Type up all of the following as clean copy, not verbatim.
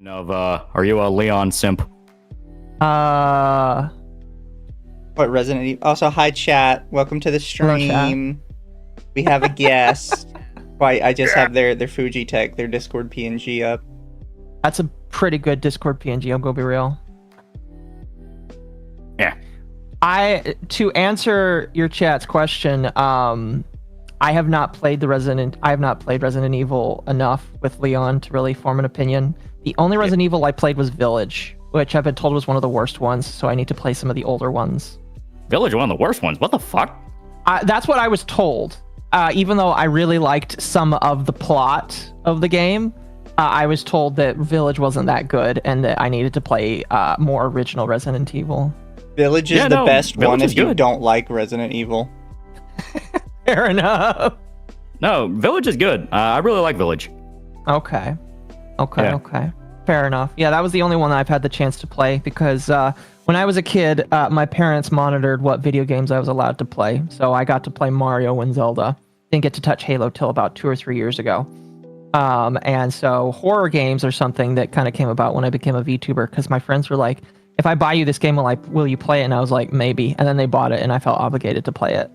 Of are you a Leon simp? Uh, What Resident Evil? Also, hi chat. Welcome to the Hello, chat. stream. We have a guest. Why? I just have their Fuji Tech, their Discord PNG up. that's a pretty good Discord PNG. I'll go be real. Yeah. To answer your chat's question, I have not played Resident Evil enough with Leon to really form an opinion. The only Resident Evil I played was Village, which I've been told was one of the worst ones, so I need to play some of the older ones. Village, one of the worst ones. What the fuck? That's what I was told. Even though I really liked some of the plot of the game, I was told that Village wasn't that good and that I needed to play more original Resident Evil. Village is the best Village one is if you good. don't like Resident Evil. Fair enough. No, Village is good. I really like Village. Okay. Yeah. Okay. Fair enough. Yeah, that was the only one that I've had the chance to play because when I was a kid, my parents monitored what video games I was allowed to play. So I got to play Mario and Zelda. Didn't get to touch Halo till about 2 or 3 years ago. And so horror games are something that kind of came about when I became a VTuber because my friends were like, if I buy you this game, will you play it? And I was like, maybe. And then they bought it and I felt obligated to play it.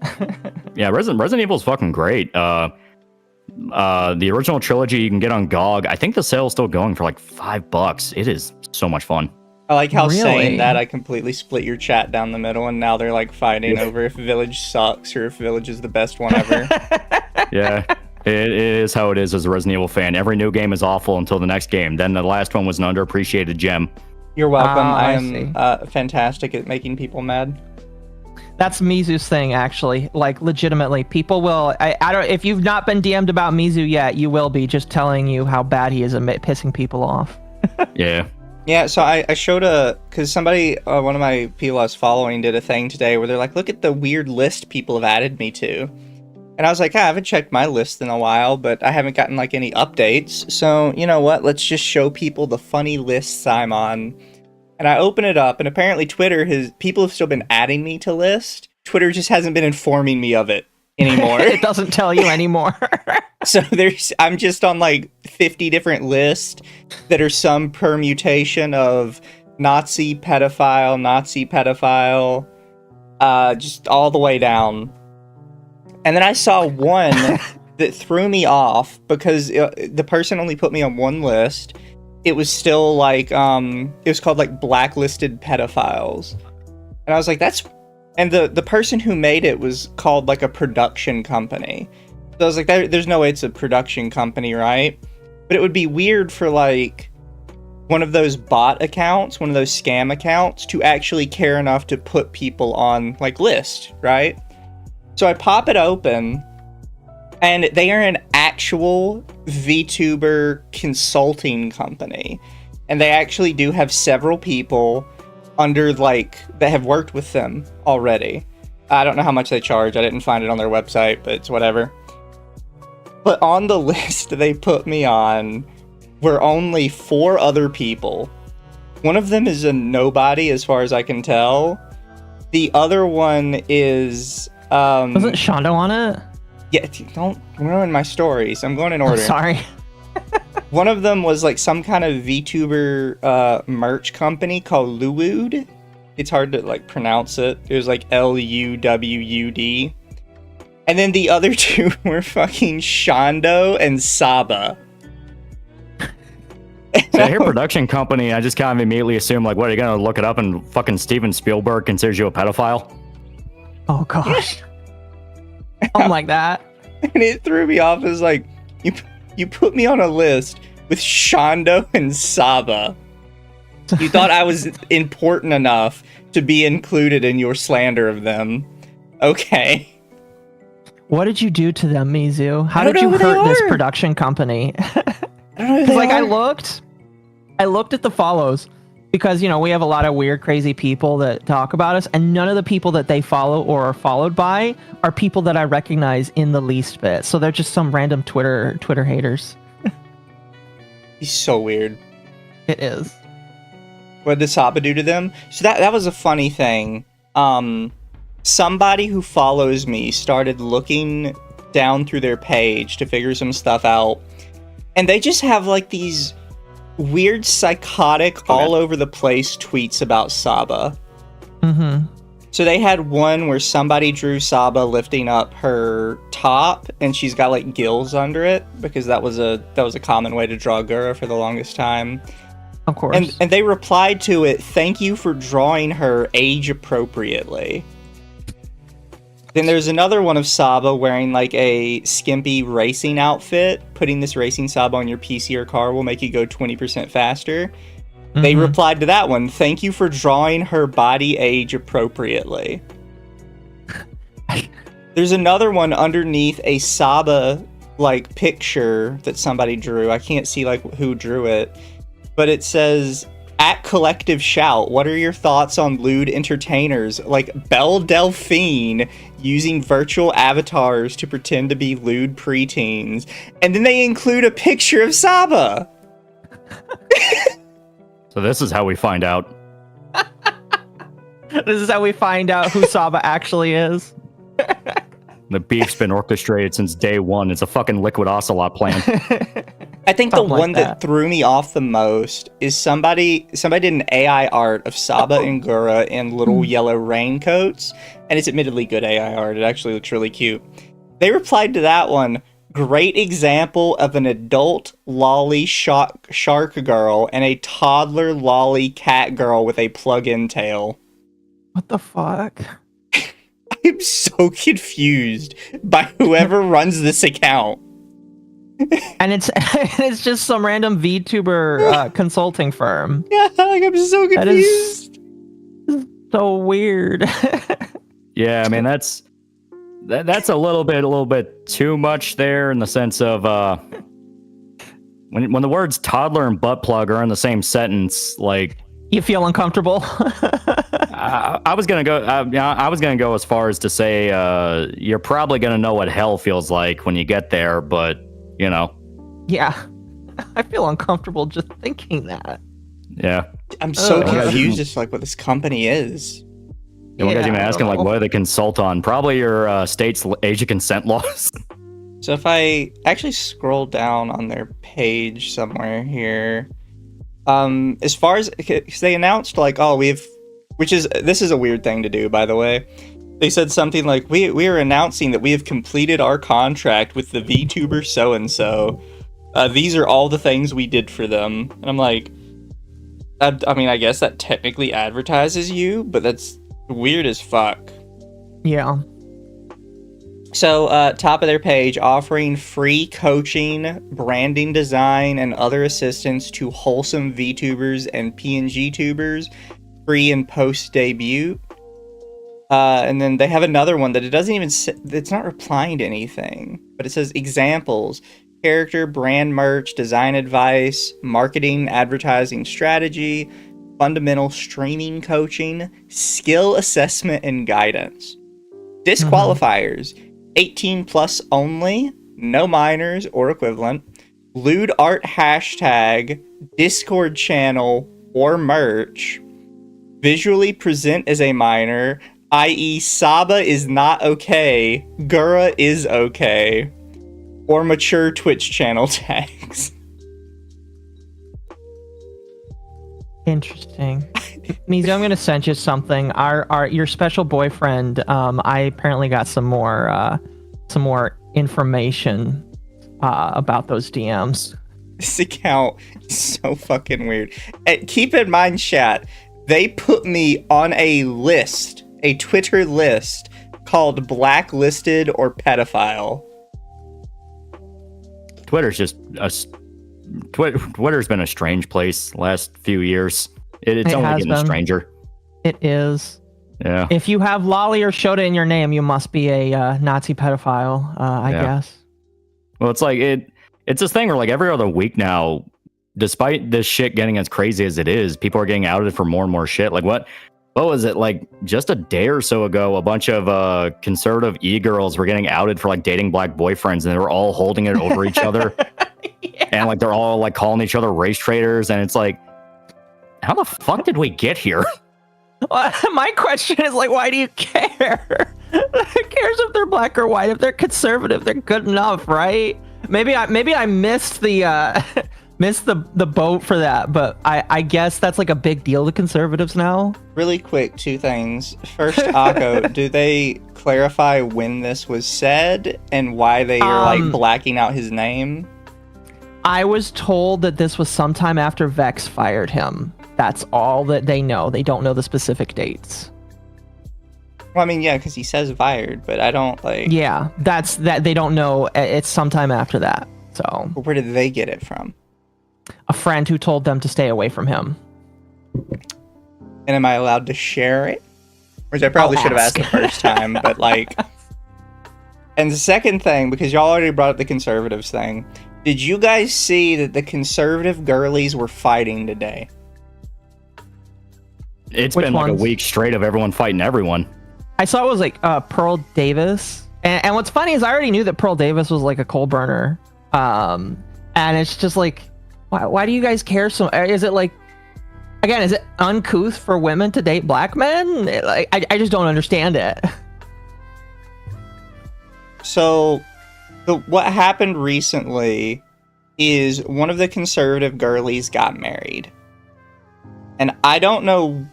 Yeah, Resident Evil is fucking great. The original trilogy you can get on GOG. I think the sale is still going for like $5. It is so much fun. I like how Really? saying that I completely split your chat down the middle, and now they're like fighting over if Village sucks or if Village is the best one ever. Yeah, it is how it is as a Resident Evil fan. Every new game is awful until the next game. Then the last one was an underappreciated gem. You're welcome. I see. am fantastic at making people mad. That's Mizu's thing, actually. Like, legitimately, people will. I don't. If you've not been DM'd about Mizu yet, you will be. Just telling you how bad he is at pissing people off. Yeah. Yeah, so I showed because somebody, one of my people I was following did a thing today where they're like, look at the weird list people have added me to. And I was like, I haven't checked my list in a while, but I haven't gotten like any updates. So, you know what? Let's just show people the funny lists I'm on. And I open it up, and apparently people have still been adding me to list. Twitter just hasn't been informing me of it anymore. It doesn't tell you anymore. So I'm just on like 50 different lists that are some permutation of Nazi pedophile, just all the way down. And then I saw one that threw me off because the person only put me on one list. It was still like, it was called like blacklisted pedophiles. And I was like, and the person who made it was called like a production company. So I was like, there's no way it's a production company, right? But it would be weird for like one of those bot accounts, one of those scam accounts to actually care enough to put people on like list, right? So I pop it open and they are an actual VTuber consulting company. And they actually do have several people under like that have worked with them already. I don't know how much they charge. I didn't find it on their website, but it's whatever. But on the list they put me on were only 4 other people. One of them is a nobody as far as I can tell. The other one is Wasn't Shondo on it? yeah, don't ruin my stories. I'm going in order. Sorry. One of them was like some kind of VTuber merch company called Luwud. It's hard to like pronounce it. It was like Luwud. And then the other 2 were fucking Shondo and Saba. So I hear production company, I just kind of immediately assume like, what, are you gonna look it up and fucking Steven Spielberg considers you a pedophile? Oh gosh. Something like that. And it threw me off as like, you put me on a list with Shondo and Saba. You thought I was important enough to be included in your slander of them. Okay. What did you do to them, Mizu? How I don't did you know who hurt they this are. production company? I don't know who Because they like are. I looked at the follows because we have a lot of weird, crazy people that talk about us, and none of the people that they follow or are followed by are people that I recognize in the least bit. So they're just some random Twitter haters. He's so weird. It is. What did Saba do to them? So that was a funny thing. Somebody who follows me started looking down through their page to figure some stuff out, and they just have like these weird, psychotic, all over the place tweets about Saba. Mm-hmm. So they had one where somebody drew Saba lifting up her top, and she's got like gills under it because that was a common way to draw Gura for the longest time. Of course. And they replied to it, "Thank you for drawing her age appropriately." Then there's another one of Saba wearing like a skimpy racing outfit. Putting this racing Saba on your PC or car will make you go 20% faster. They replied to that one, "Thank you for drawing her body age appropriately." There's another one underneath a Saba like picture that somebody drew. I can't see like who drew it, but it says, "At Collective Shout, what are your thoughts on lewd entertainers like Belle Delphine using virtual avatars to pretend to be lewd preteens?" And then they include a picture of Saba. So this is how we find out. This is how we find out who Saba actually is. The beef's been orchestrated since day one. It's a fucking liquid ocelot plan. I think the one that threw me off the most is somebody did an AI art of Saba and Gura in little yellow raincoats, and it's admittedly good AI art. It actually looks really cute. They replied to that one, "Great example of an adult lolly shark girl and a toddler lolly cat girl with a plug-in tail." What the fuck? I'm so confused by whoever runs this account. And it's just some random VTuber consulting firm. Yeah, like, I'm so confused. That is so weird. Yeah, I mean that's a little bit too much there in the sense of when the words toddler and butt plug are in the same sentence, like you feel uncomfortable. I was gonna go as far as to say you're probably gonna know what hell feels like when you get there, but you know. Yeah, I feel uncomfortable just thinking that. Yeah, I'm so confused as to like what this company is. You guys even asking like what do they consult on? Probably your state's age of consent laws. So if I actually scroll down on their page somewhere here, as far as, because they announced like, oh, this is a weird thing to do, by the way. They said something like, we are announcing that we have completed our contract with the VTuber so-and-so. These are all the things we did for them. And I'm like, I mean, I guess that technically advertises you, but that's weird as fuck. Yeah. So, top of their page, offering free coaching, branding design, and other assistance to wholesome VTubers and PNG tubers, free and post debut. And then they have another one that it doesn't even it's not replying to anything, but it says examples, character, brand merch, design advice, marketing, advertising strategy, fundamental streaming coaching, skill assessment and guidance. Disqualifiers, 18 plus only, no minors or equivalent, lewd art hashtag, Discord channel or merch, visually present as a minor, i.e. Saba is not okay, Gura is okay, or mature Twitch channel tags. Interesting. Mizu, I'm gonna send you something. Your special boyfriend. I apparently got some more information about those DMs. This account is so fucking weird. And keep in mind, chat, they put me on a list, a Twitter list called blacklisted or pedophile. Twitter's been a strange place last few years. It's only getting stranger. It is. Yeah. If you have Lolly or Shota in your name, you must be a Nazi pedophile, I guess. Well, it's like it's this thing where like every other week now, despite this shit getting as crazy as it is, people are getting outed for more and more shit. Like what was it, like just a day or so ago, a bunch of conservative e-girls were getting outed for like dating black boyfriends, and they were all holding it over each other. Yeah. And like they're all like calling each other race traitors, and it's like, how the fuck did we get here? Well, my question is like, why do you care? Who cares if they're black or white? If they're conservative, they're good enough, right? Maybe I missed the missed the boat for that, but I guess that's like a big deal to conservatives now. Really quick, two things. First, Occo, do they clarify when this was said and why they are like blacking out his name? I was told that this was sometime after Vex fired him. That's all that they know. They don't know the specific dates. Well, I mean, yeah, because he says fired, but I don't like. Yeah, that's that. They don't know. It's sometime after that. So where did they get it from? A friend who told them to stay away from him. And am I allowed to share it? Which I probably should have asked the first time, but like. And the second thing, because y'all already brought up the conservatives thing, did you guys see that the conservative girlies were fighting today? It's Which been ones? like a week straight of everyone fighting everyone. I saw it was like Pearl Davis. And what's funny is I already knew that Pearl Davis was like a coal burner. And it's just like, why do you guys care so? Is it like, again, is it uncouth for women to date black men? Like, I just don't understand it. So, what happened recently is one of the conservative girlies got married. And I don't know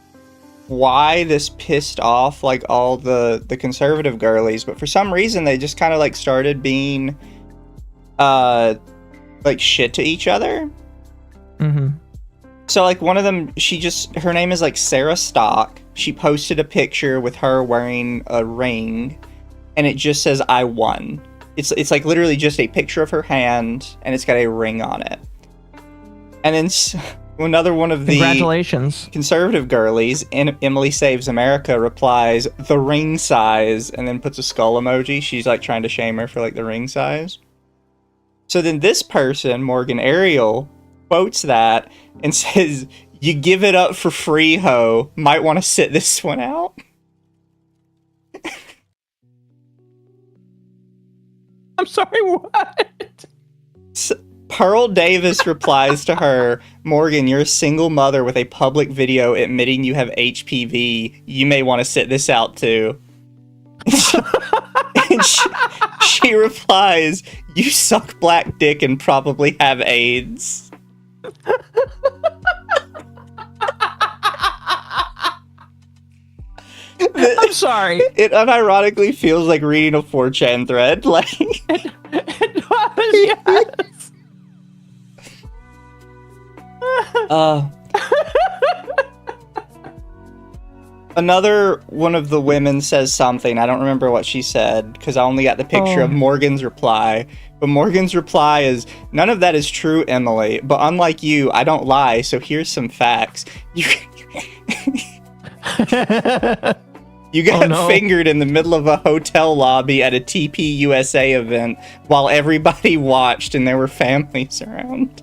why this pissed off like all the conservative girlies, but for some reason they just kind of like started being like shit to each other. Mm-hmm. So like one of them, her name is like Sarah Stock. She posted a picture with her wearing a ring, and it just says "I won." It's like literally just a picture of her hand, and it's got a ring on it. And then another one of the congratulations conservative girlies, Emily Saves America, replies the ring size, and then puts a skull emoji. She's like trying to shame her for like the ring size. So then this person, Morgan Ariel, quotes that and says, "You give it up for free, ho. Might want to sit this one out." I'm sorry, what? Pearl Davis replies to her, "Morgan, you're a single mother with a public video admitting you have HPV. You may want to sit this out too." And she replies, "You suck black dick and probably have AIDS." I'm sorry. It unironically feels like reading a 4chan thread. Like, It does, yes. Another one of the women says something. I don't remember what she said because I only got the picture of Morgan's reply. But Morgan's reply is, "None of that is true, Emily. But unlike you, I don't lie. So here's some facts. You got fingered in the middle of a hotel lobby at a TPUSA event while everybody watched and there were families around."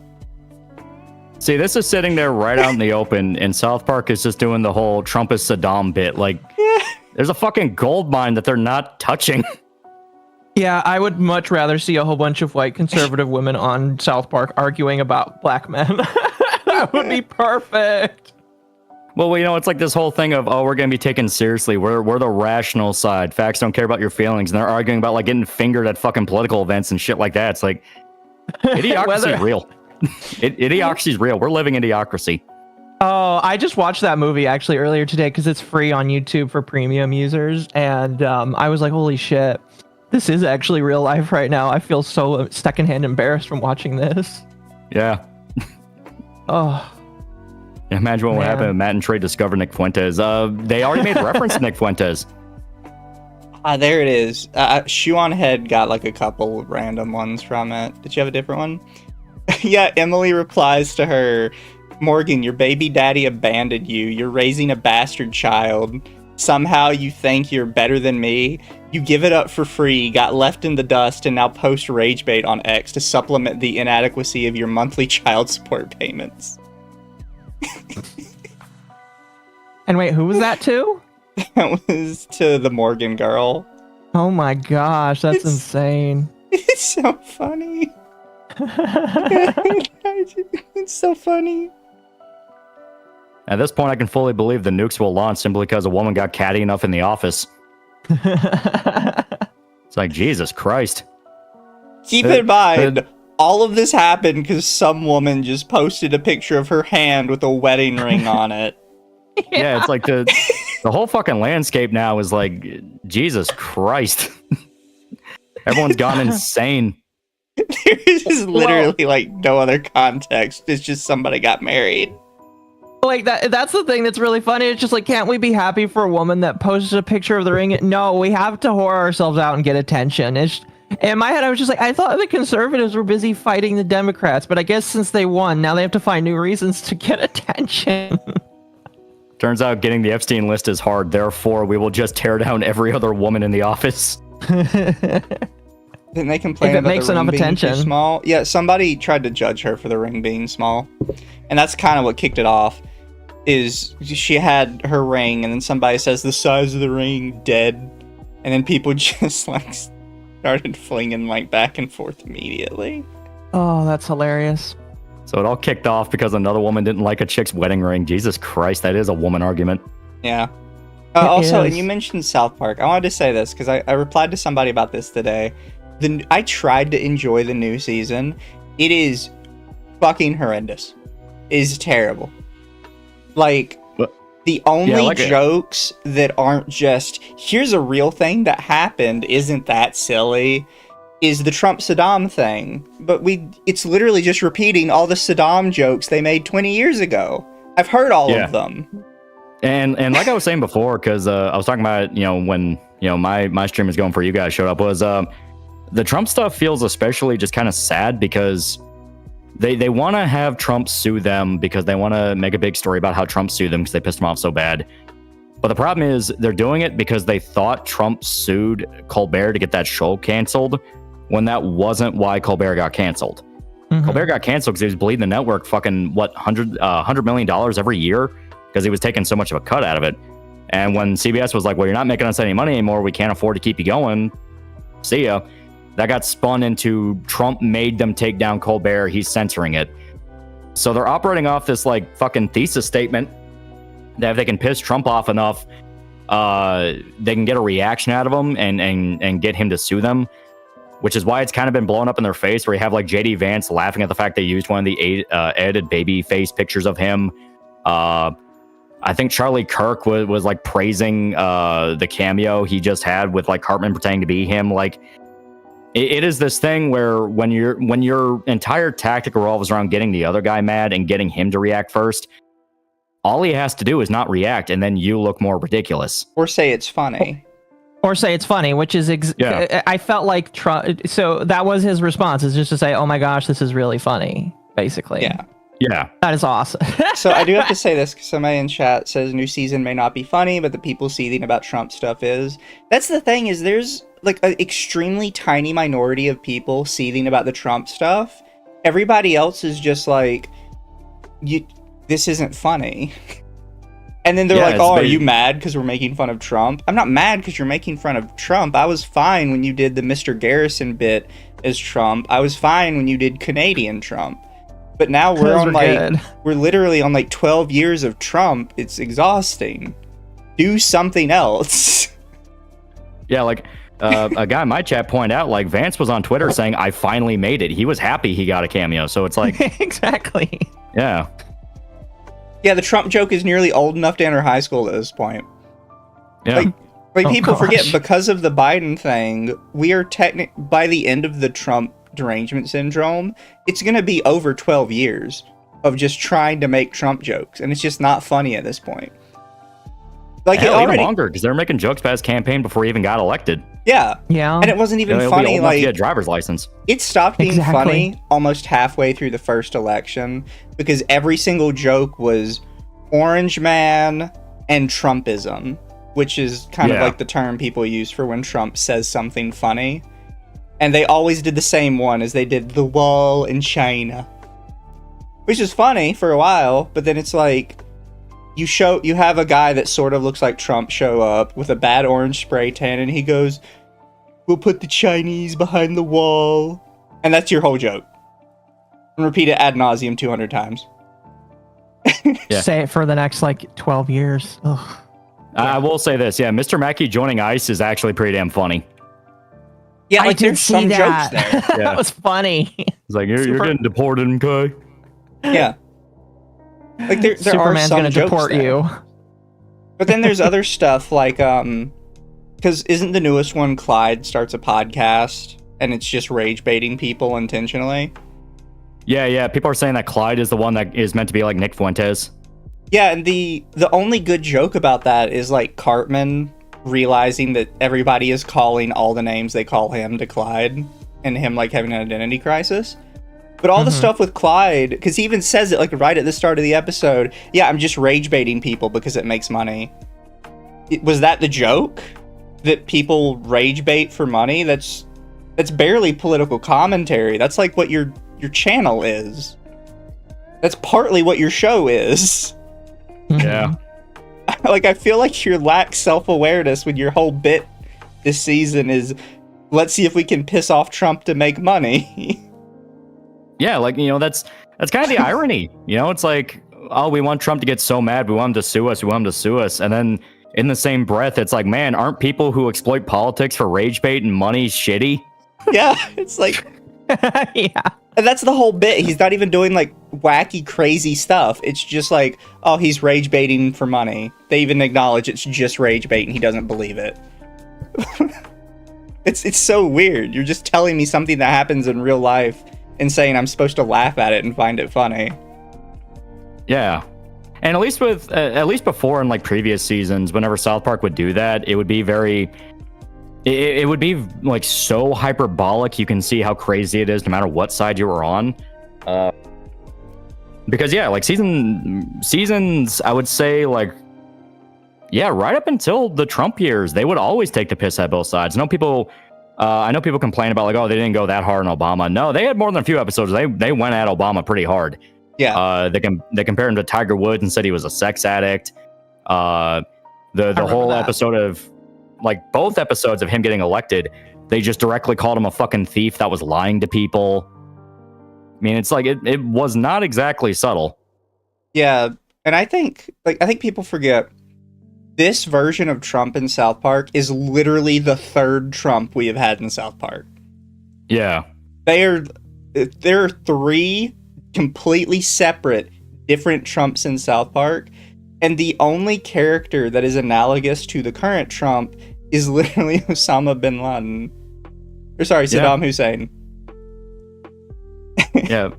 See, this is sitting there right out in the open, and South Park is just doing the whole Trump is Saddam bit. Like, there's a fucking gold mine that they're not touching. Yeah, I would much rather see a whole bunch of white conservative women on South Park arguing about black men. That would be perfect. Well, you know, it's like this whole thing of, oh, we're going to be taken seriously. We're the rational side. Facts don't care about your feelings. And they're arguing about like getting fingered at fucking political events and shit like that. It's like, idiocracy is real. Idiocracy is real. We're living in idiocracy. Oh, I just watched that movie actually earlier today because it's free on YouTube for premium users. And I was like, holy shit, this is actually real life right now. I feel so secondhand embarrassed from watching this. Yeah. Oh. Imagine what would happen if Matt and Trey discovered Nick Fuentes. They already made reference to Nick Fuentes. There it is. Shoe on Head got like a couple random ones from it. Did you have a different one? Yeah, Emily replies to her, "Morgan, your baby daddy abandoned you. You're raising a bastard child. Somehow you think you're better than me. You give it up for free, got left in the dust, and now post rage bait on X to supplement the inadequacy of your monthly child support payments." And wait, who was that to? That was to the Morgan girl. Oh my gosh, that's insane. It's so funny. It's so funny. At this point, I can fully believe the nukes will launch simply because a woman got catty enough in the office. It's like, Jesus Christ. Keep in mind, all of this happened because some woman just posted a picture of her hand with a wedding ring on it. Yeah, it's like the whole fucking landscape now is like, Jesus Christ. Everyone's gone insane. There is literally like no other context. It's just somebody got married. Like that's the thing that's really funny. It's just like, can't we be happy for a woman that posted a picture of the ring? No, we have to whore ourselves out and get attention. In my head, I was just like, I thought the conservatives were busy fighting the Democrats, but I guess since they won, now they have to find new reasons to get attention. Turns out getting the Epstein list is hard. Therefore, we will just tear down every other woman in the office. Didn't they complain about the ring being too small? Yeah, somebody tried to judge her for the ring being small. And that's kind of what kicked it off. Is she had her ring, and then somebody says the size of the ring, dead. And then people just like started flinging like back and forth immediately. Oh, that's hilarious. So it all kicked off because another woman didn't like a chick's wedding ring. Jesus Christ, that is a woman argument. Yeah. Also, and you mentioned South Park. I wanted to say this because I replied to somebody about this today. I tried to enjoy the new season. It is fucking horrendous. It is terrible. Like, the only jokes that aren't just, here's a real thing that happened, isn't that silly, is the Trump-Saddam thing. But it's literally just repeating all the Saddam jokes they made 20 years ago. I've heard all of them. And like I was saying before, because I was talking about, when, my stream was going for you guys showed up, was the Trump stuff feels especially just kind of sad because they want to have Trump sue them because they want to make a big story about how Trump sued them because they pissed him off so bad. But the problem is they're doing it because they thought Trump sued Colbert to get that show canceled when that wasn't why Colbert got canceled. Mm-hmm. Colbert got canceled because he was bleeding the network fucking, $100 million every year because he was taking so much of a cut out of it. And when CBS was like, well, you're not making us any money anymore, we can't afford to keep you going, see ya. That got spun into Trump made them take down Colbert, he's censoring it. So they're operating off this like fucking thesis statement that if they can piss Trump off enough, they can get a reaction out of him and get him to sue them, which is why it's kind of been blown up in their face, where you have like JD Vance laughing at the fact they used one of the edited baby face pictures of him. I think Charlie Kirk was like praising the cameo he just had with like Cartman pretending to be him. Like it is this thing where when your entire tactic revolves around getting the other guy mad and getting him to react first, all he has to do is not react, and then you look more ridiculous. Or say it's funny. Or say it's funny, which is I felt like Trump. So that was his response, is just to say, "Oh my gosh, this is really funny." Basically, yeah, that is awesome. So I do have to say this because somebody in chat says new season may not be funny, but the people seething about Trump stuff is. That's the thing, is there's like an extremely tiny minority of people seething about the Trump stuff. Everybody else is just like, this isn't funny. And then they're like, oh, are you mad because we're making fun of Trump? I'm not mad because you're making fun of Trump. I was fine when you did the Mr. Garrison bit as Trump. I was fine when you did Canadian Trump. But now we're literally on like 12 years of Trump. It's exhausting. Do something else. Yeah, like a guy in my chat pointed out, like Vance was on Twitter saying, I finally made it. He was happy he got a cameo. So it's like... Exactly. Yeah. Yeah, the Trump joke is nearly old enough to enter high school at this point. Yeah. Like people forget, because of the Biden thing, we are by the end of the Trump derangement syndrome, it's going to be over 12 years of just trying to make Trump jokes, and it's just not funny at this point. Like, hell, even longer, because they're making jokes about his campaign before he even got elected. Yeah. And it wasn't even funny. Like, to get a driver's license. It stopped being funny almost halfway through the first election, because every single joke was Orange Man and Trumpism, which is kind of like the term people use for when Trump says something funny. And they always did the same one, as they did the wall in China, which is funny for a while, but then it's like, you have a guy that sort of looks like Trump show up with a bad orange spray tan, and he goes, we'll put the Chinese behind the wall. And that's your whole joke. And repeat it ad nauseum 200 times. Say it for the next, 12 years. Ugh. I will say this, Mr. Mackey joining ICE is actually pretty damn funny. Yeah, I like did there's see some that. jokes there. Yeah. That was funny. It's like you're Super- getting deported, okay? Yeah. Like there are Superman's some gonna jokes deport there. you. But then there's other stuff like because isn't the newest one Clyde starts a podcast and it's just rage baiting people intentionally? Yeah. People are saying that Clyde is the one that is meant to be like Nick Fuentes. Yeah, and the only good joke about that is like Cartman realizing that everybody is calling all the names they call him to Clyde and him like having an identity crisis. But all the stuff with Clyde, because he even says it like right at the start of the episode, yeah, I'm just rage baiting people because it makes money. Was that the joke? That people rage bait for money? That's barely political commentary. That's like what your channel is. That's partly what your show is. Yeah. Like, I feel like you lack self-awareness when your whole bit this season is, let's see if we can piss off Trump to make money. Yeah, like, you know, that's kind of the irony. You know, it's like, oh, we want Trump to get so mad, we want him to sue us, And then in the same breath, it's like, man, aren't people who exploit politics for rage bait and money shitty? Yeah, it's like... Yeah. And that's the whole bit. He's not even doing, like, wacky, crazy stuff. It's just like, oh, he's rage baiting for money. They even acknowledge it's just rage bait and he doesn't believe it. It's so weird. You're just telling me something that happens in real life and saying I'm supposed to laugh at it and find it funny. Yeah. And at least before in like previous seasons, whenever South Park would do that, it would be very... It would be like so hyperbolic. You can see how crazy it is no matter what side you were on. Because yeah, like seasons, I would say like, yeah, right up until the Trump years, they would always take the piss at both sides. I know people complain about like, oh, they didn't go that hard on Obama. No, they had more than a few episodes. They went at Obama pretty hard. Yeah. They compared him to Tiger Woods and said he was a sex addict. The whole episode of like both episodes of him getting elected, they just directly called him a fucking thief that was lying to people. I mean, it's like it was not exactly subtle. Yeah, and I think people forget this version of Trump in South Park is literally the third Trump we have had in South Park. Yeah. There are three completely separate, different Trumps in South Park, and the only character that is analogous to the current Trump is literally Osama bin Laden. Or sorry, Saddam Hussein. Yeah.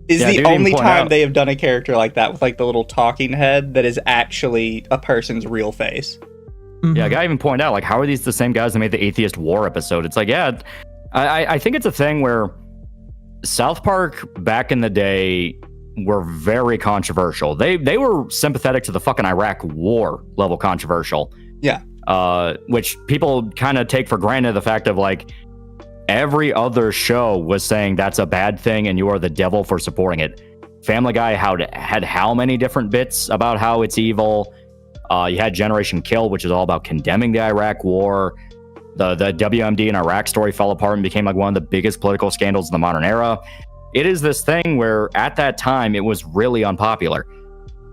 Is the only time out. they have done a character like that with like the little talking head that is actually a person's real face. Mm-hmm. Yeah, a guy even pointed out, like, how are these the same guys that made the Atheist War episode? It's like, yeah, I think it's a thing where South Park back in the day were very controversial. They were sympathetic to the fucking Iraq War level controversial. Yeah. Which people kind of take for granted the fact of like every other show was saying that's a bad thing and you are the devil for supporting it. Family Guy had how many different bits about how it's evil. You had Generation Kill, which is all about condemning the Iraq War. The WMD and Iraq story fell apart and became like one of the biggest political scandals in the modern era. It is this thing where at that time it was really unpopular.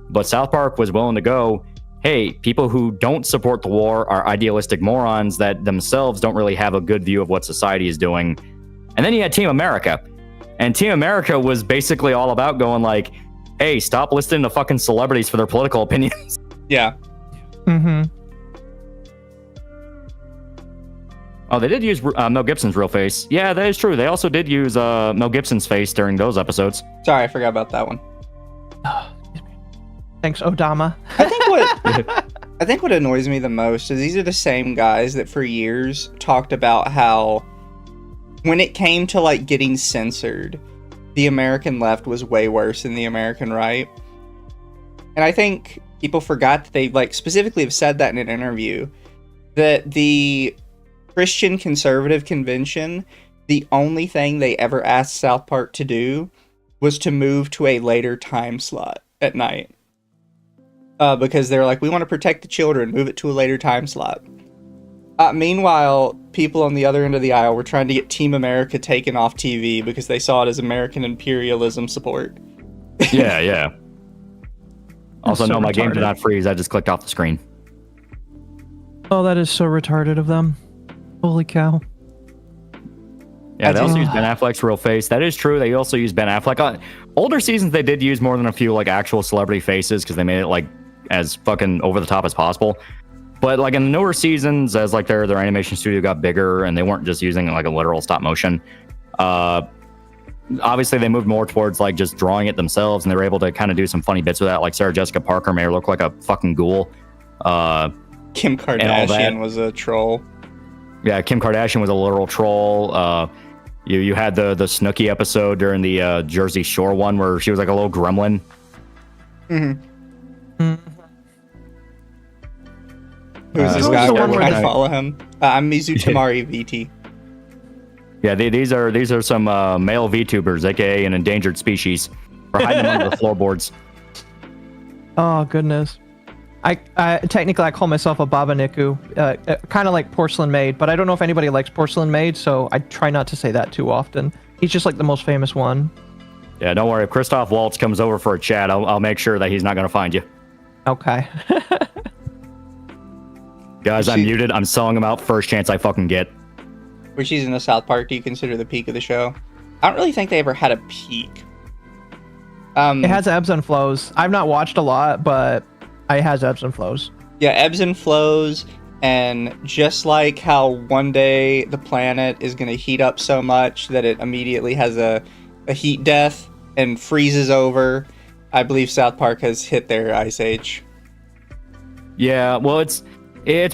But South Park was willing to go, hey, people who don't support the war are idealistic morons that themselves don't really have a good view of what society is doing. And then you had Team America. And Team America was basically all about going like, hey, stop listening to fucking celebrities for their political opinions. Yeah. Mm-hmm. Oh, they did use Mel Gibson's real face. Yeah, that is true. They also did use Mel Gibson's face during those episodes. Sorry, I forgot about that one. Thanks, Odama. I think what annoys me the most is these are the same guys that for years talked about how when it came to like getting censored, the American left was way worse than the American right. And I think people forgot that they like specifically have said that in an interview that the Christian Conservative Convention, the only thing they ever asked South Park to do was to move to a later time slot at night. Because they're like, we want to protect the children, move it to a later time slot. Meanwhile, people on the other end of the aisle were trying to get Team America taken off TV because they saw it as American imperialism support. Yeah. Also, so no, my game retarded. did not freeze. I just clicked off the screen. Oh, that is so retarded of them. Holy cow. Yeah, they also use Ben Affleck's real face. That is true. They also use Ben Affleck. On older seasons, they did use more than a few like actual celebrity faces because they made it like as fucking over the top as possible. But like in the newer seasons, as like their animation studio got bigger and they weren't just using like a literal stop motion, obviously they moved more towards like just drawing it themselves, and they were able to kind of do some funny bits with that. Like Sarah Jessica Parker made her look like a fucking ghoul. Kim Kardashian was a troll. Yeah, Kim Kardashian was a literal troll. You had the Snooki episode during the Jersey Shore one where she was like a little gremlin. Who's this guy? Where can I follow him? I'm Mizu Tamari VT. Yeah, these are some male VTubers, aka an endangered species. We're hiding them under the floorboards. Oh goodness. I technically I call myself a Baba Niku, kind of like Porcelain Maid, but I don't know if anybody likes Porcelain Maid, so I try not to say that too often. He's just like the most famous one. Yeah, don't worry. If Christoph Waltz comes over for a chat, I'll make sure that he's not going to find you. Okay. Which Guys, I'm muted. I'm selling him out first chance I fucking get. Which season of South Park do you consider the peak of the show? I don't really think they ever had a peak. It has ebbs and flows. I've not watched a lot, but it has ebbs and flows. Yeah, ebbs and flows, and just like how one day the planet is going to heat up so much that it immediately has a heat death and freezes over, I believe South Park has hit their ice age. Yeah, well, it's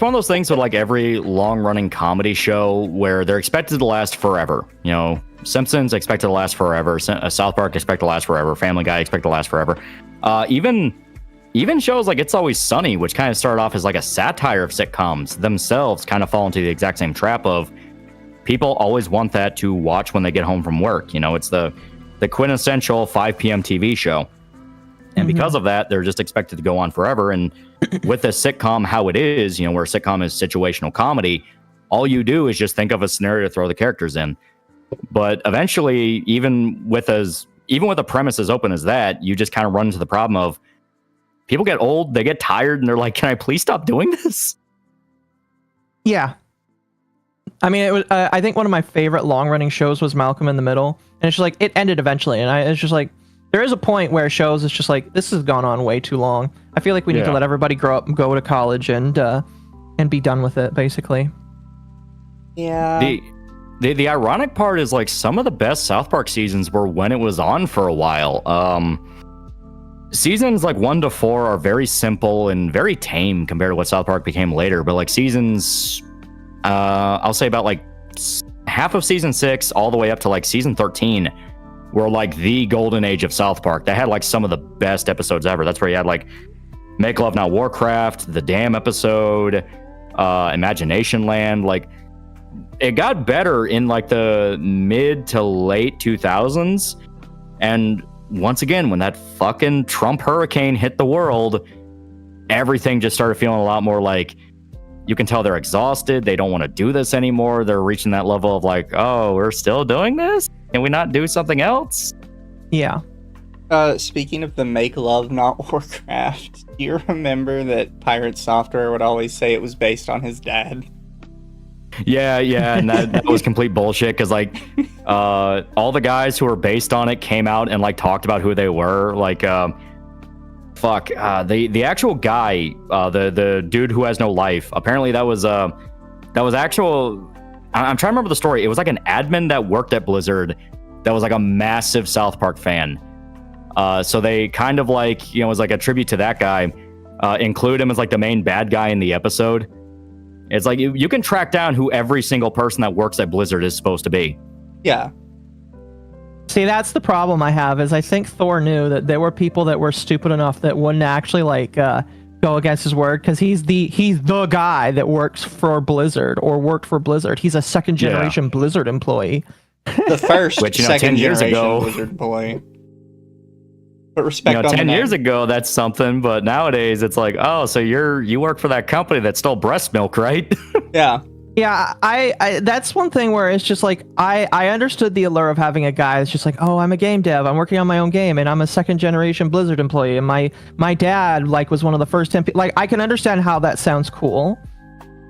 one of those things with like every long-running comedy show where they're expected to last forever. You know, Simpsons expected to last forever, South Park expected to last forever, Family Guy expected to last forever. Even shows like It's Always Sunny, which kind of started off as like a satire of sitcoms themselves, kind of fall into the exact same trap of people always want that to watch when they get home from work. You know, it's the quintessential 5 p.m. TV show. And because of that, they're just expected to go on forever. And with a sitcom, how it is, you know, where a sitcom is situational comedy, all you do is just think of a scenario to throw the characters in. But eventually, even with a premise as open as that, you just kind of run into the problem of people get old, they get tired, and they're like, can I please stop doing this? Yeah. I mean, it was, I think one of my favorite long-running shows was Malcolm in the Middle. And it's just like, it ended eventually. And it's just like, there is a point where shows, it's just like, this has gone on way too long. I feel like we need to let everybody grow up and go to college and be done with it, basically. Yeah. The ironic part is like some of the best South Park seasons were when it was on for a while. Seasons like 1 to 4 are very simple and very tame compared to what South Park became later. But like seasons, I'll say about like half of season 6 all the way up to like season 13 were like the golden age of South Park. They had like some of the best episodes ever. That's where you had like Make Love Not Warcraft, the Damn episode, Imagination Land. Like it got better in like the mid to late 2000s. And once again, when that fucking Trump hurricane hit the world, everything just started feeling a lot more like, you can tell they're exhausted. They don't want to do this anymore. They're reaching that level of like, oh, we're still doing this? Can we not do something else? Yeah. Speaking of the Make Love Not Warcraft, do you remember that Pirate Software would always say it was based on his dad? Yeah, and that was complete bullshit because like all the guys who were based on it came out and like talked about who they were. Like the actual guy, the dude who has no life, apparently that was actual. I'm trying to remember the story. It was like an admin that worked at Blizzard that was like a massive South Park fan. So they kind of like, you know, was like a tribute to that guy, include him as like the main bad guy in the episode. It's like you can track down who every single person that works at Blizzard is supposed to be. Yeah. See, that's the problem I have, is I think Thor knew that there were people that were stupid enough that wouldn't actually like go against his word, because he's the guy that works for Blizzard or worked for Blizzard. He's a second generation Blizzard employee. The first which, you know, second 10 years generation ago, Blizzard employee. But respect, you know, on 10 the years name. ago, that's something, but nowadays it's like, oh, so you work for that company that stole breast milk, right? Yeah. Yeah, I that's one thing where it's just like, I understood the allure of having a guy that's just like, oh, I'm a game dev, I'm working on my own game, and I'm a second generation Blizzard employee, and my dad like was one of the first 10 like, I can understand how that sounds cool,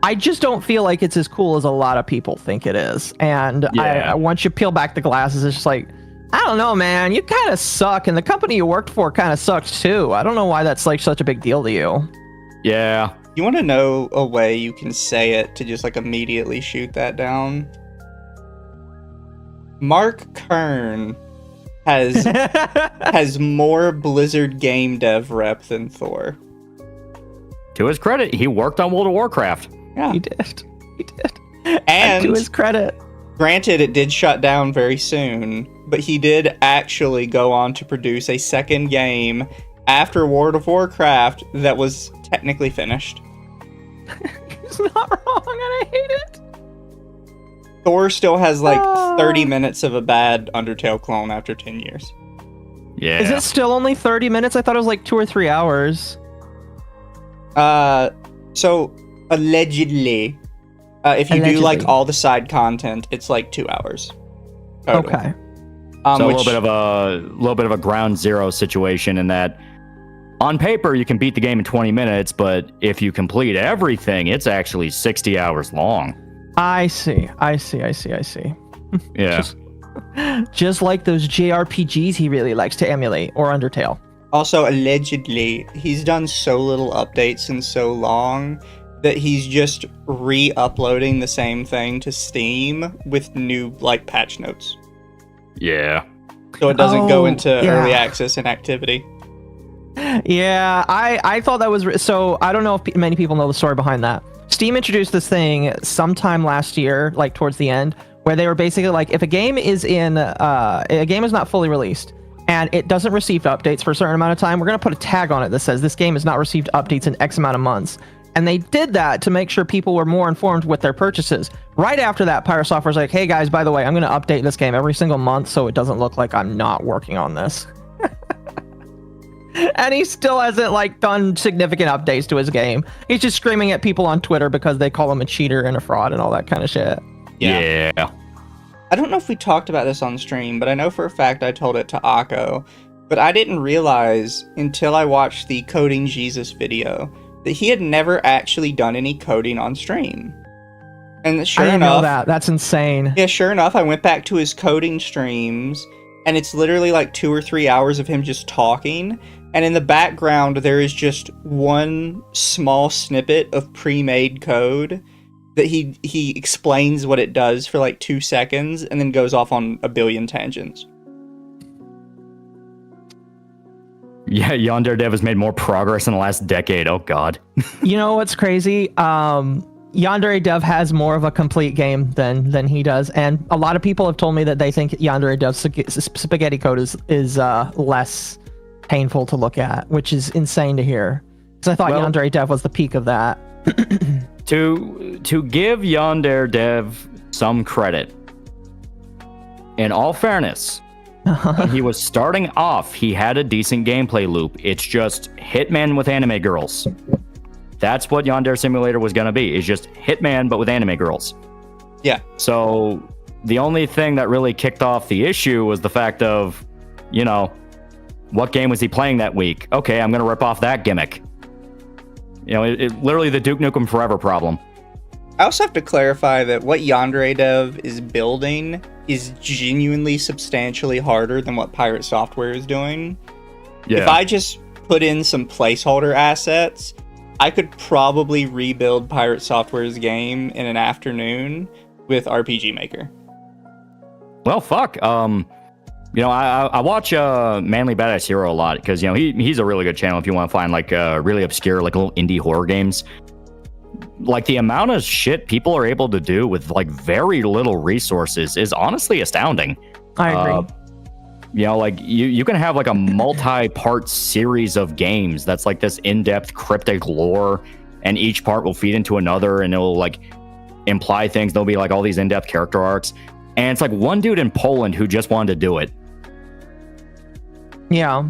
I just don't feel like it's as cool as a lot of people think it is. And Yeah. once you peel back the glasses, it's just like, I don't know, man. You kind of suck, and the company you worked for kind of sucks too. I don't know why that's like such a big deal to you. Yeah. You want to know a way you can say it to just like immediately shoot that down? Mark Kern has more Blizzard game dev rep than Thor. To his credit, he worked on World of Warcraft. Yeah, He did. He did. and to his credit. granted, it did shut down very soon, but he did actually go on to produce a second game after World of Warcraft that was technically finished. He's not wrong, and I hate it. Thor still has like 30 minutes of a bad Undertale clone after 10 years. Yeah. Is it still only 30 minutes? I thought it was like 2 or 3 hours. So allegedly, if you do like Allegedly. all the side content, it's like 2 hours. Total. Okay. So Which, a little bit of a ground zero situation in that on paper you can beat the game in 20 minutes, but if you complete everything, it's actually 60 hours long. I see. Yeah. Just like those JRPGs he really likes to emulate, or Undertale. also allegedly, he's done so little updates and so long that he's just re-uploading the same thing to Steam with new like patch notes. Yeah. So it doesn't go Oh, into yeah. early access inactivity. Yeah, I thought that was so. I don't know if many people know the story behind that. Steam introduced this thing sometime last year, like towards the end, where they were basically like, if a game is not fully released and it doesn't receive updates for a certain amount of time, we're gonna put a tag on it that says this game has not received updates in X amount of months. And they did that to make sure people were more informed with their purchases. Right after that, Pirate Software's like, hey guys, by the way, I'm gonna update this game every single month so it doesn't look like I'm not working on this. And he still hasn't like done significant updates to his game. He's just screaming at people on Twitter because they call him a cheater and a fraud and all that kind of shit. Yeah. I don't know if we talked about this on stream, but I know for a fact I told it to Occo. But I didn't realize until I watched the Coding Jesus video that he had never actually done any coding on stream. And sure I didn't enough, know that. That's insane. yeah, sure enough, I went back to his coding streams, and it's literally like 2 or 3 hours of him just talking. And in the background, there is just one small snippet of pre-made code that he explains what it does for like 2 seconds and then goes off on a billion tangents. Yeah, Yonder Dev has made more progress in the last decade. Oh god. You know what's crazy? Yandere Dev has more of a complete game than he does, and a lot of people have told me that they think Yandere Dev's spaghetti code is less painful to look at, which is insane to hear. Because I thought Yandere Dev was the peak of that. To give Yonder Dev some credit, in all fairness, when he was starting off, he had a decent gameplay loop. It's just Hitman with anime girls. That's what Yandere Simulator was going to be. It's just Hitman, but with anime girls. Yeah. So the only thing that really kicked off the issue was the fact of, you know, what game was he playing that week? Okay, I'm going to rip off that gimmick. You know, it literally the Duke Nukem Forever problem. I also have to clarify that what Yandere Dev is building is genuinely substantially harder than what Pirate Software is doing. Yeah. If I just put in some placeholder assets, I could probably rebuild Pirate Software's game in an afternoon with RPG Maker. Well, fuck. You know, I watch Manly Badass Hero a lot because, you know, he's a really good channel if you want to find like really obscure, like little indie horror games. Like the amount of shit people are able to do with like very little resources is honestly astounding. I agree. You know, like you can have like a multi-part series of games that's like this in-depth cryptic lore, and each part will feed into another, and it'll like imply things. There'll be like all these in-depth character arcs, and it's like one dude in Poland who just wanted to do it. Yeah.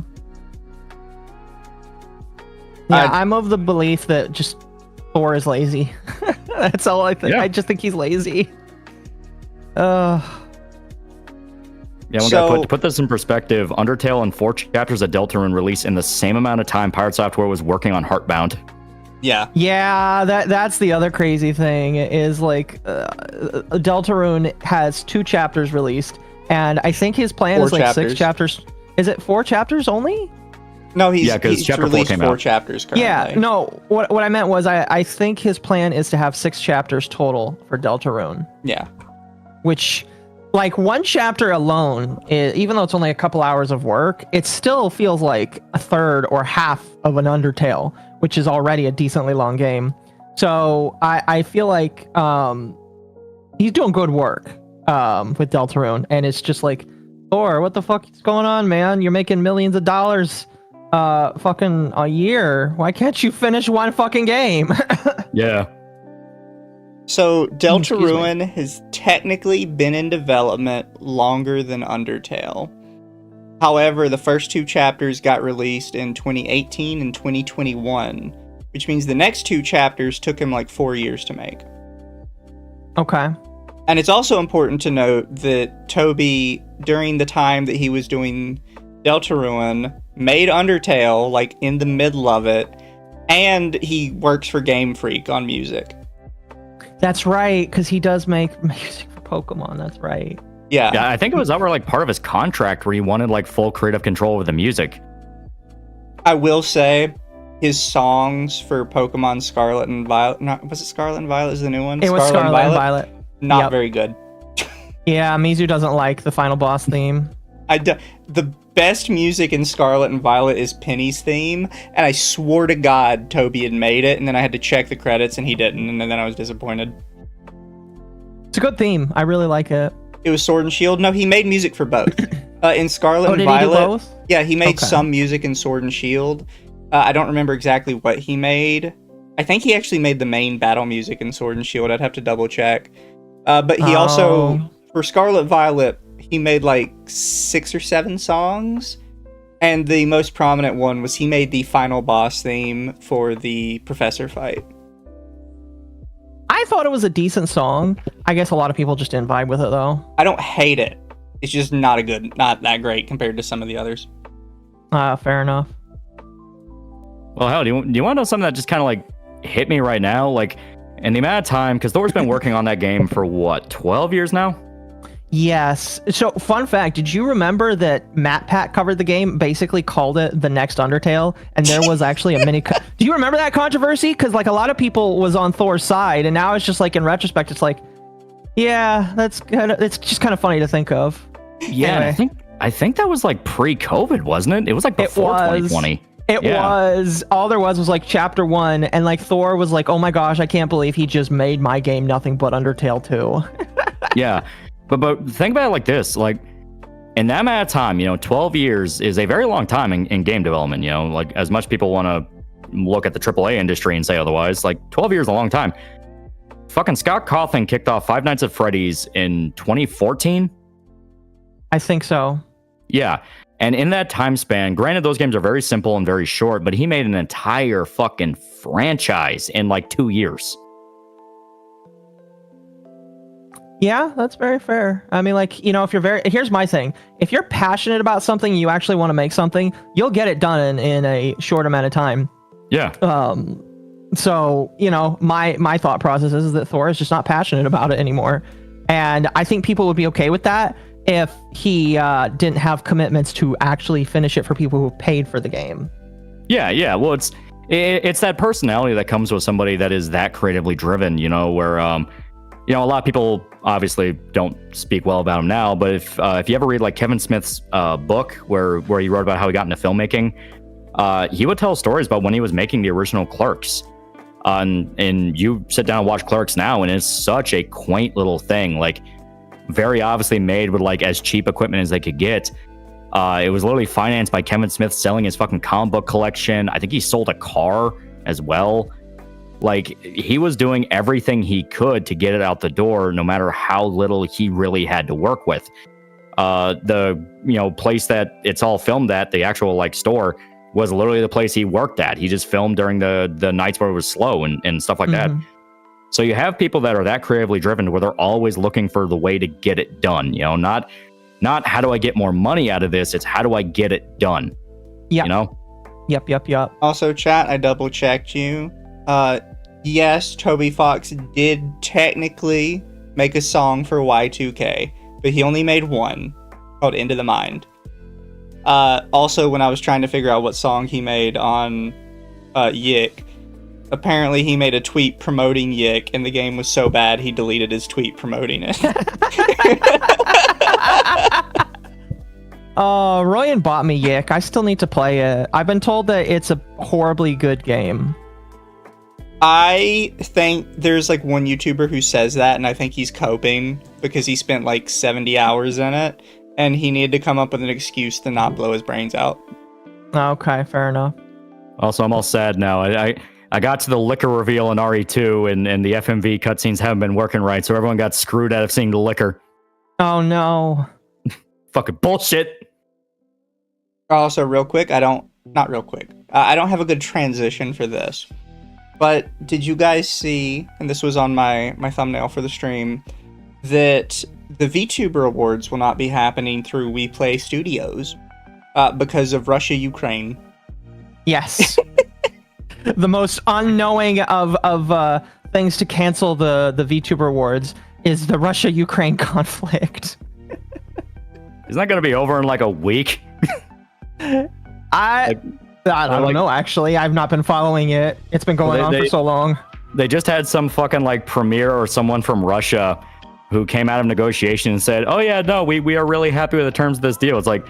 Yeah, I'm of the belief that just Thor is lazy. That's all I think. Yeah. I just think he's lazy. Yeah, to put this in perspective, Undertale and 4 chapters of Deltarune released in the same amount of time Pirate Software was working on Heartbound. Yeah. Yeah, that's the other crazy thing is like Deltarune has 2 chapters released, and I think his plan 4 is like chapters. 6 chapters. Is it 4 chapters only? No, he's Yeah, 'cause chapter 4 released came 4 out. chapters currently. Yeah, no. What I meant was I think his plan is to have 6 chapters total for Deltarune, Yeah. which, like, 1 chapter alone, even though it's only a couple hours of work, it still feels like a third or half of an Undertale, which is already a decently long game. So I feel like he's doing good work with Deltarune, and it's just like, Thor, what the fuck is going on, man? You're making millions of dollars fucking a year. Why can't you finish 1 fucking game? Yeah. So Excuse me. Deltarune has technically been in development longer than Undertale. However, the first 2 chapters got released in 2018 and 2021, which means the next 2 chapters took him like 4 years to make. Okay. And it's also important to note that Toby, during the time that he was doing Deltarune, made Undertale, like, in the middle of it, and he works for Game Freak on music. That's right, because he does make music for Pokemon. That's right. Yeah. Yeah, I think it was over like part of his contract where he wanted like full creative control over the music. I will say, his songs for Pokemon Scarlet and Violet, was it Scarlet and Violet is the new one? It was Scarlet and Violet. Not Yep. very good. Yeah, Mizu doesn't like the final boss theme. The best music in Scarlet and Violet is Penny's theme, and I swore to God Toby had made it, and then I had to check the credits and he didn't, and then I was disappointed. It's a good theme. I really like it. It was Sword and Shield. No, he made music for both. In Scarlet and Did Violet, he do both? yeah, he made Okay. some music in Sword and Shield. I don't remember exactly what he made. I think he actually made the main battle music in Sword and Shield. I'd have to double check. But he also, for Scarlet Violet, he made like 6 or 7 songs. And the most prominent one was he made the final boss theme for the Professor fight. I thought it was a decent song. I guess a lot of people just didn't vibe with it, though. I don't hate it. It's just not that great compared to some of the others. Fair enough. Well, hell, do you want to know something that just kind of like hit me right now? Like, in the amount of time, because Thor's been working on that game for what, 12 years now? Yes. So, fun fact, did you remember that MatPat covered the game, basically called it the next Undertale, and there was actually a mini... Do you remember that controversy? Because, like, a lot of people was on Thor's side, and now it's just, like, in retrospect, it's like, yeah, it's just kind of funny to think of. Yeah, Anyway. and I think that was like pre-COVID, wasn't it? It was like before 2020. It was. All there was like chapter 1, and like Thor was like, oh my gosh, I can't believe he just made my game nothing but Undertale 2. Yeah, but think about it like this: like in that amount of time, 12 years is a very long time in game development. Like as much people want to look at the AAA industry and say otherwise, like 12 years is a long time. Fucking Scott Cawthon kicked off Five Nights at Freddy's in 2014. I think so. Yeah. And in that time span, granted, those games are very simple and very short, but he made an entire fucking franchise in like 2 years. Yeah, that's very fair. I mean, like, if you're here's my thing. If you're passionate about something, you actually want to make something, you'll get it done in a short amount of time. Yeah. So, my thought process is that Thor is just not passionate about it anymore. And I think people would be okay with that if he didn't have commitments to actually finish it for people who paid for the game. Yeah. Well, it's that personality that comes with somebody that is that creatively driven, where, a lot of people obviously don't speak well about him now, but if you ever read like Kevin Smith's book where he wrote about how he got into filmmaking, he would tell stories about when he was making the original Clerks. And you sit down and watch Clerks now, and it's such a quaint little thing, like very obviously made with like as cheap equipment as they could get. It was literally financed by Kevin Smith selling his fucking comic book collection. I think he sold a car as well. Like he was doing everything he could to get it out the door, no matter how little he really had to work with. The place that it's all filmed at, the actual like store, was literally the place he worked at. He just filmed during the nights where it was slow and stuff like that. So you have people that are that creatively driven where they're always looking for the way to get it done. Not how do I get more money out of this? It's how do I get it done? Yeah. Yep. Also, chat, I double checked you. Yes, Toby Fox did technically make a song for Y2K, but he only made one called Into the Mind. Also, when I was trying to figure out what song he made on Yick, apparently he made a tweet promoting Yick, and the game was so bad he deleted his tweet promoting it. Royan bought me Yick. I still need to play it. I've been told that it's a horribly good game. I think there's like one YouTuber who says that, and I think he's coping because he spent like 70 hours in it, and he needed to come up with an excuse to not blow his brains out. Okay, fair enough. Also, I'm all sad now. I got to the liquor reveal in RE2, and the FMV cutscenes haven't been working right, so everyone got screwed out of seeing the liquor. Oh no. Fucking bullshit. Also, real quick, I don't have a good transition for this. But did you guys see, and this was on my thumbnail for the stream, that the VTuber Awards will not be happening through We Play Studios because of Russia-Ukraine? Yes. The most unknowing of things to cancel the VTuber Awards is the Russia-Ukraine conflict. Isn't that going to be over in like a week? I don't know, actually. I've not been following it. It's been going on for so long. They just had some fucking like premier or someone from Russia who came out of negotiation and said, oh yeah, no, we are really happy with the terms of this deal. It's like,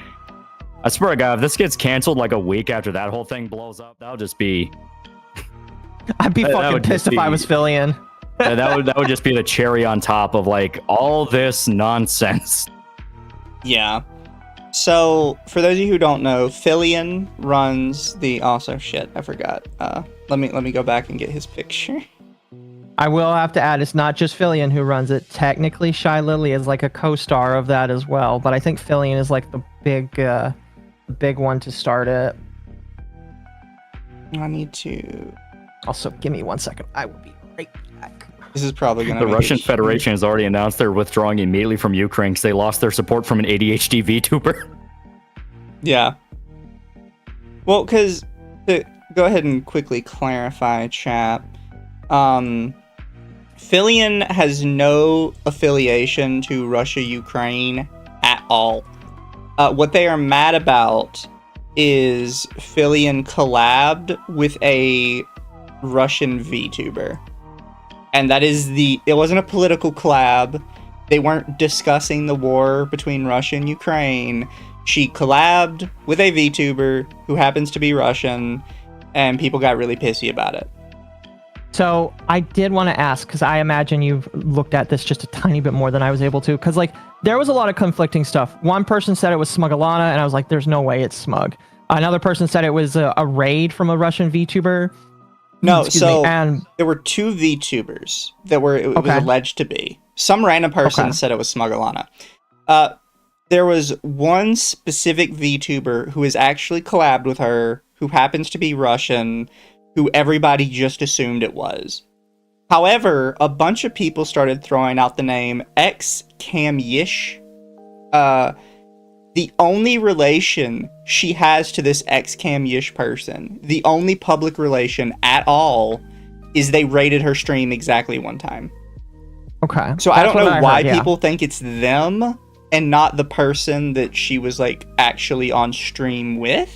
I swear to God, if this gets canceled like a week after that whole thing blows up, that'll just be... I'd be fucking pissed if I was Fillion. that would just be the cherry on top of like all this nonsense. Yeah. So, for those of you who don't know, Fillion runs the... Also, shit, I forgot. Let me go back and get his picture. I will have to add, it's not just Fillion who runs it. Technically, Shy Lily is like a co-star of that as well, but I think Fillion is like the big one to start it. I need to... Also, give me 1 second. I will be right back. This is probably going The to... Russian Federation has already announced they're withdrawing immediately from Ukraine because they lost their support from an ADHD VTuber. Yeah. Well, because... Go ahead and quickly clarify, chat. Fillion has no affiliation to Russia-Ukraine at all. What they are mad about is Fillion collabed with a Russian VTuber. And that is it wasn't a political collab. They weren't discussing the war between Russia and Ukraine. She collabed with a VTuber who happens to be Russian, and people got really pissy about it. So I did want to ask, because I imagine you've looked at this just a tiny bit more than I was able to, because like there was a lot of conflicting stuff. One person said it was Smugalana, and I was like, there's no way it's Smug. Another person said it was a raid from a Russian VTuber. No, and there were two VTubers that it was alleged to be. Some random person said it was Smugalana. There was one specific VTuber who is actually collabed with her, who happens to be Russian, who everybody just assumed it was. However, a bunch of people started throwing out the name X-Cam-Yish. The only relation she has to this X-Cam-Yish person, the only public relation at all, is they raided her stream exactly one time. Okay. So I don't know why people think it's them and not the person that she was like actually on stream with.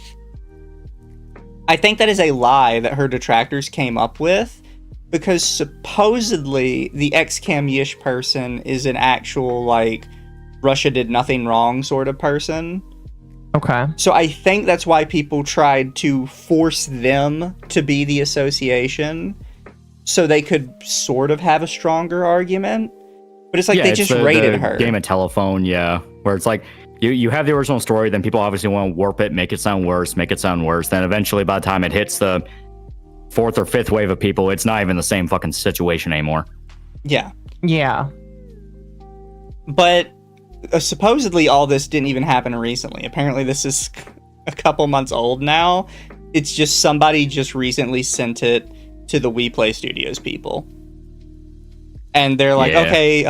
I think that is a lie that her detractors came up with, because supposedly the X-Cam-Yish person is an actual like Russia did nothing wrong sort of person. Okay. So I think that's why people tried to force them to be the association so they could sort of have a stronger argument. But it's like they just raided her. Game of telephone, yeah. Where it's like you have the original story, then people obviously want to warp it, make it sound worse. Then eventually by the time it hits the fourth or fifth wave of people, it's not even the same fucking situation anymore. Yeah. Yeah. But supposedly all this didn't even happen recently. Apparently this is a couple months old now. It's just somebody just recently sent it to the We Play Studios people. And they're like, okay,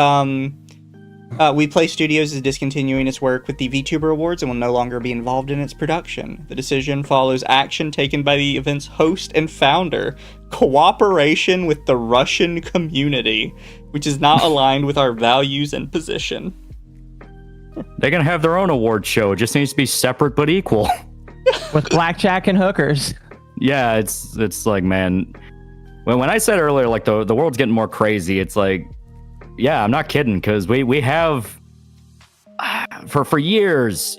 We Play Studios is discontinuing its work with the VTuber Awards and will no longer be involved in its production. The decision follows action taken by the event's host and founder, cooperation with the Russian community, which is not aligned with our values and position. They're gonna have their own award show. It just needs to be separate but equal. With blackjack and hookers. Yeah, it's like, man, when I said earlier, like the world's getting more crazy, it's like, yeah, I'm not kidding, because we have for years,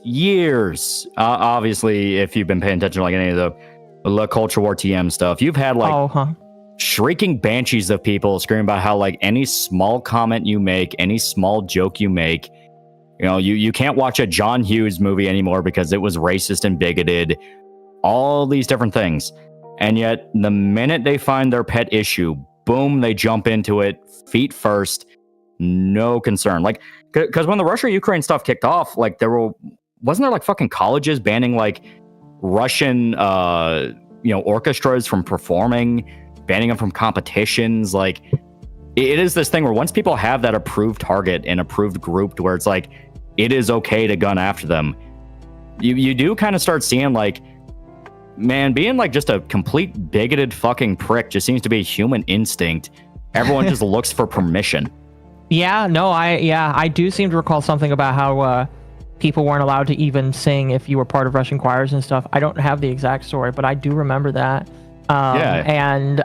obviously, if you've been paying attention to like any of the culture war TM stuff, you've had like shrieking banshees of people screaming about how like any small comment you make, any small joke you make, you know, you can't watch a John Hughes movie anymore because it was racist and bigoted, all these different things. And yet the minute they find their pet issue, boom, they jump into it feet first. No concern. Like, because when the Russia-Ukraine stuff kicked off, like wasn't there like fucking colleges banning like Russian, orchestras from performing, banning them from competitions? Like, it is this thing where once people have that approved target and approved group to where it's like, it is okay to gun after them, you do kind of start seeing like, man, being like just a complete bigoted fucking prick just seems to be a human instinct. Everyone just looks for permission. Yeah, no, I do seem to recall something about how people weren't allowed to even sing if you were part of Russian choirs and stuff. I don't have the exact story, but I do remember that. And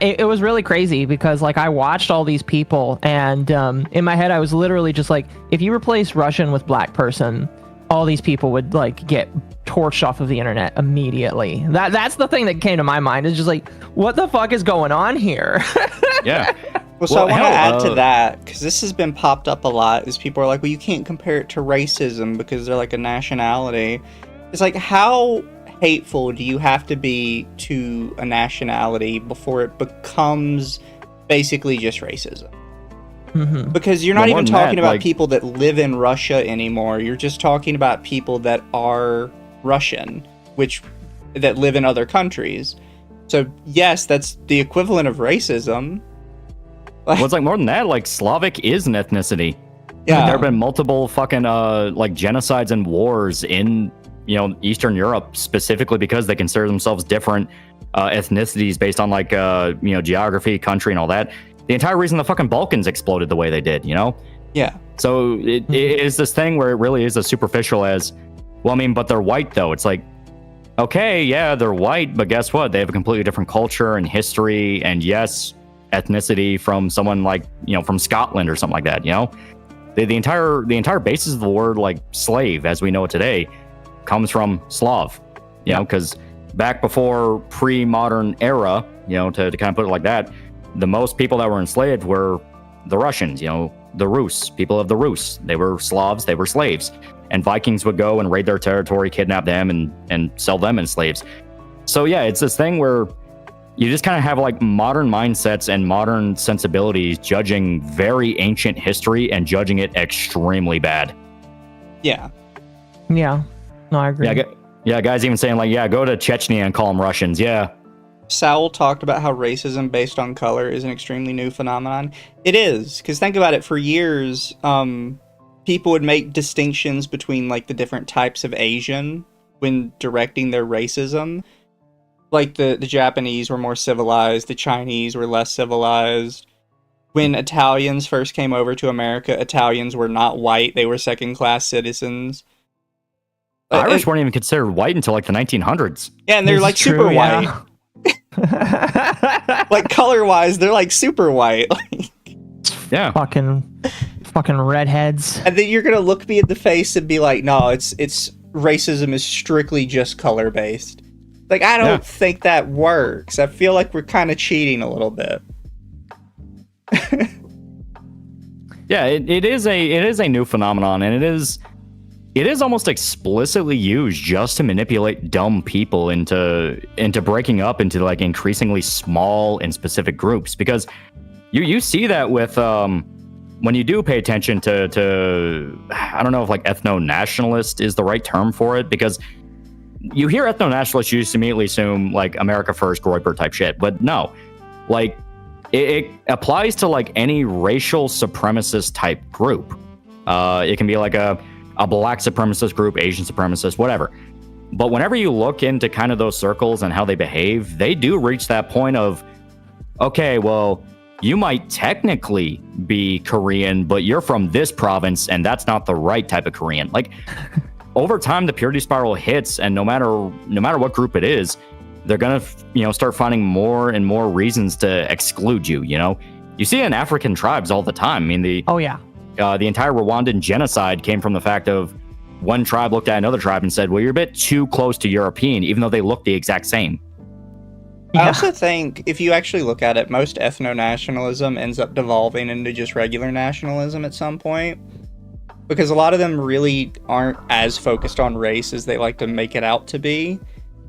it was really crazy because like I watched all these people, and in my head I was literally just like, if you replace Russian with black person, all these people would like get torched off of the internet immediately. That's the thing that came to my mind. It's just like, what the fuck is going on here? Yeah. Well, so I want to add to that, because this has been popped up a lot, is people are like, well, you can't compare it to racism because they're like a nationality. It's like, how hateful do you have to be to a nationality before it becomes basically just racism? Mm-hmm. Because you're not even talking about people that live in Russia anymore. You're just talking about people that are Russian, that live in other countries. So yes, that's the equivalent of racism. Well, it's like more than that. Like, Slavic is an ethnicity. Yeah, there have been multiple fucking like genocides and wars in Eastern Europe specifically because they consider themselves different ethnicities based on like geography, country, and all that. The entire reason the fucking Balkans exploded the way they did, Yeah. So it is this thing where it really is as superficial as, well, I mean, but they're white though. It's like, okay, yeah, they're white, but guess what? They have a completely different culture and history, and yes, ethnicity from someone like from Scotland or something like that. The entire basis of the word like slave as we know it today comes from Slav. Because back before pre-modern era, to kind of put it like that, the most people that were enslaved were the Russians. The Rus, people of the Rus. They were Slavs. They were slaves, and Vikings would go and raid their territory, kidnap them, and sell them as slaves. So yeah, it's this thing where you just kind of have like modern mindsets and modern sensibilities judging very ancient history and judging it extremely bad. Yeah. Yeah. No, I agree. Yeah, guys even saying like, yeah, go to Chechnya and call them Russians. Yeah. Sowell talked about how racism based on color is an extremely new phenomenon. It is, because think about it, for years, people would make distinctions between like the different types of Asian when directing their racism. Like the Japanese were more civilized, the Chinese were less civilized. When Italians first came over to America, Italians were not white, they were second-class citizens. Irish weren't even considered white until like the 1900s. Yeah, and they're like super white. Like color-wise, they're like super white. Yeah. Fucking redheads. And then you're gonna look me in the face and be like, no, it's racism is strictly just color-based. Like, I don't think that works. I feel like we're kind of cheating a little bit. Yeah, it is a new phenomenon, and it is almost explicitly used just to manipulate dumb people into breaking up into like increasingly small and specific groups. Because you see that with when you do pay attention to I don't know if like ethno-nationalist is the right term for it, because you hear ethno-nationalists, you just immediately assume like America First, Groyper type shit. But no, like it applies to like any racial supremacist type group. It can be like a black supremacist group, Asian supremacist, whatever. But whenever you look into kind of those circles and how they behave, they do reach that point of, okay, well, you might technically be Korean, but you're from this province, and that's not the right type of Korean. Like, over time, the purity spiral hits, and no matter what group it is, they're gonna start finding more and more reasons to exclude you. You see it in African tribes all the time. I mean, the entire Rwandan genocide came from the fact of one tribe looked at another tribe and said, well, you're a bit too close to European, even though they look the exact same. I also think if you actually look at it, most ethno-nationalism ends up devolving into just regular nationalism at some point. Because a lot of them really aren't as focused on race as they like to make it out to be.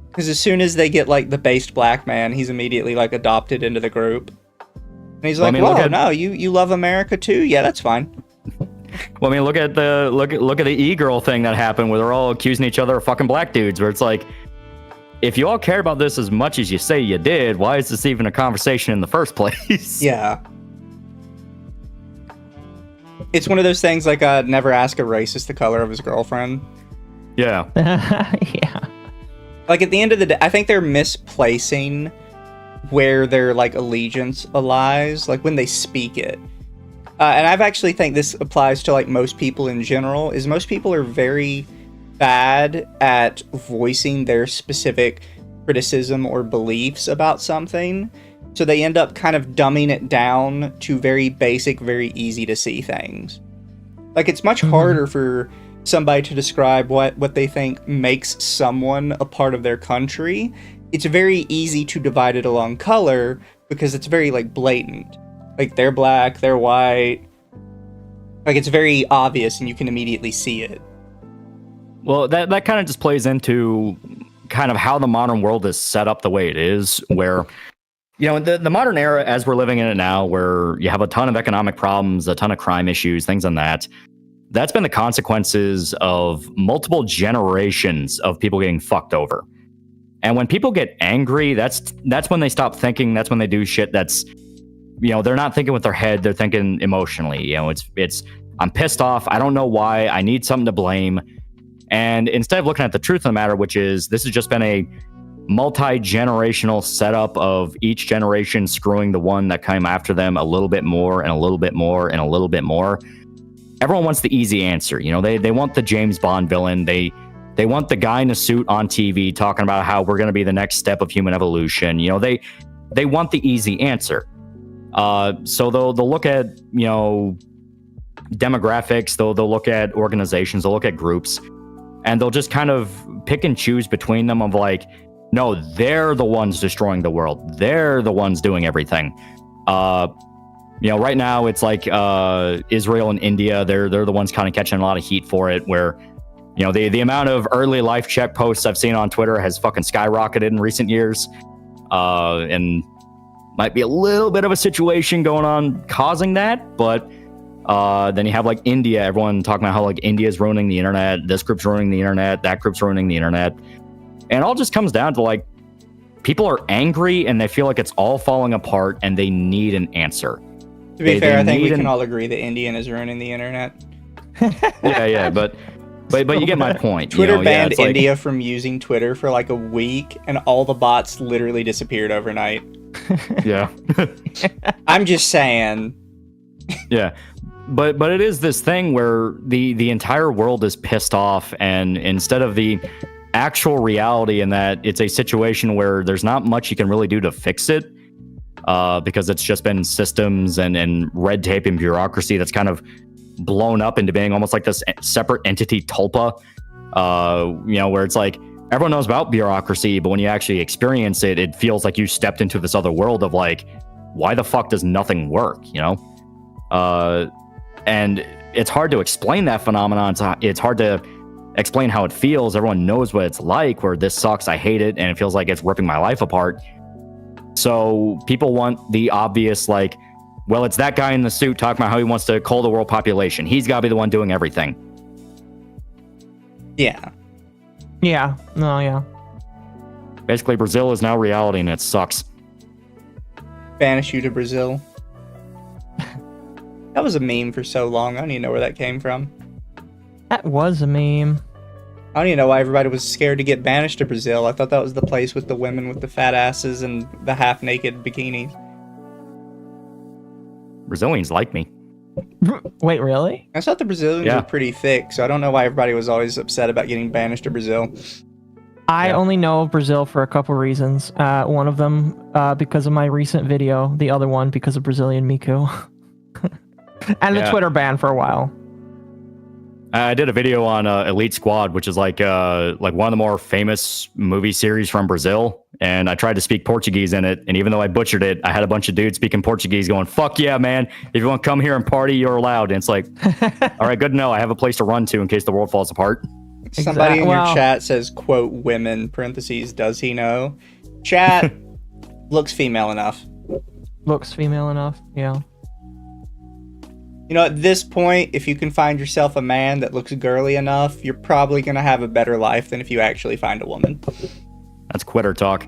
Because as soon as they get like the based black man, he's immediately like adopted into the group. And he's like, no, you love America too? Yeah, that's fine. Well, I mean, look at the e-girl thing that happened where they're all accusing each other of fucking black dudes, where it's like, if you all care about this as much as you say you did, why is this even a conversation in the first place? Yeah. It's one of those things like never ask a racist the color of his girlfriend. Yeah. Yeah. Like at the end of the day, I think they're misplacing where their like allegiance lies, like when they speak it. And I've actually think this applies to like most people in general, is most people are very bad at voicing their specific criticism or beliefs about something. So they end up kind of dumbing it down to very basic, very easy to see things. Like it's much harder for somebody to describe what they think makes someone a part of their country. It's very easy to divide it along color because it's very like blatant. Like they're black, they're white. Like it's very obvious and you can immediately see it. Well, that kind of just plays into kind of how the modern world is set up the way it is, where, the modern era, as we're living in it now, where you have a ton of economic problems, a ton of crime issues, things on that's been the consequences of multiple generations of people getting fucked over. And when people get angry, that's when they stop thinking. That's when they do shit that's, they're not thinking with their head, they're thinking emotionally. It's I'm pissed off, I don't know why, I need something to blame. And instead of looking at the truth of the matter, which is this has just been a multi-generational setup of each generation screwing the one that came after them a little bit more and a little bit more and a little bit more. Everyone wants the easy answer. They want the James Bond villain. They want the guy in a suit on TV talking about how we're going to be the next step of human evolution. They want the easy answer. So they'll look at, demographics, they'll look at organizations, they'll look at groups, and they'll just kind of pick and choose between them of like, no, they're the ones destroying the world. They're the ones doing everything. Right now it's like Israel and India, they're the ones kind of catching a lot of heat for it, where, the amount of early life check posts I've seen on Twitter has fucking skyrocketed in recent years. And might be a little bit of a situation going on causing that, but then you have like India, everyone talking about how like India's ruining the internet, this group's ruining the internet, that group's ruining the internet. And it all just comes down to like, people are angry and they feel like it's all falling apart and they need an answer. To be fair, I think we can all agree that Indian is ruining the internet. Yeah, but you get my point. Twitter banned India from using Twitter for like a week, and all the bots literally disappeared overnight. Yeah. I'm just saying. Yeah. But it is this thing where the entire world is pissed off, and instead of the actual reality in that it's a situation where there's not much you can really do to fix it, because it's just been systems and red tape and bureaucracy that's kind of blown up into being almost like this separate entity tulpa, where it's like everyone knows about bureaucracy, but when you actually experience it, it feels like you stepped into this other world of like, why the fuck does nothing work, and it's hard to explain that phenomenon. It's hard to explain how it feels. Everyone knows what it's like, where this sucks, I hate it, and it feels like it's ripping my life apart. So people want the obvious, like, well, it's that guy in the suit talking about how he wants to cull the world population. He's got to be the one doing everything. Yeah. Yeah. No, yeah. Basically, Brazil is now reality, and it sucks. Banish you to Brazil. That was a meme for so long. I don't even know where that came from. That was a meme. I don't even know why everybody was scared to get banished to Brazil. I thought that was the place with the women with the fat asses and the half-naked bikinis. Brazilians like me. Wait, really? I thought the Brazilians were pretty thick, so I don't know why everybody was always upset about getting banished to Brazil. I only know of Brazil for a couple reasons. One of them because of my recent video. The other one because of Brazilian Miku. And the Twitter ban for a while. I did a video on Elite Squad, which is like one of the more famous movie series from Brazil. And I tried to speak Portuguese in it. And even though I butchered it, I had a bunch of dudes speaking Portuguese going, fuck yeah, man. If you want to come here and party, you're allowed. And it's like, all right, good to know. I have a place to run to in case the world falls apart. Somebody in your chat says, quote, women, parentheses, does he know? Chat, looks female enough. Looks female enough, yeah. You know, at this point, if you can find yourself a man that looks girly enough, you're probably going to have a better life than if you actually find a woman. That's quitter talk.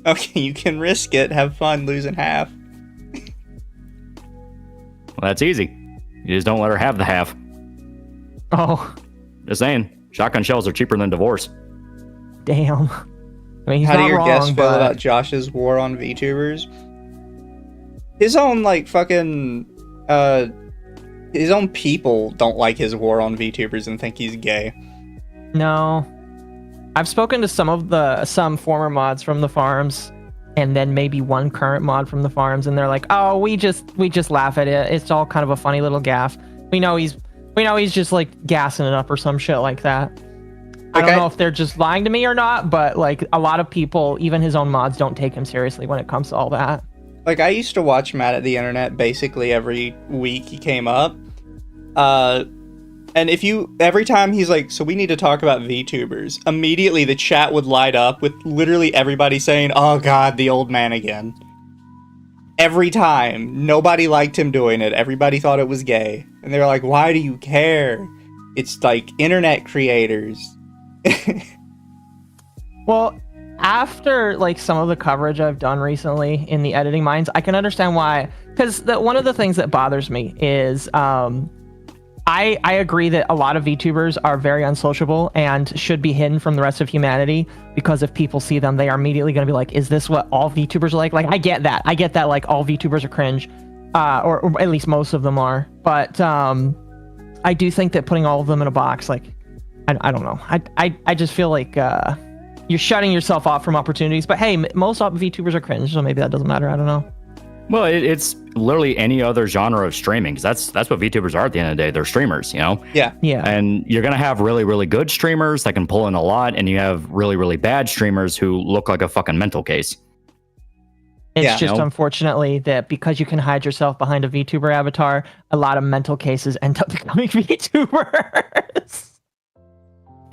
Okay, you can risk it. Have fun losing half. Well, that's easy. You just don't let her have the half. Oh. Just saying. Shotgun shells are cheaper than divorce. Damn. I mean, he's How do not your wrong, guests feel but... about Josh's war on VTubers? His own, like, fucking, his own people don't like his war on VTubers and think he's gay. No. I've spoken to some former mods from the farms, and then maybe one current mod from the farms, and they're like, oh, we just laugh at it. It's all kind of a funny little gaff. We know he's just, like, gassing it up or some shit like that. I don't know if they're just lying to me or not, but, like, a lot of people, even his own mods, don't take him seriously when it comes to all that. Like, I used to watch Matt at the Internet basically every week he came up. And every time he's like, so we need to talk about VTubers, immediately the chat would light up with literally everybody saying, oh god, the old man again. Every time. Nobody liked him doing it. Everybody thought it was gay. And they were like, why do you care? It's like internet creators. Well, after like some of the coverage I've done recently in the editing minds, I can understand why. Because one of the things that bothers me is I agree that a lot of VTubers are very unsociable and should be hidden from the rest of humanity, because if people see them, they are immediately going to be like, is this what all VTubers are like? Like, I get that. Like all VTubers are cringe, or at least most of them are. But I do think that putting all of them in a box, like, I don't know. I just feel like you're shutting yourself off from opportunities. But hey, most VTubers are cringe, so maybe that doesn't matter. I don't know. Well, it's literally any other genre of streaming, because that's what VTubers are at the end of the day. They're streamers, you know? Yeah. And you're going to have really, really good streamers that can pull in a lot, and you have really, really bad streamers who look like a fucking mental case. It's just unfortunately that because you can hide yourself behind a VTuber avatar, a lot of mental cases end up becoming VTubers.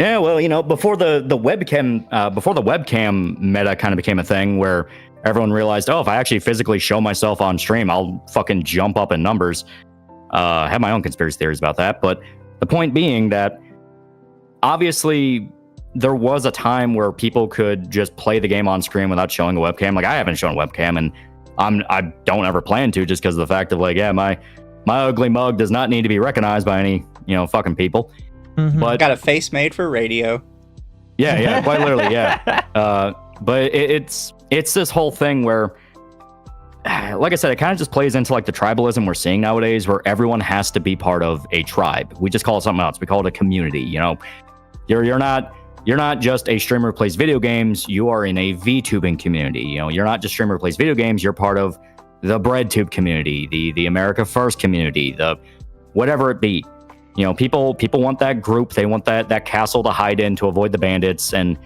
Yeah, well, you know, before the webcam meta kind of became a thing where everyone realized, oh, if I actually physically show myself on stream, I'll fucking jump up in numbers. I have my own conspiracy theories about that, but the point being that obviously there was a time where people could just play the game on screen without showing a webcam. Like, I haven't shown a webcam, and I don't ever plan to, just because of the fact of, like, yeah, my ugly mug does not need to be recognized by any, you know, fucking people. Mm-hmm. But got a face made for radio. Yeah, quite literally, yeah. But it's this whole thing where, like I said, it kind of just plays into like the tribalism we're seeing nowadays, where everyone has to be part of a tribe. We just call it something else. We call it a community. You know, you're not just a streamer who plays video games. You are in a VTubing community. You know, you're not just a streamer who plays video games. You're part of the BreadTube community, the America First community, the whatever it be. You know, people want that group. They want that castle to hide in to avoid the bandits. And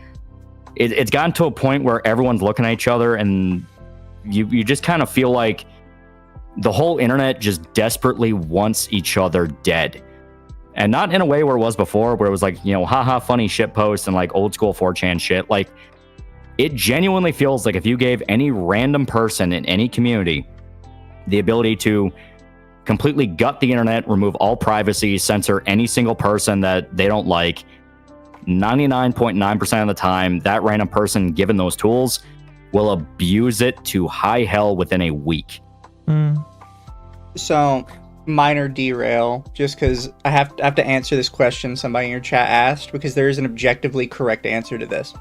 it's gotten to a point where everyone's looking at each other, and you just kind of feel like the whole internet just desperately wants each other dead. And not in a way where it was before, where it was like, you know, haha, funny shit posts and like old school 4chan shit. Like, it genuinely feels like if you gave any random person in any community the ability to completely gut the internet, remove all privacy, censor any single person that they don't like, 99.9% of the time, that random person given those tools will abuse it to high hell within a week. So, minor derail, just because I have to answer this question somebody in your chat asked, because there is an objectively correct answer to this.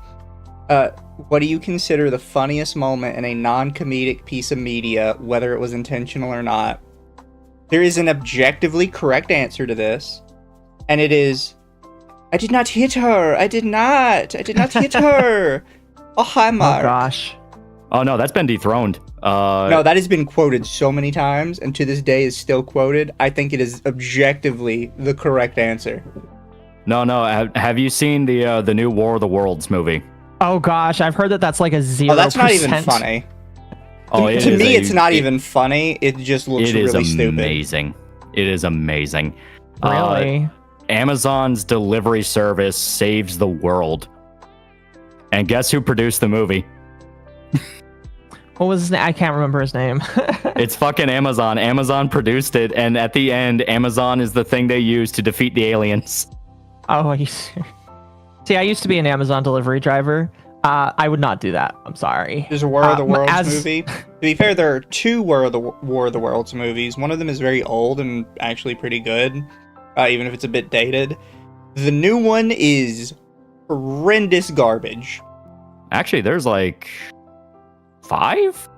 What do you consider the funniest moment in a non-comedic piece of media, whether it was intentional or not? There is an objectively correct answer to this, and it is, I did not hit her. I did not hit her. Oh, hi, Mark. Oh, gosh. Oh, no, that's been dethroned. No, that has been quoted so many times, and to this day is still quoted. I think it is objectively the correct answer. No. Have you seen the new War of the Worlds movie? Oh, gosh. I've heard that that's like a 0%. Oh, that's not even funny. To me, it's not even funny. It just looks really stupid. It is amazing. Really? Amazon's delivery service saves the world. And guess who produced the movie? What was his name? I can't remember his name. It's fucking Amazon. Amazon produced it, and at the end, Amazon is the thing they use to defeat the aliens. Oh, see, I used to be an Amazon delivery driver. I would not do that. I'm sorry. There's a War of the Worlds movie. To be fair, there are two War of the Worlds movies. One of them is very old and actually pretty good, even if it's a bit dated. The new one is horrendous garbage. Actually, there's like 5?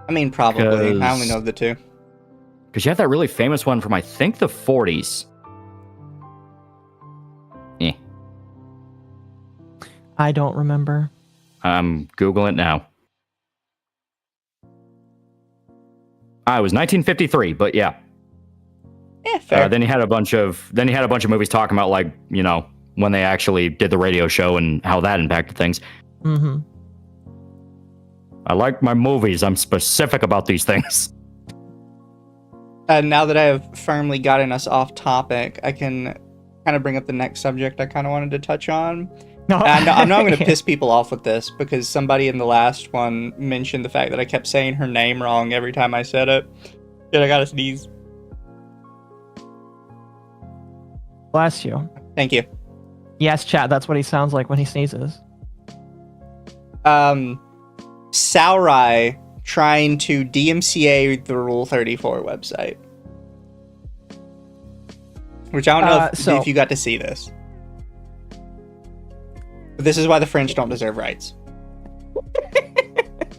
I mean, probably. I only know the 2. Because you have that really famous one from, I think, the 40s. I don't remember. I'm Googling it now. It was 1953, but yeah. Yeah, fair. Then he had a bunch of movies talking about, like, you know, when they actually did the radio show and how that impacted things. Mm-hmm. I like my movies. I'm specific about these things. Now that I have firmly gotten us off topic, I can kind of bring up the next subject I kind of wanted to touch on. No, I'm not going to piss people off with this, because somebody in the last one mentioned the fact that I kept saying her name wrong every time I said it. Dude, I gotta sneeze. Bless you. Thank you. Yes, chat. That's what he sounds like when he sneezes. Saurai trying to DMCA the Rule 34 website. Which I don't know if you got to see this. But this is why the French don't deserve rights.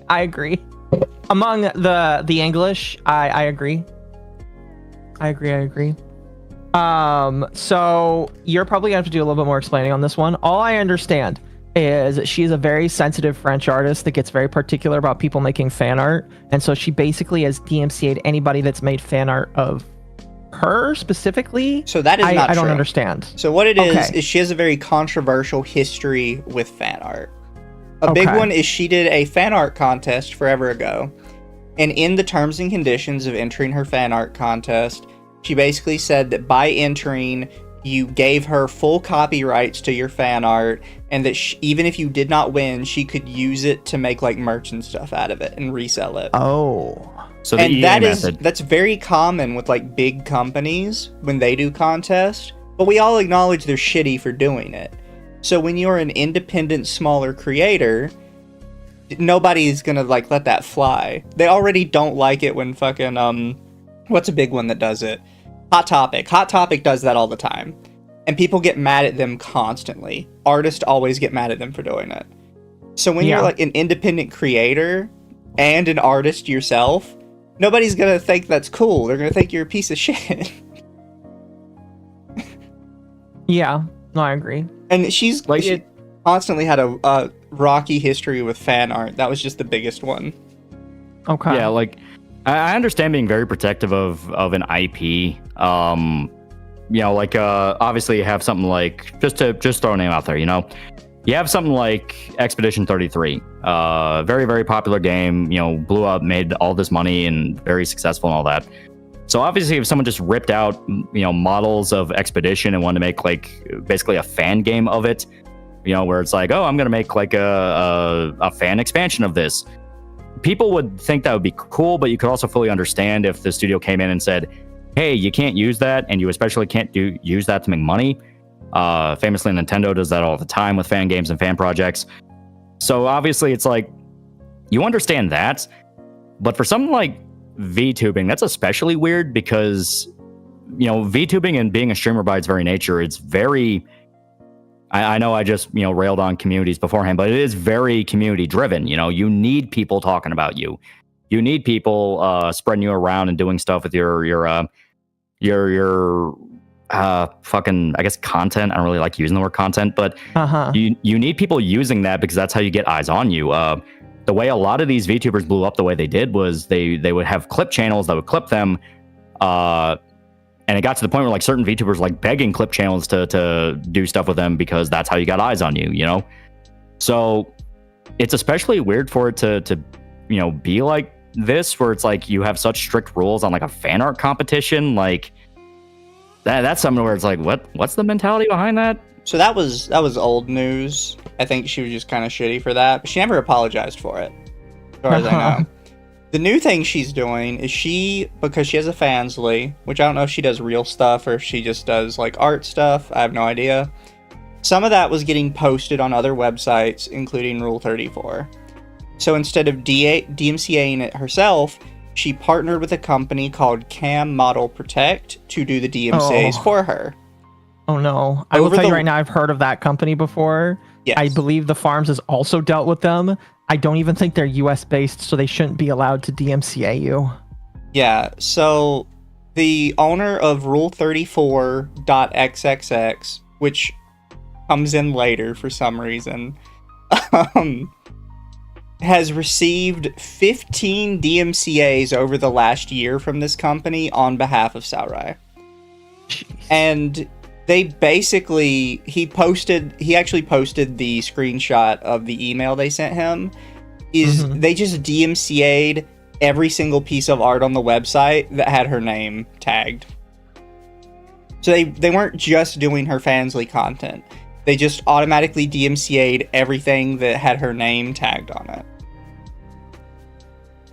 I agree. Among the English, I agree. I agree. So you're probably gonna have to do a little bit more explaining on this one. All I understand is she's a very sensitive French artist that gets very particular about people making fan art, and so she basically has DMCA'd anybody that's made fan art of her specifically. So that is not true. I don't understand. So what it is she has a very controversial history with fan art. A big one is she did a fan art contest forever ago, and in the terms and conditions of entering her fan art contest, she basically said that by entering, you gave her full copyrights to your fan art, and that even if you did not win, she could use it to make like merch and stuff out of it and resell it. Oh. So the EA method. That's very common with like big companies when they do contests, but we all acknowledge they're shitty for doing it. So when you're an independent, smaller creator, nobody's gonna like let that fly. They already don't like it when fucking what's a big one that does it? Hot Topic. Hot Topic does that all the time. And people get mad at them constantly. Artists always get mad at them for doing it. So when you're like an independent creator and an artist yourself, nobody's gonna think that's cool. They're gonna think you're a piece of shit. Yeah, no, I agree. And she constantly had a rocky history with fan art. That was just the biggest one. Okay. Yeah, like I understand being very protective of an IP. You know, like obviously you have something like just throw a name out there. You know, you have something like Expedition 33, very very popular game. You know, blew up, made all this money, and very successful and all that. So obviously, if someone just ripped out, you know, models of Expedition and wanted to make like basically a fan game of it, you know, where it's like, oh, I'm gonna make like a fan expansion of this. People would think that would be cool, but you could also fully understand if the studio came in and said, hey, you can't use that, and you especially can't use that to make money. Famously, Nintendo does that all the time with fan games and fan projects. So obviously, it's like, you understand that. But for something like VTubing, that's especially weird because, VTubing and being a streamer by its very nature, it's very... I know I just, railed on communities beforehand, but it is very community driven. You need people talking about you. You need people spreading you around and doing stuff with your fucking, I guess, content. I don't really like using the word content, but you need people using that because that's how you get eyes on you. The way a lot of these VTubers blew up the way they did was they would have clip channels that would clip them. And it got to the point where like certain VTubers like begging clip channels to do stuff with them because that's how you got eyes on you, So it's especially weird for it to be like this, where it's like you have such strict rules on like a fan art competition. Like that's something where it's like, what's the mentality behind that? So that was old news. I think she was just kind of shitty for that, but she never apologized for it, as far as I know. The new thing she's doing is because she has a Fansly, which I don't know if she does real stuff or if she just does like art stuff. I have no idea. Some of that was getting posted on other websites, including Rule 34. So instead of DMCAing it herself, she partnered with a company called Cam Model Protect to do the DMCAs for her. Oh no. I will tell you right now, I've heard of that company before. Yes. I believe the Farms has also dealt with them. I don't even think they're US based, so they shouldn't be allowed to DMCA you. Yeah, so the owner of Rule34.xxx, which comes in later for some reason, has received 15 DMCAs over the last year from this company on behalf of Saurai. Jeez. And they basically, he actually posted the screenshot of the email they sent him, they just DMCA'd every single piece of art on the website that had her name tagged. So they weren't just doing her Fansly content. They just automatically DMCA'd everything that had her name tagged on it.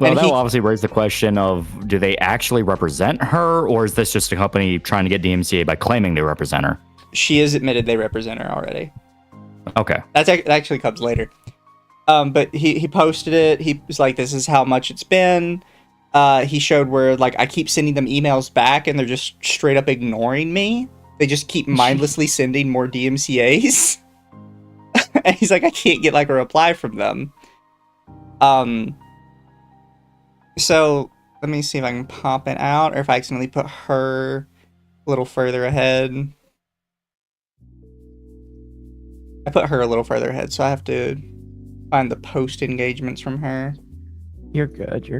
Well, that will obviously raise the question of, do they actually represent her, or is this just a company trying to get DMCA by claiming they represent her? She has admitted they represent her already. Okay. That actually comes later. But he posted it. He was like, this is how much it's been. He showed where, like, I keep sending them emails back, and they're just straight up ignoring me. They just keep mindlessly sending more DMCAs. And he's like, I can't get, like, a reply from them. So, let me see if I can pop it out, or if I accidentally put her a little further ahead. I put her a little further ahead, so I have to find the post engagements from her. You're good. Yeah,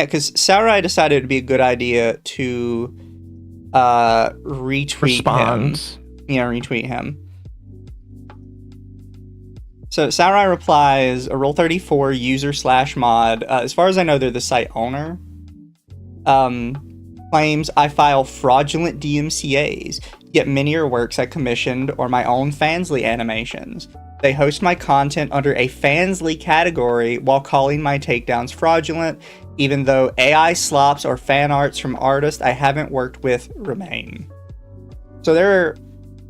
because Saurai decided it would be a good idea to retweet him. Yeah, retweet him. So Saurai replies, a Rule34 user / mod. As far as I know, they're the site owner. Claims I file fraudulent DMCAs, yet many are works I commissioned or my own Fansly animations. They host my content under a Fansly category while calling my takedowns fraudulent, even though AI slops or fan arts from artists I haven't worked with remain. So there are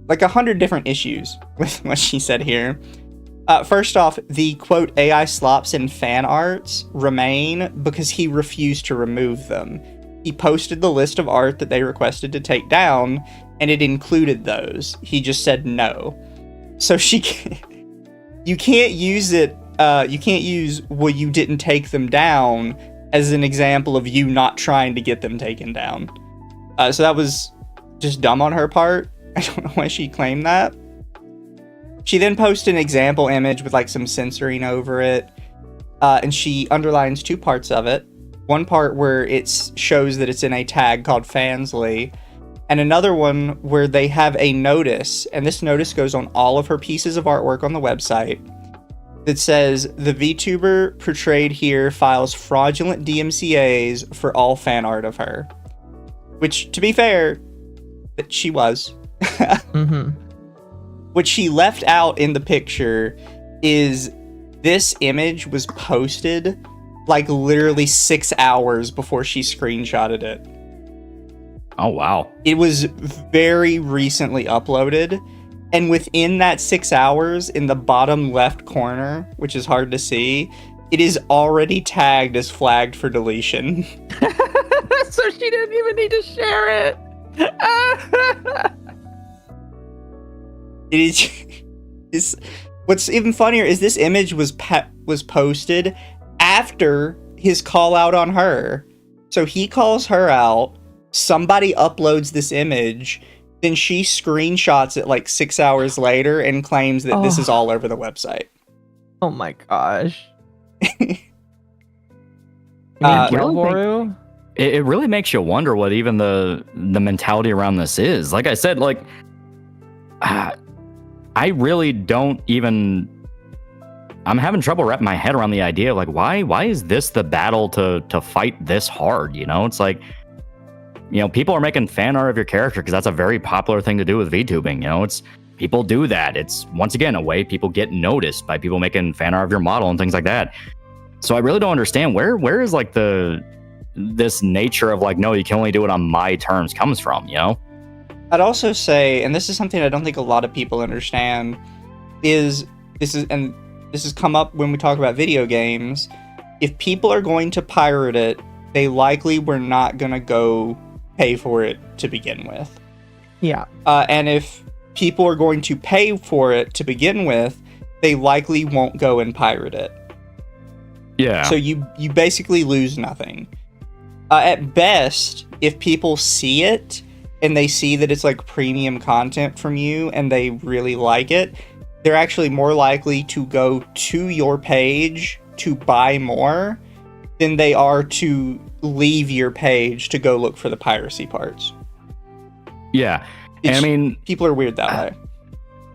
like 100 different issues with what she said here. First off, the quote AI slops and fan arts remain because he refused to remove them. He posted the list of art that they requested to take down, and it included those. He just said no. So you can't use it, you can't use, well, you didn't take them down as an example of you not trying to get them taken down. So that was just dumb on her part. I don't know why she claimed that. She then posted an example image with like some censoring over it, and she underlines 2 parts of it. One part where it shows that it's in a tag called Fansly, and another one where they have a notice, and this notice goes on all of her pieces of artwork on the website, that says, the VTuber portrayed here files fraudulent DMCAs for all fan art of her. Which, to be fair, she was. What she left out in the picture is this image was posted like literally 6 hours before she screenshotted it. Oh, wow. It was very recently uploaded, And within that 6 hours, in the bottom left corner, which is hard to see, it is already tagged as flagged for deletion. So she didn't even need to share it. Is what's even funnier is this image was posted after his call out on her. So he calls her out, somebody uploads this image, then she screenshots it like 6 hours later and claims that this is all over the website. Oh my gosh. It really makes you wonder what even the mentality around this is. Like I said, like I really don't even. I'm having trouble wrapping my head around the idea of like why is this the battle to fight this hard? You know, it's like, you know, people are making fan art of your character because that's a very popular thing to do with VTubing. You know, it's people do that. It's once again a way people get noticed by people making fan art of your model and things like that. So I really don't understand where is like this nature of like, no, you can only do it on my terms comes from, you know? I'd also say, and this is something I don't think a lot of people understand, this has come up when we talk about video games. If people are going to pirate it, they likely were not going to go pay for it to begin with. Yeah. And if people are going to pay for it to begin with, they likely won't go and pirate it. Yeah. So you basically lose nothing. At best, if people see it and they see that it's like premium content from you and they really like it, they're actually more likely to go to your page to buy more than they are to leave your page to go look for the piracy parts. Yeah. And I mean, people are weird that way.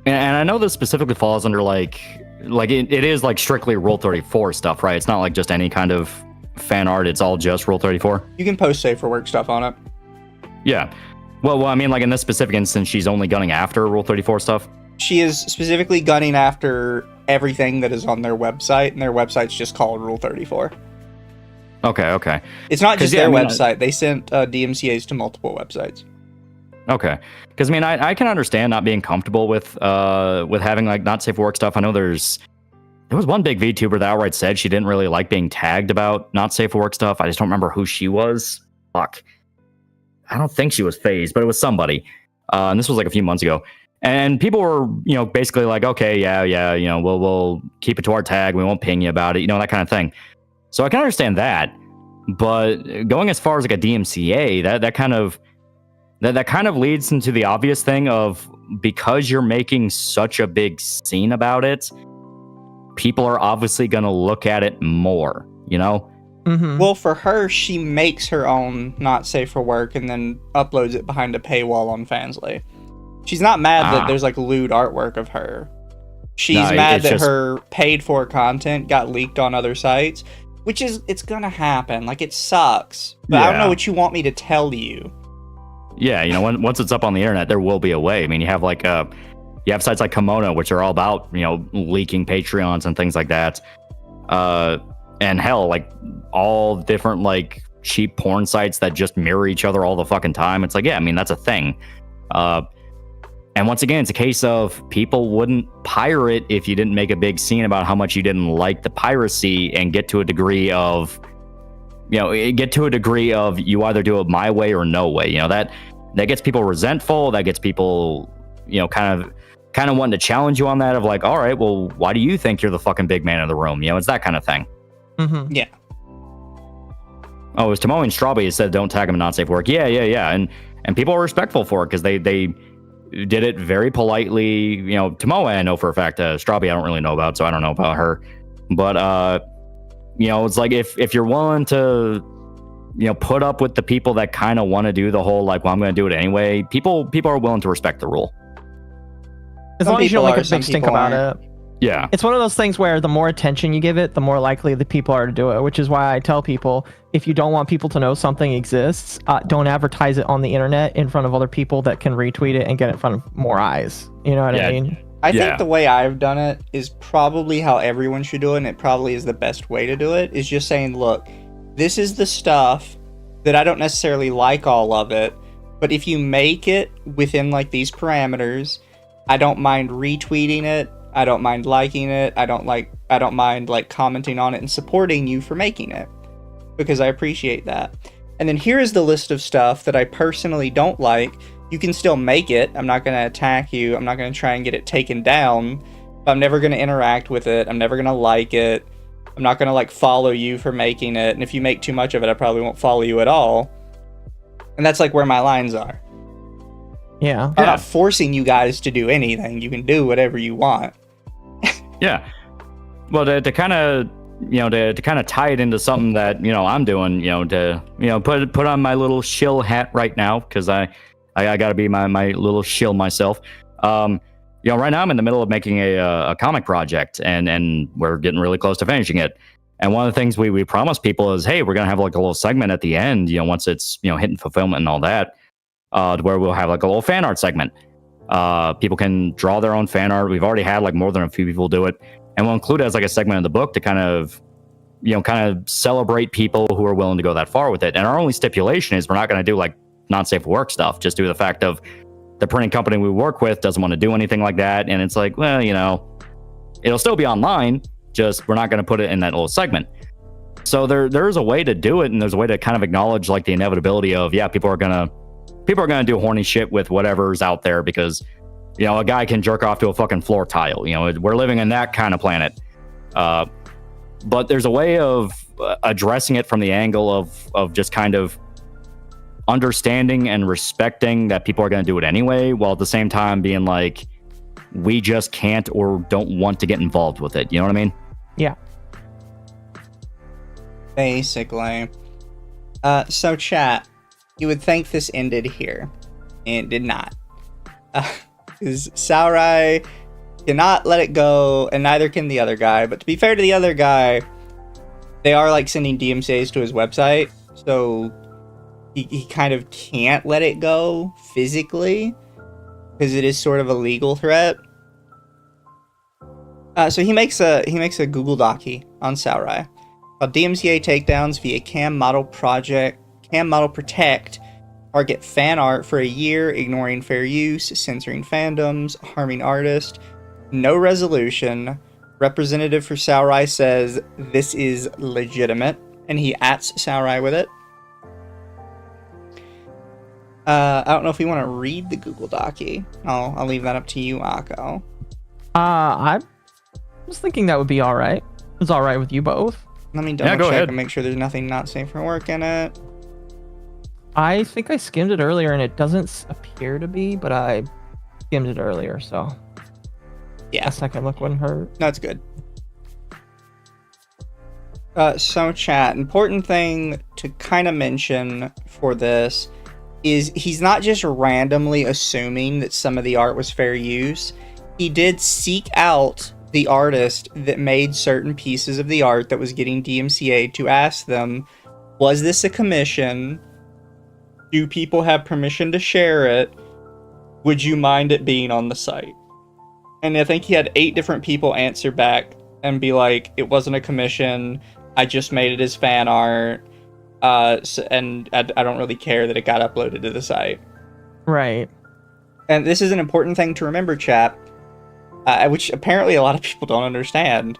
And I know this specifically falls under like it is like strictly Rule 34 stuff, right? It's not like just any kind of fan art. It's all just Rule 34. You can post safe for work stuff on it. Yeah. Well, I mean, like in this specific instance, she's only gunning after Rule 34 stuff. She is specifically gunning after everything that is on their website, and their website's just called Rule 34. Okay. It's not just their website. They sent DMCAs to multiple websites. Okay. Because, I mean, I can understand not being comfortable with having, like, not safe for work stuff. I know there was one big VTuber that outright said she didn't really like being tagged about not safe for work stuff. I just don't remember who she was. Fuck. I don't think she was FaZe, but it was somebody. And this was, like, a few months ago. And people were, you know, basically like, okay, yeah, you know, we'll keep it to our tag. We won't ping you about it, you know, that kind of thing. So I can understand that. But going as far as, like, a DMCA, that kind of leads into the obvious thing of, because you're making such a big scene about it, people are obviously going to look at it more, you know? Mm-hmm. Well, for her, she makes her own not safe for work and then uploads it behind a paywall on Fansly. She's not mad that there's like lewd artwork of her. She's mad that her paid for content got leaked on other sites, which is, it's gonna happen. Like, it sucks. But I don't know what you want me to tell you. Yeah, you know, once it's up on the internet, there will be a way. I mean, you have sites like Kimono, which are all about, you know, leaking Patreons and things like that. And hell, like all different like cheap porn sites that just mirror each other all the fucking time. It's like, yeah, I mean, that's a thing. And once again, it's a case of people wouldn't pirate if you didn't make a big scene about how much you didn't like the piracy and get to a degree of, you know, you either do it my way or no way. You know, that gets people resentful. That gets people, you know, kind of wanting to challenge you on that of like, all right, well, why do you think you're the fucking big man in the room? You know, it's that kind of thing. Mm-hmm. Yeah. Oh, it was Tomoe and Strawby said don't tag him in not safe work. Yeah. And people are respectful for it because they did it very politely. You know, Tomoe I know for a fact. Strawby I don't really know about, so I don't know about her. But you know, it's like if you're willing to, you know, put up with the people that kind of want to do the whole like, well, I'm going to do it anyway. People are willing to respect the rule. As long as you don't make a big stink about it. Yeah. It's one of those things where the more attention you give it, the more likely the people are to do it, which is why I tell people, if you don't want people to know something exists, don't advertise it on the internet in front of other people that can retweet it and get it in front of more eyes. You know what I mean? I think the way I've done it is probably how everyone should do it, and it probably is the best way to do it, is just saying, look, this is the stuff that I don't necessarily like all of it, but if you make it within like these parameters, I don't mind retweeting it. I don't mind liking it. I don't mind like commenting on it and supporting you for making it, because I appreciate that. And then here is the list of stuff that I personally don't like. You can still make it. I'm not going to attack you. I'm not going to try and get it taken down. But I'm never going to interact with it. I'm never going to like it. I'm not going to like follow you for making it. And if you make too much of it, I probably won't follow you at all. And that's like where my lines are. Yeah. I'm not forcing you guys to do anything. You can do whatever you want. Yeah. Well, to kind of, to kind of tie it into something that, I'm doing, to, put on my little shill hat right now, because I got to be my little shill myself. Right now I'm in the middle of making a comic project, and we're getting really close to finishing it. And one of the things we promise people is, hey, we're going to have like a little segment at the end, once it's, hitting fulfillment and all that, where we'll have like a little fan art segment. People can draw their own fan art. We've already had like more than a few people do it. And we'll include it as like a segment of the book to kind of celebrate people who are willing to go that far with it. And our only stipulation is we're not going to do like non-safe for work stuff, just due to the fact of the printing company we work with doesn't want to do anything like that. And it's like, well, it'll still be online, just we're not going to put it in that little segment. So there's a way to do it, and there's a way to kind of acknowledge like the inevitability of, people are gonna do horny shit with whatever's out there, because a guy can jerk off to a fucking floor tile. We're living in that kind of planet. But there's a way of addressing it from the angle of just kind of understanding and respecting that people are going to do it anyway, while at the same time being like, we just can't or don't want to get involved with it. You know what I mean? Yeah. Basically. So chat, you would think this ended here. And it did not. Because Saurai cannot let it go, and neither can the other guy. But to be fair to the other guy, they are like sending DMCAs to his website, so he kind of can't let it go physically, because it is sort of a legal threat. So he makes a Google Docie on Saurai called DMCA takedowns via Cam Model Protect. Target fan art for a year, ignoring fair use, censoring fandoms, harming artists. No resolution. Representative for Saurai says this is legitimate, and he ats Saurai with it. I don't know if you want to read the Google Docie. I'll leave that up to you, Occo. I was thinking that would be all right. It's all right with you both. Let me double check and make sure there's nothing not safe for work in it. I think I skimmed it earlier, and it doesn't appear to be, but I skimmed it earlier, so yeah, a second look wouldn't hurt. That's good. So chat, important thing to kind of mention for this is he's not just randomly assuming that some of the art was fair use. He did seek out the artist that made certain pieces of the art that was getting DMCA to ask them, was this a commission? Do people have permission to share it? Would you mind it being on the site? And I think he had 8 different people answer back and be like, it wasn't a commission. I just made it as fan art. And I don't really care that it got uploaded to the site. Right. And this is an important thing to remember, chat, which apparently a lot of people don't understand.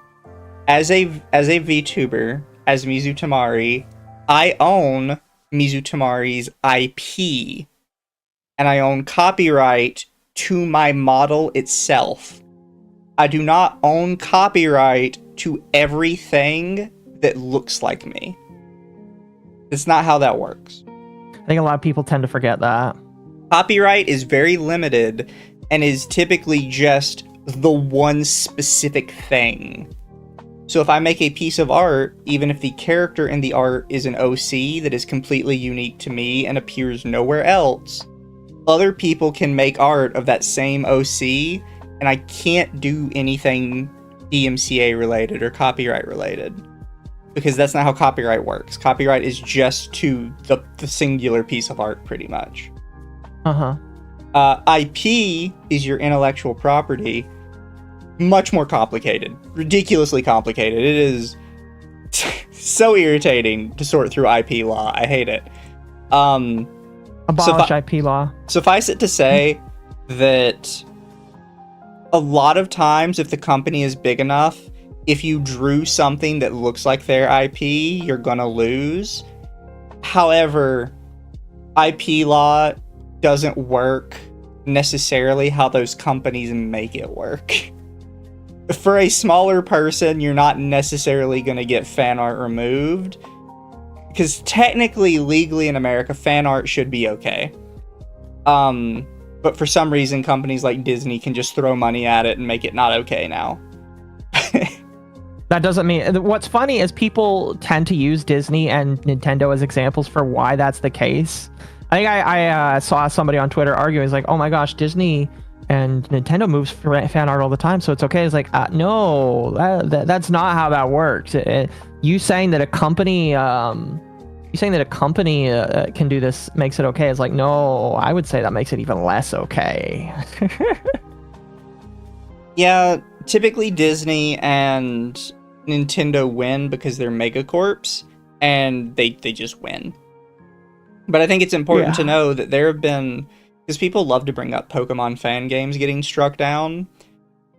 As a VTuber, as Mizu Tamari, I own Mizu Tamari's IP, and I own copyright to my model itself. I do not own copyright to everything that looks like me. It's not how that works. I think a lot of people tend to forget that. Copyright is very limited and is typically just the one specific thing. So if I make a piece of art, even if the character in the art is an OC that is completely unique to me and appears nowhere else, other people can make art of that same OC, and I can't do anything DMCA related or copyright related, because that's not how copyright works. Copyright is just to the singular piece of art, pretty much. IP is your intellectual property. Much more complicated. Ridiculously complicated. It is so irritating to sort through IP law. I hate it. Abolish IP law. Suffice it to say that a lot of times, if the company is big enough, if you drew something that looks like their IP, you're gonna lose. However, IP law doesn't work necessarily how those companies make it work. For a smaller person, you're not necessarily going to get fan art removed, because technically, legally in America, fan art should be okay. But for some reason, companies like Disney can just throw money at it and make it not okay now. That doesn't mean... What's funny is people tend to use Disney and Nintendo as examples for why that's the case. I think I saw somebody on Twitter arguing, it's like, oh my gosh, Disney and Nintendo moves fan art all the time, so it's okay. It's like, no, that's not how that works. You saying that a company can do this makes it okay. It's like, no, I would say that makes it even less okay. Yeah, typically Disney and Nintendo win because they're megacorps, and they just win. But I think it's important to know that there have been, because people love to bring up Pokemon fan games getting struck down.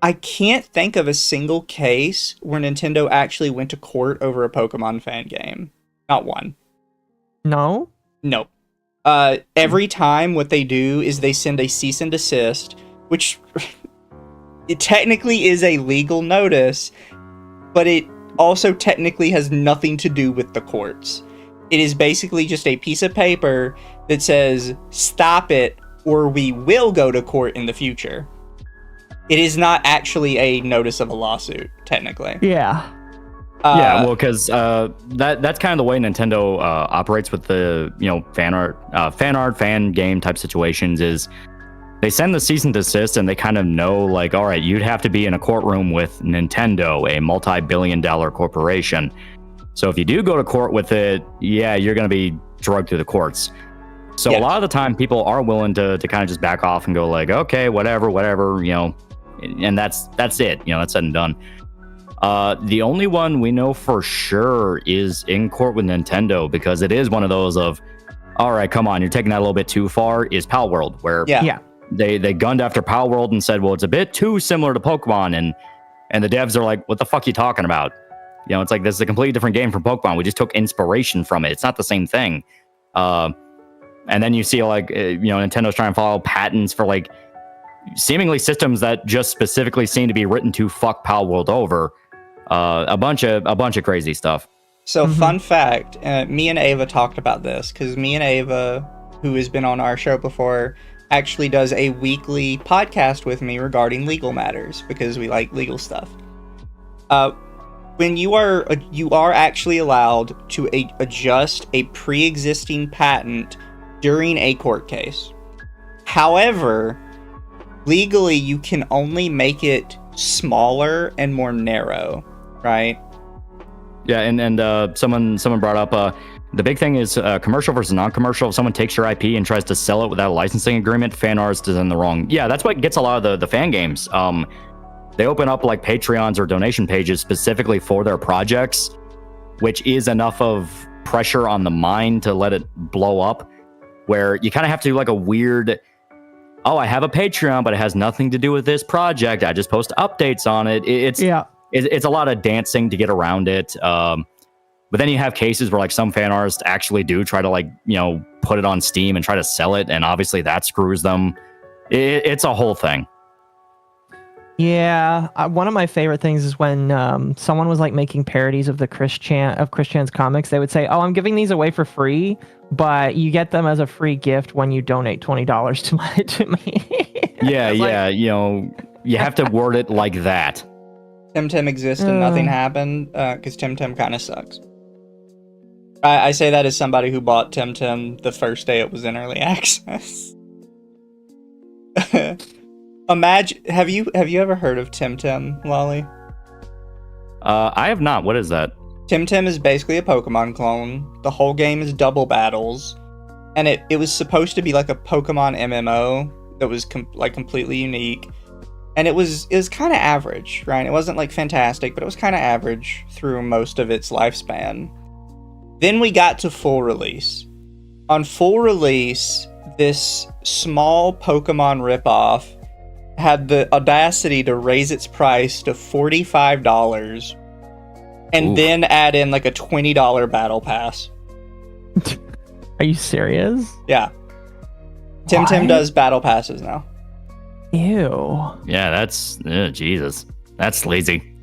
I can't think of a single case where Nintendo actually went to court over a Pokemon fan game. Not one. No? Nope. Every time what they do is they send a cease and desist, which it technically is a legal notice, but it also technically has nothing to do with the courts. It is basically just a piece of paper that says, stop it, or we will go to court in the future. It is not actually a notice of a lawsuit, technically. Yeah. Yeah, well, because that's kind of the way Nintendo operates with the fan game type situations. Is they send the cease and desist, and they kind of know, like, all right, you'd have to be in a courtroom with Nintendo, a multi-billion-dollar corporation. So if you do go to court with it, yeah, you're going to be drugged through the courts. So a lot of the time, people are willing to kind of just back off and go like, okay, whatever, and that's it. That's said and done. The only one we know for sure is in court with Nintendo, because it is one of those of, all right, come on, you're taking that a little bit too far, is Pal World, where they gunned after Pal World and said, well, it's a bit too similar to Pokemon, and the devs are like, what the fuck are you talking about? It's like, this is a completely different game from Pokemon. We just took inspiration from it. It's not the same thing. And then you see, like, Nintendo's trying to follow patents for, like, seemingly systems that just specifically seem to be written to fuck Pal World over. A bunch of crazy stuff. So, fun fact, me and Ava talked about this, because me and Ava, who has been on our show before, actually does a weekly podcast with me regarding legal matters, because we like legal stuff. When you are actually allowed to adjust a pre-existing patent during a court case. However, legally you can only make it smaller and more narrow, right? Yeah, and someone brought up the big thing is commercial versus non-commercial. If someone takes your IP and tries to sell it without a licensing agreement, fan art is in the wrong. Yeah, that's what gets a lot of the fan games. They open up like Patreons or donation pages specifically for their projects, which is enough of pressure on the mind to let it blow up, where you kind of have to do like a weird, I have a Patreon, but it has nothing to do with this project. I just post updates on it. It's a lot of dancing to get around it. But then you have cases where like some fan artists actually do try to put it on Steam and try to sell it, and obviously that screws them. It's a whole thing. Yeah, one of my favorite things is when someone was like making parodies of the Christian's comics. They would say, "Oh, I'm giving these away for free, but you get them as a free gift when you donate $20 to me." Yeah, you have to word it like that. Temtem exists and nothing happened, because Temtem kind of sucks. I say that as somebody who bought Temtem the first day it was in early access. Imagine, have you ever heard of Temtem, Lolly? I have not. What is that? Temtem is basically a Pokemon clone. The whole game is double battles, and it was supposed to be like a Pokemon MMO that was completely unique, and it was kind of average, right? It wasn't like fantastic, but it was kind of average through most of its lifespan. Then we got to full release. On full release, this small Pokemon ripoff had the audacity to raise its price to $45 and then add in like a $20 battle pass. Are you serious? Yeah. Tim does battle passes now. Ew. Yeah, that's Jesus. That's lazy.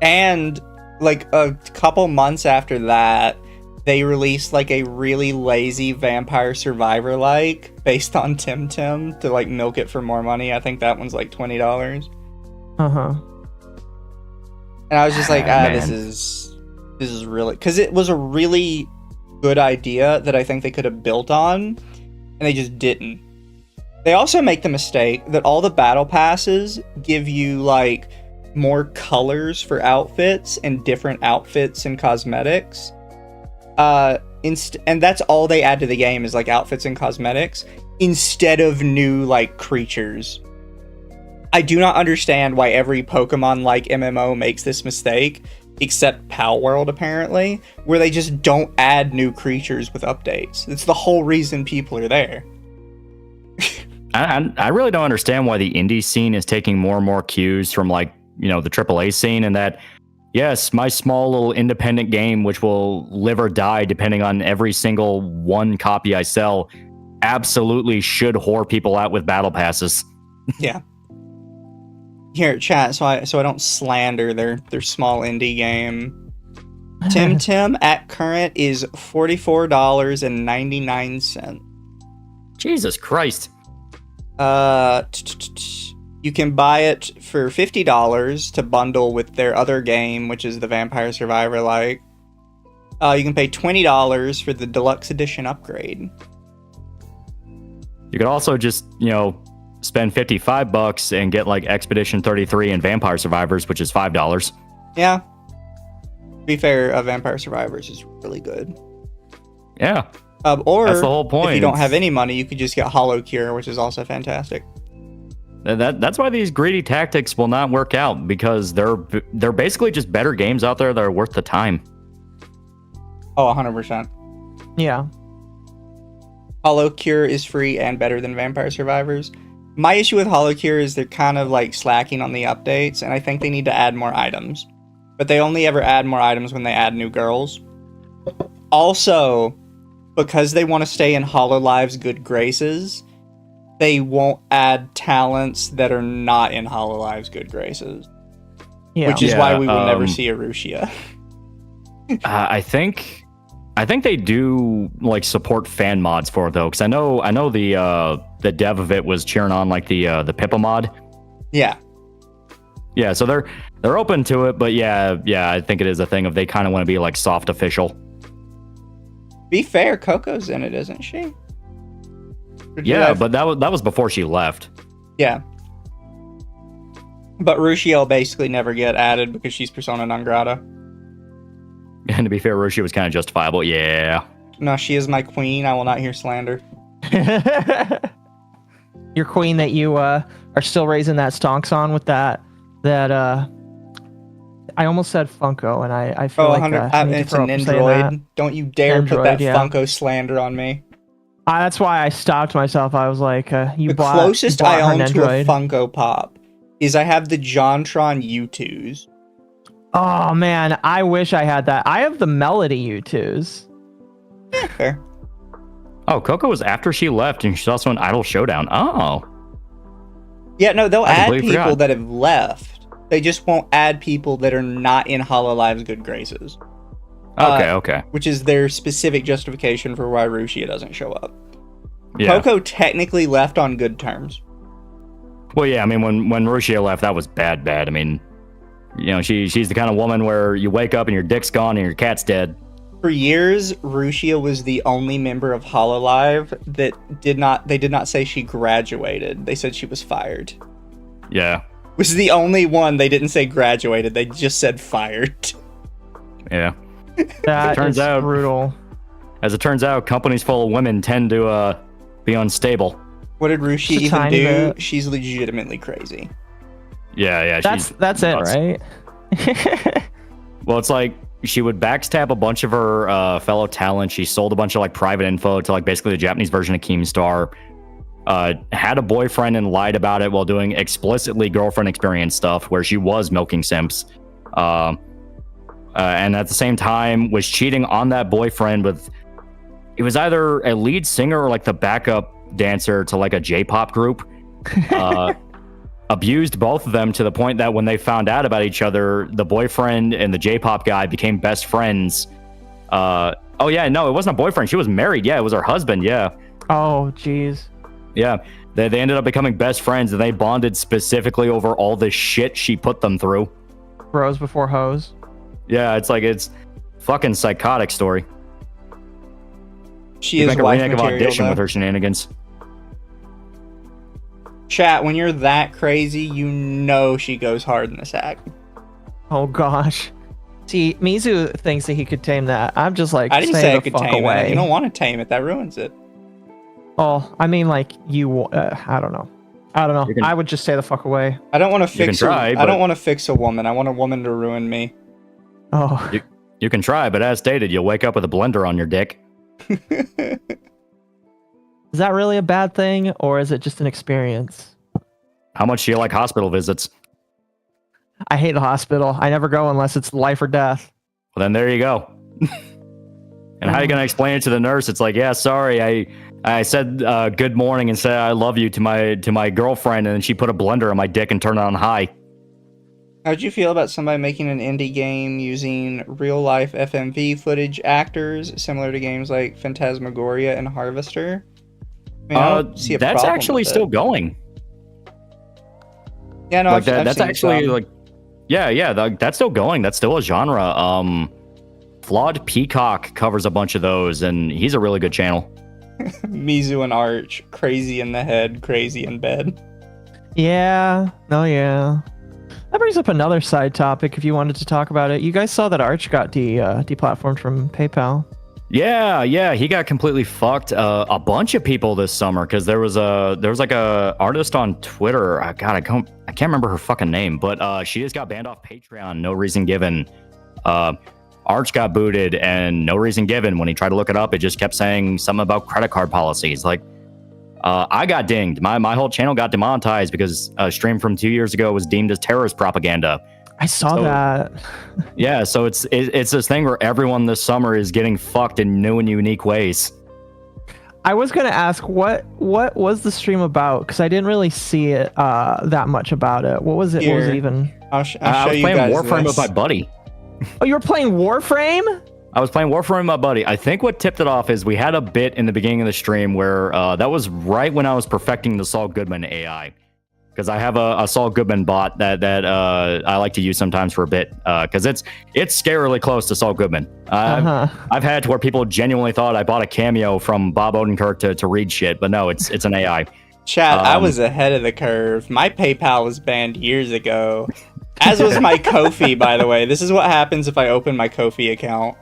And like a couple months after that, they released like a really lazy Vampire Survivor like based on Tim to like milk it for more money. I think that one's like $20. Uh-huh. And I was just like, Man. this is really, because it was a really good idea that I think they could have built on, and they just didn't. They also make the mistake that all the battle passes give you like more colors for outfits and different outfits and cosmetics. And that's all they add to the game is like outfits and cosmetics instead of new like creatures. I do not understand why every Pokemon like MMO makes this mistake, except Pal World apparently, where they just don't add new creatures with updates. It's the whole reason people are there. I really don't understand why the indie scene is taking more and more cues from like, the AAA scene, and that, yes, my small little independent game, which will live or die depending on every single one copy I sell, absolutely should whore people out with battle passes. Yeah. Here, chat, so I don't slander their small indie game. Tim at current is $44.99. Jesus Christ. You can buy it for $50 to bundle with their other game, which is the Vampire Survivor like. You can pay $20 for the deluxe edition upgrade. You could also just, spend $55 and get like Expedition 33 and Vampire Survivors, which is $5. Yeah. To be fair, Vampire Survivors is really good. Yeah. Or that's the whole point. If you don't have any money, you could just get Hollow Cure, which is also fantastic. That's why these greedy tactics will not work out, because they're basically just better games out there that are worth the time. Oh, 100%. Yeah. Hollow Cure is free and better than Vampire Survivors. My issue with Hollow Cure is they're kind of like slacking on the updates, and I think they need to add more items. But they only ever add more items when they add new girls. Also, because they want to stay in Hololive's good graces, they won't add talents that are not in Hololive's good graces. Yeah. Which is why we will never see Arushia. I think they do like support fan mods for it though, because I know the dev of it was cheering on like the Pippa mod. Yeah. Yeah, so they're open to it, but yeah, I think it is a thing of they kind of want to be like soft official. Be fair, Coco's in it, isn't she? Yeah, but that was before she left. Yeah. But Rushiel basically never get added because she's persona non grata. And to be fair, Roshi was kind of justifiable. Yeah. No, she is my queen. I will not hear slander. Your queen that you are still raising that stonks on with that I almost said Funko, and I feel like it's an Android. Don't you dare put that Funko slander on me. That's why I stopped myself. I was like, the closest I own to a Funko Pop is I have the JonTron U2s. Oh man, I wish I had that. I have the Melody U2s. Yeah, fair. Oh, Coco was after she left, and she's also in Idol Showdown. Oh. Yeah, no, they'll add people that have left. They just won't add people that are not in Hololive's good graces. Okay. Which is their specific justification for why Rushia doesn't show up. Yeah. Coco technically left on good terms. Well, yeah, I mean, when Rushia left, that was bad. I mean, she's the kind of woman where you wake up and your dick's gone and your cat's dead. For years, Rushia was the only member of Hololive that did not say she graduated. They said she was fired. Yeah. Was the only one they didn't say graduated. They just said fired. Yeah. That is brutal. As it turns out, companies full of women tend to be unstable. What did Rushia even do? She's legitimately crazy. Yeah. That's it, right? Well, it's like she would backstab a bunch of her fellow talent. She sold a bunch of like private info to like basically the Japanese version of Keemstar. had a boyfriend and lied about it while doing explicitly girlfriend experience stuff where she was milking simps. And at the same time was cheating on that boyfriend with, it was either a lead singer or like the backup dancer to like a J-pop group. Abused both of them to the point that when they found out about each other, the boyfriend and the J-pop guy became best friends. Oh yeah, no, it wasn't a boyfriend. She was married. Yeah, it was her husband. Yeah. Oh, jeez. Yeah, they ended up becoming best friends, and they bonded specifically over all the shit she put them through. Bros before hoes. Yeah, it's fucking psychotic story. She is wife material, audition with her shenanigans. Chat, when you're that crazy, you know she goes hard in the sack. Oh gosh. See, Mizu thinks that he could tame that. I'm just like, I didn't say I could tame it. You don't want to tame it. That ruins it. Oh, I mean, like you. I don't know. I would just stay the fuck away. I don't want to fix. I don't want to fix a woman. I want a woman to ruin me. Oh. You can try, but as stated, you'll wake up with a blender on your dick. Is that really a bad thing, or is it just an experience? How much do you like hospital visits? I hate the hospital. I never go unless it's life or death. Well, then there you go. And how are you going to explain it to the nurse? It's like, yeah, sorry, I said good morning and said I love you to my girlfriend, and then she put a blender on my dick and turned it on high. How'd you feel about somebody making an indie game using real-life FMV footage actors, similar to games like Phantasmagoria and Harvester? I mean, I don't see a that's problem actually with still going. Yeah, no, like I've that's seen actually some. like, yeah, that's still going. That's still a genre. Flawed Peacock covers a bunch of those, and he's a really good channel. Mizu and Arch, crazy in the head, crazy in bed. Yeah. Oh, yeah. That brings up another side topic if you wanted to talk about it. You guys saw that Arch got deplatformed from PayPal. Yeah, he got completely fucked. A bunch of people this summer, because there was like a artist on Twitter. I can't remember her fucking name, but she just got banned off Patreon, no reason given. Arch got booted, and no reason given. When he tried to look it up, it just kept saying something about credit card policies. Like, I got dinged. My whole channel got demonetized because a stream from 2 years ago was deemed as terrorist propaganda. I saw that. Yeah, so it's this thing where everyone this summer is getting fucked in new and unique ways. I was gonna ask what was the stream about, because I didn't really see it that much about it. What was it? Here, what was it even? I'll show I was you playing guys Warframe this. with my buddy. Oh, you were playing Warframe? I was playing Warframe with my buddy. I think what tipped it off is we had a bit in the beginning of the stream where that was right when I was perfecting the Saul Goodman AI. Because I have a Saul Goodman bot that I like to use sometimes for a bit. Because it's scarily close to Saul Goodman. I've had to where people genuinely thought I bought a cameo from Bob Odenkirk to read shit. But no, it's an AI. Chad, I was ahead of the curve. My PayPal was banned years ago. As was my Ko-fi, by the way. This is what happens if I open my Ko-fi account.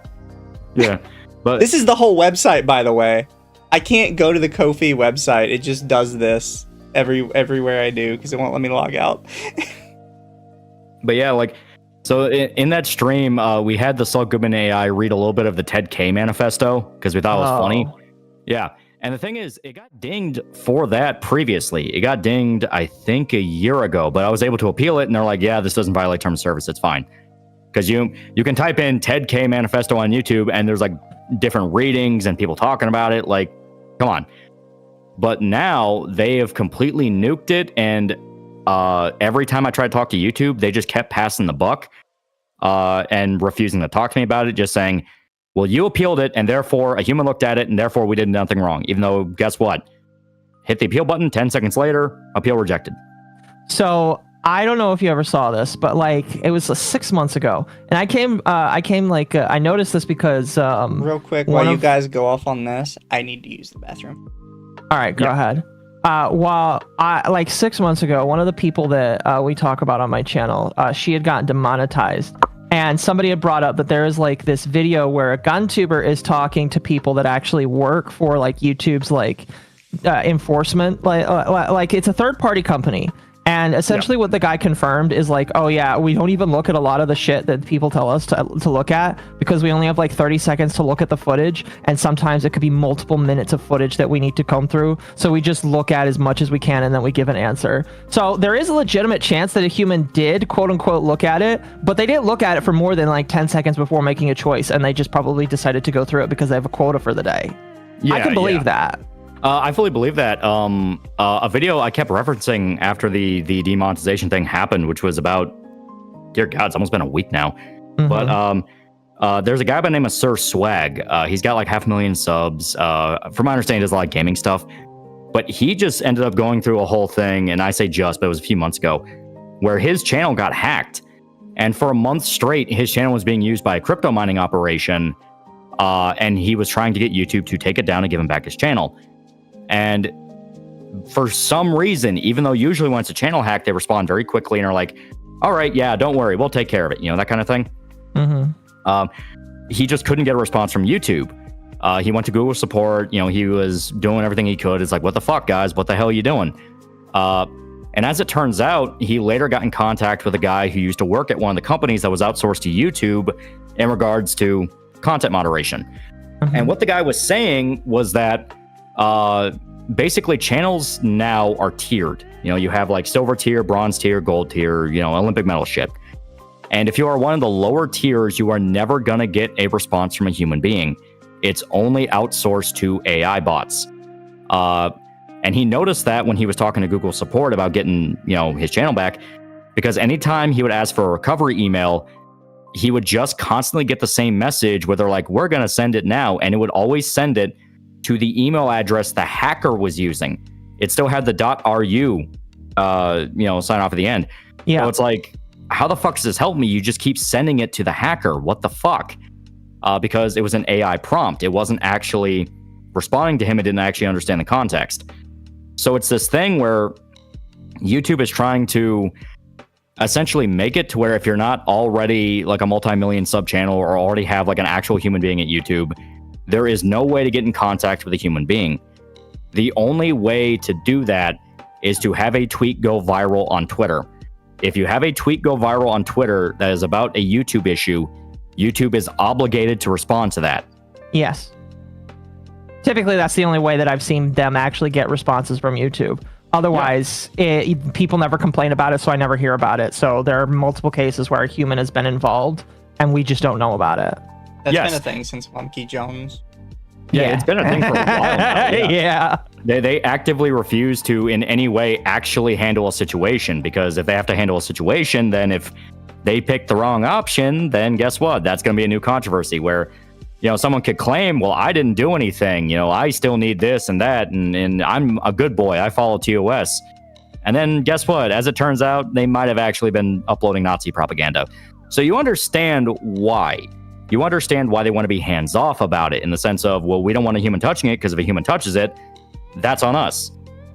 Yeah, but This is the whole website, by the way. I can't go to the Ko-fi website. It just does this everywhere I do because it won't let me log out. But yeah, like, so in that stream, we had the Saul Goodman AI read a little bit of the Ted K manifesto because we thought it was funny. Yeah. And the thing is, it got dinged for that previously. It got dinged, I think, a year ago, but I was able to appeal it, and they're like, yeah, this doesn't violate terms of service. It's fine. Because you can type in Ted K manifesto on YouTube, and there's like different readings and people talking about it. Like, come on. But now they have completely nuked it, and every time I try to talk to YouTube, they just kept passing the buck and refusing to talk to me about it, just saying, well, you appealed it, and therefore a human looked at it, and therefore we did nothing wrong. Even though, guess what? Hit the appeal button, 10 seconds later, appeal rejected. So I don't know if you ever saw this, but like it was 6 months ago, and I came I noticed this because Real quick, while you guys go off on this, I need to use the bathroom. All right, go ahead. While I like 6 months ago, one of the people that we talk about on my channel, she had gotten demonetized. And somebody had brought up that there is like this video where a gun tuber is talking to people that actually work for like YouTube's like enforcement, like it's a third party company, And essentially what the guy confirmed is like, oh yeah, we don't even look at a lot of the shit that people tell us to look at because we only have like 30 seconds to look at the footage. And sometimes it could be multiple minutes of footage that we need to comb through. So we just look at as much as we can and then we give an answer. So there is a legitimate chance that a human did quote unquote look at it, but they didn't look at it for more than like 10 seconds before making a choice. And they just probably decided to go through it because they have a quota for the day. I can believe that. I fully believe that. A video I kept referencing after the demonetization thing happened, which was about, dear God, it's almost been a week now. Mm-hmm. But there's a guy by the name of Sir Swag. He's got like 500,000 subs. From my understanding, he does a lot of gaming stuff. But he just ended up going through a whole thing, and I say just, but it was a few months ago, where his channel got hacked. And for a month straight, his channel was being used by a crypto mining operation. And he was trying to get YouTube to take it down and give him back his channel. And for some reason, even though usually when it's a channel hack, they respond very quickly and are like, all right, yeah, don't worry, we'll take care of it. You know, that kind of thing. Mm-hmm. He just couldn't get a response from YouTube. He went to Google support. You know, he was doing everything he could. It's like, what the fuck, guys? What the hell are you doing? And as it turns out, he later got in contact with a guy who used to work at one of the companies that was outsourced to YouTube in regards to content moderation. Mm-hmm. And what the guy was saying was that basically channels now are tiered. You know, you have like silver tier, bronze tier, gold tier, you know, Olympic medal shit. And if you are one of the lower tiers, you are never going to get a response from a human being. It's only outsourced to AI bots. And he noticed that when he was talking to Google support about getting, you know, his channel back, because anytime he would ask for a recovery email, he would just constantly get the same message where they're like, we're going to send it now. And it would always send it to the email address the hacker was using. It still had the .ru, you know, sign off at the end. Yeah. So it's like, how the fuck does this help me? You just keep sending it to the hacker. What the fuck? Because it was an AI prompt. It wasn't actually responding to him. It didn't actually understand the context. So it's this thing where YouTube is trying to essentially make it to where if you're not already like a multi-million sub channel or already have like an actual human being at YouTube, there is no way to get in contact with a human being. The only way to do that is to have a tweet go viral on Twitter. If you have a tweet go viral on Twitter that is about a YouTube issue, YouTube is obligated to respond to that. Yes. Typically, that's the only way that I've seen them actually get responses from YouTube. Otherwise, people never complain about it, so I never hear about it. So there are multiple cases where a human has been involved, and we just don't know about it. That's been a thing since Monkey Jones. Yeah, it's been a thing for a while now. Yeah. They actively refuse to in any way actually handle a situation, because if they have to handle a situation, then if they pick the wrong option, then guess what? That's going to be a new controversy where, you know, someone could claim, well, I didn't do anything. You know, I still need this and that. And I'm a good boy. I follow TOS. And then guess what? As it turns out, they might have actually been uploading Nazi propaganda. So you understand why. You understand why they want to be hands off about it in the sense of, well, we don't want a human touching it because if a human touches it, that's on us.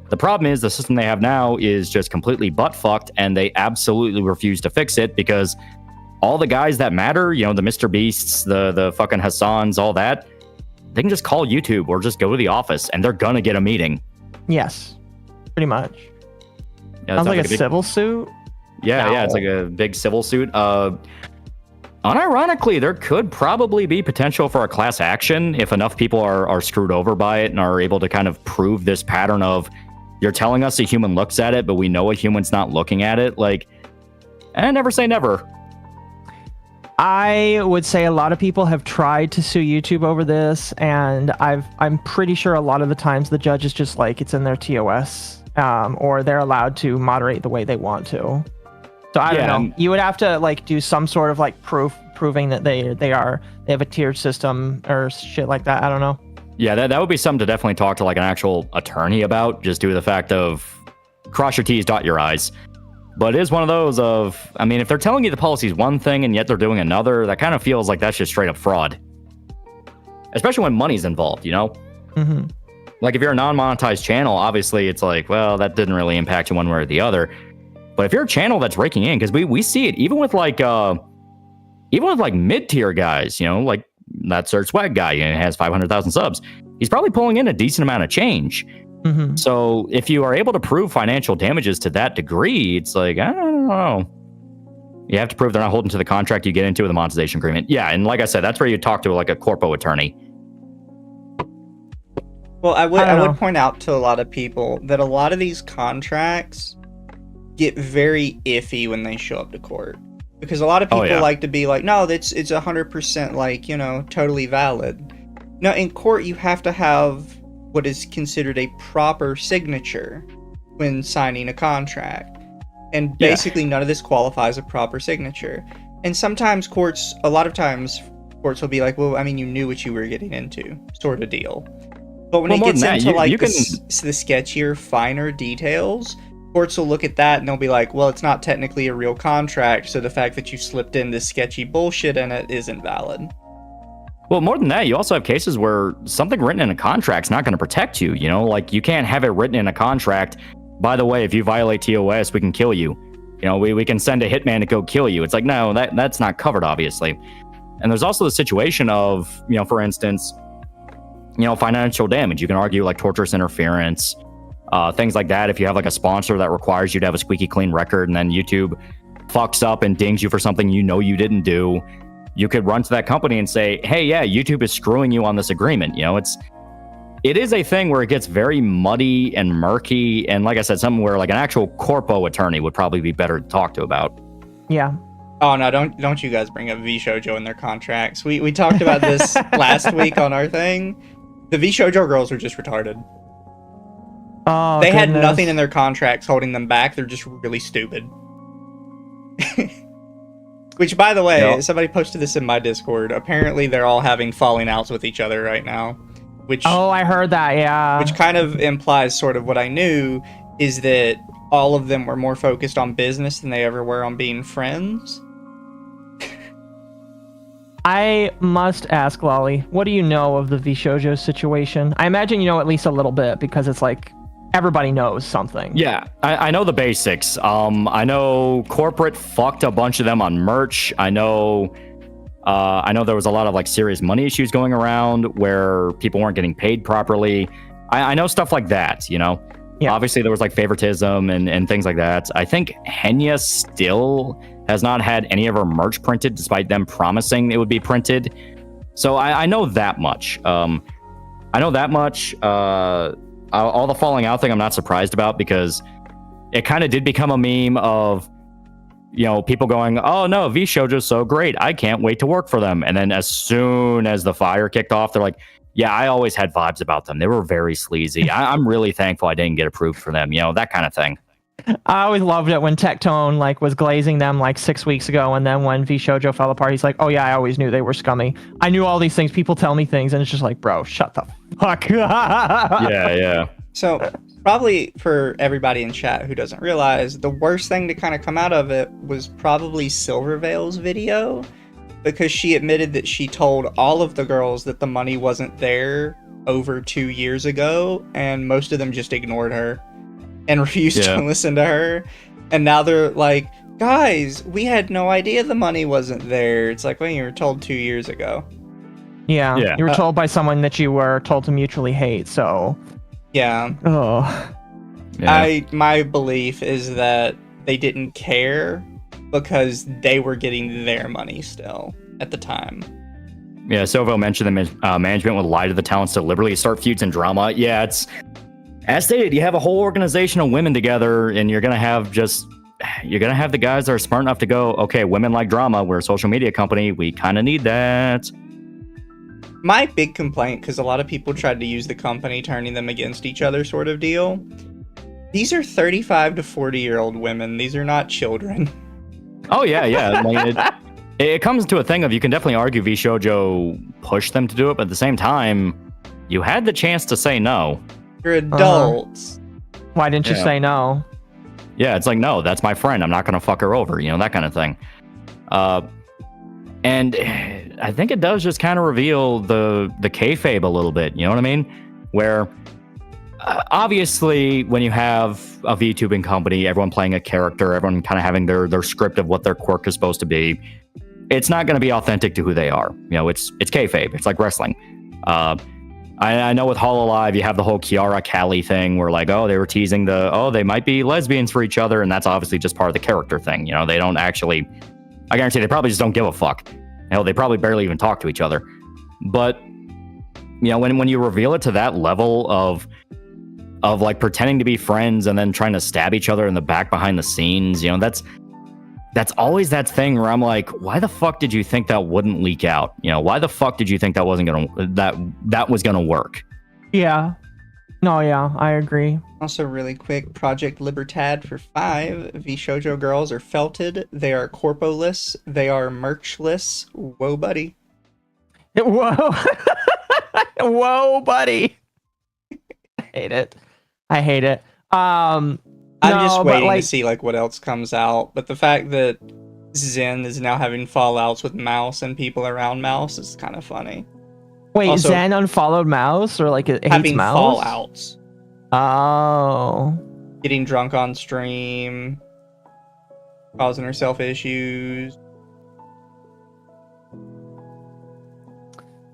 The problem is the system they have now is just completely butt fucked, and they absolutely refuse to fix it because all the guys that matter, you know, the Mr. Beasts, the fucking Hassans, all that, they can just call YouTube or just go to the office and they're gonna get a meeting. Yes, pretty much. Yeah, sounds like a civil suit. Yeah, it's like a big civil suit. Unironically, there could probably be potential for a class action if enough people are screwed over by it and are able to kind of prove this pattern of, you're telling us a human looks at it, but we know a human's not looking at it. Like, never say never. I would say a lot of people have tried to sue YouTube over this, and I'm pretty sure a lot of the times the judge is just like, it's in their TOS, or they're allowed to moderate the way they want to. So I don't know. You would have to like do some sort of like proving that they have a tiered system or shit like that. I don't know. Yeah, that would be something to definitely talk to like an actual attorney about, just due to the fact of cross your T's, dot your I's. But it is one of those of, I mean, if they're telling you the policy is one thing and yet they're doing another, that kind of feels like that's just straight up fraud. Especially when money's involved, you know? Mm-hmm. Like if you're a non-monetized channel, obviously it's like, well, that didn't really impact you one way or the other. But if you're a channel that's raking in, because we see it even with like mid-tier guys, you know, like that Sir Swag guy, has 500,000 subs. He's probably pulling in a decent amount of change. Mhm. So if you are able to prove financial damages to that degree, it's like, I don't know. You have to prove they're not holding to the contract you get into with a monetization agreement. Yeah, and like I said, that's where you talk to like a corpo attorney. Well, I don't know. would point out to a lot of people that a lot of these contracts get very iffy when they show up to court. Because a lot of people like to be like, no, it's 100% like, you know, totally valid. No, in court you have to have what is considered a proper signature when signing a contract. And basically none of this qualifies a proper signature. And sometimes a lot of times courts will be like, well, I mean, you knew what you were getting into, sort of deal. But when it gets into the sketchier, finer details, courts will look at that and they'll be like, well, it's not technically a real contract, so the fact that you slipped in this sketchy bullshit in it isn't valid. Well, more than that, you also have cases where something written in a contract's not going to protect you. You know, like you can't have it written in a contract. By the way, if you violate TOS, we can kill you. You know, we can send a hitman to go kill you. It's like, no, that's not covered, obviously. And there's also the situation of, you know, for instance, you know, financial damage. You can argue like torturous interference, things like that. If you have like a sponsor that requires you to have a squeaky clean record and then YouTube fucks up and dings you for something you know you didn't do, you could run to that company and say, hey, yeah, YouTube is screwing you on this agreement. You know, it is a thing where it gets very muddy and murky. And like I said, something where like an actual corpo attorney would probably be better to talk to about. Yeah. Oh, no, don't you guys bring up VShojo and their contracts. We talked about this last week on our thing. The VShojo girls are just retarded. Oh, they had nothing in their contracts holding them back. They're just really stupid. Which, by the way, somebody posted this in my Discord. Apparently, they're all having falling outs with each other right now. Which I heard that, yeah. Which kind of implies sort of what I knew, is that all of them were more focused on business than they ever were on being friends. I must ask, Lolly, what do you know of the VShojo situation? I imagine you know at least a little bit, because it's like everybody knows something. Yeah, I know the basics. I know corporate fucked a bunch of them on merch. I know there was a lot of like serious money issues going around where people weren't getting paid properly. I know stuff like that, you know? Yeah. Obviously there was like favoritism and things like that. I think Henya still has not had any of her merch printed despite them promising it would be printed. So I know that much. All the falling out thing I'm not surprised about, because it kind of did become a meme of, you know, people going, oh no, VShojo's so great, I can't wait to work for them. And then as soon as the fire kicked off, they're like, yeah, I always had vibes about them. They were very sleazy. I'm really thankful I didn't get approved for them, you know, that kind of thing. I always loved it when Tectone like was glazing them like 6 weeks ago, and then when VShojo fell apart, he's like, oh yeah, I always knew they were scummy. I knew all these things. People tell me things, and it's just like, bro, shut the fuck. Yeah. So probably for everybody in chat who doesn't realize, the worst thing to kind of come out of it was probably Silverveil's video, because she admitted that she told all of the girls that the money wasn't there over 2 years ago, and most of them just ignored her and refused to listen to her. And now they're like, guys, we had no idea the money wasn't there. It's like, well, you were told 2 years ago. Yeah. You were told by someone that you were told to mutually hate, so... Yeah. Oh. Yeah. My belief is that they didn't care because they were getting their money still at the time. Yeah, Sovo mentioned that management would lie to the talents to liberally start feuds and drama. Yeah, it's... As stated, you have a whole organization of women together, and you're gonna have the guys that are smart enough to go, okay, women like drama, we're a social media company, we kind of need that. My big complaint, because a lot of people tried to use the company turning them against each other sort of deal, these are 35 to 40-year-old women. These are not children. Oh, yeah. Like, it comes to a thing of, you can definitely argue VShojo pushed them to do it, but at the same time, you had the chance to say no. You're adults. Why didn't you say no? Yeah, it's like, no, that's my friend. I'm not going to fuck her over, you know, that kind of thing. And I think it does just kind of reveal the kayfabe a little bit, you know what I mean? Where obviously when you have a VTubing company, everyone playing a character, everyone kind of having their script of what their quirk is supposed to be, it's not going to be authentic to who they are. You know, it's kayfabe. It's like wrestling. I know with Hololive, you have the whole Kiara Callie thing where like, oh, they were teasing they might be lesbians for each other. And that's obviously just part of the character thing. You know, they don't actually, I guarantee they probably just don't give a fuck. Hell, they probably barely even talk to each other. But, you know, when you reveal it to that level of like pretending to be friends and then trying to stab each other in the back behind the scenes, you know, that's always that thing where I'm like, why the fuck did you think that wouldn't leak out? You know, why the fuck did you think that wasn't gonna that was gonna work? Yeah. No, yeah, I agree. Also, really quick, Project Libertad for 5. VShojo girls are felted. They are corpoless. They are merchless. Whoa, buddy. Whoa. Whoa, buddy. I hate it. I'm just waiting to see like what else comes out. But the fact that Zen is now having fallouts with Mouse and people around Mouse is kind of funny. Wait, Also, Zen unfollowed Mouse or like it hates having Mouse? fallouts. Oh. Getting drunk on stream. Causing herself issues.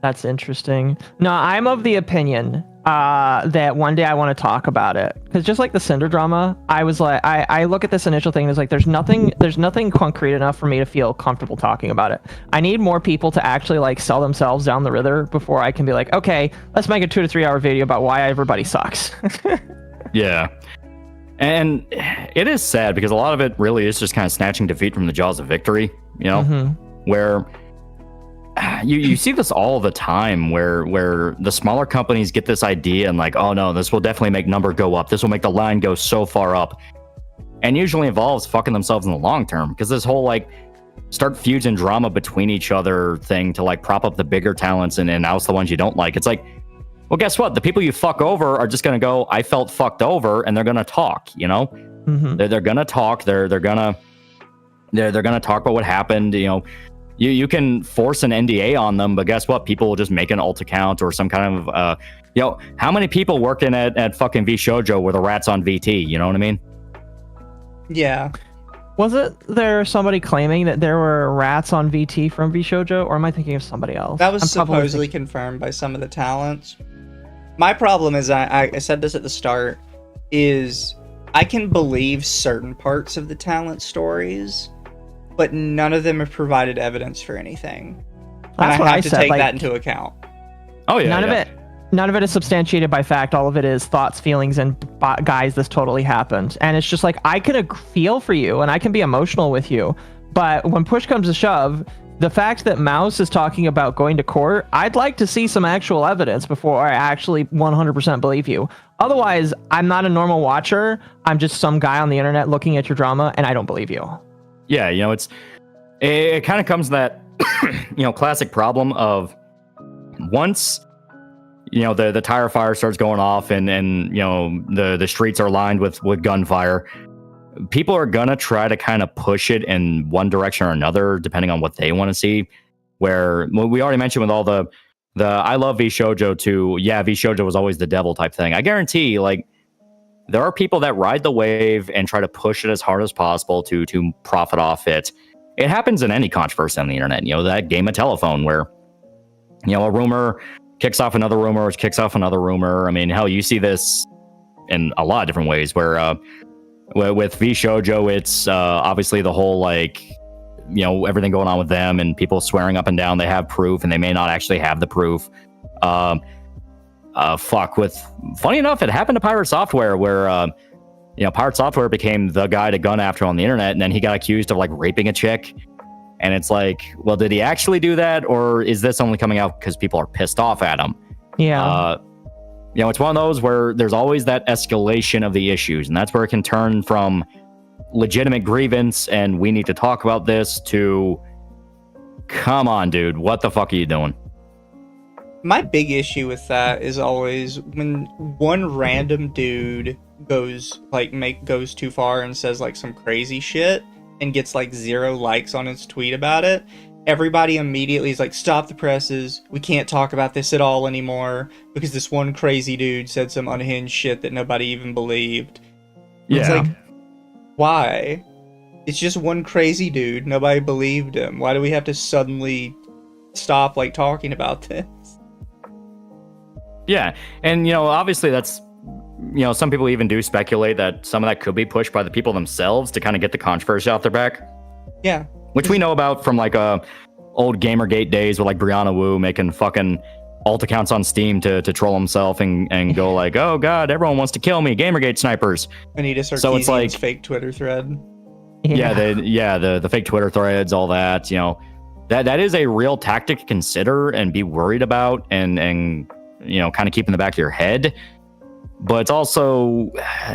That's interesting. No, I'm of the opinion that one day I want to talk about it, because just like the Cinder drama, I was like, I look at this initial thing and it's like there's nothing concrete enough for me to feel comfortable talking about it. I need more people to actually like sell themselves down the river before I can be like, okay, let's make a 2 to 3 hour video about why everybody sucks. Yeah. And it is sad because a lot of it really is just kind of snatching defeat from the jaws of victory, you know, where you see this all the time where the smaller companies get this idea and like, oh no, this will definitely make number go up. This will make the line go so far up. And usually involves fucking themselves in the long term, because this whole like start feuds and drama between each other thing to like prop up the bigger talents and oust the ones you don't like. It's like, well, guess what? The people you fuck over are just going to go, I felt fucked over, and they're going to talk, you know? They're going to talk. They're going to talk about what happened, you know. You can force an NDA on them, but guess what? People will just make an alt account or some kind of, you know, how many people working at fucking VShojo were the rats on VT? You know what I mean? Yeah. Wasn't there somebody claiming that there were rats on VT from VShojo, or am I thinking of somebody else? That was supposedly confirmed by some of the talents. My problem is, I said this at the start, is I can believe certain parts of the talent stories, but none of them have provided evidence for anything. That's and what I have I to said, take like, that into account. Oh yeah. None of it is substantiated by fact. All of it is thoughts, feelings, and guys, this totally happened. And it's just like, I can feel for you and I can be emotional with you, but when push comes to shove, the fact that Mouse is talking about going to court, I'd like to see some actual evidence before I actually 100% believe you. Otherwise, I'm not a normal watcher. I'm just some guy on the internet looking at your drama, and I don't believe you. Yeah, you know, it kind of comes to that, you know, classic problem of once, you know, the tire fire starts going off and you know, the streets are lined with gunfire. People are gonna try to kind of push it in one direction or another, depending on what they want to see. Where we already mentioned with all the I love VShojo to, yeah, VShojo was always the devil type thing. I guarantee, like, there are people that ride the wave and try to push it as hard as possible to profit off it. It happens in any controversy on the internet. You know, that game of telephone where, you know, a rumor kicks off another rumor, which kicks off another rumor. I mean, hell, you see this in a lot of different ways where, with VShojo, it's obviously the whole, like, you know, everything going on with them and people swearing up and down they have proof and they may not actually have the proof. Funny enough, it happened to Pirate Software where, you know, Pirate Software became the guy to gun after on the internet, and then he got accused of like raping a chick. And it's like, well, did he actually do that, or is this only coming out because people are pissed off at him? Yeah. You know, it's one of those where there's always that escalation of the issues, and that's where it can turn from legitimate grievance and we need to talk about this to, come on, dude, what the fuck are you doing? My big issue with that is always when one random dude goes too far and says like some crazy shit and gets like 0 likes on his tweet about it. Everybody immediately is like, stop the presses. We can't talk about this at all anymore because this one crazy dude said some unhinged shit that nobody even believed. Yeah. It's like, why? It's just one crazy dude. Nobody believed him. Why do we have to suddenly stop like talking about this? Yeah, and obviously that's some people even do speculate that some of that could be pushed by the people themselves to kind of get the controversy off their back. Yeah, which we know about from like old Gamergate days with like Brianna Wu making fucking alt accounts on Steam to troll himself and go like, oh god, everyone wants to kill me, Gamergate snipers. Anita Sarkeesian's so it's like fake Twitter thread. The fake Twitter threads, all that. That is a real tactic to consider and be worried about and kind of keep in the back of your head. But it's also,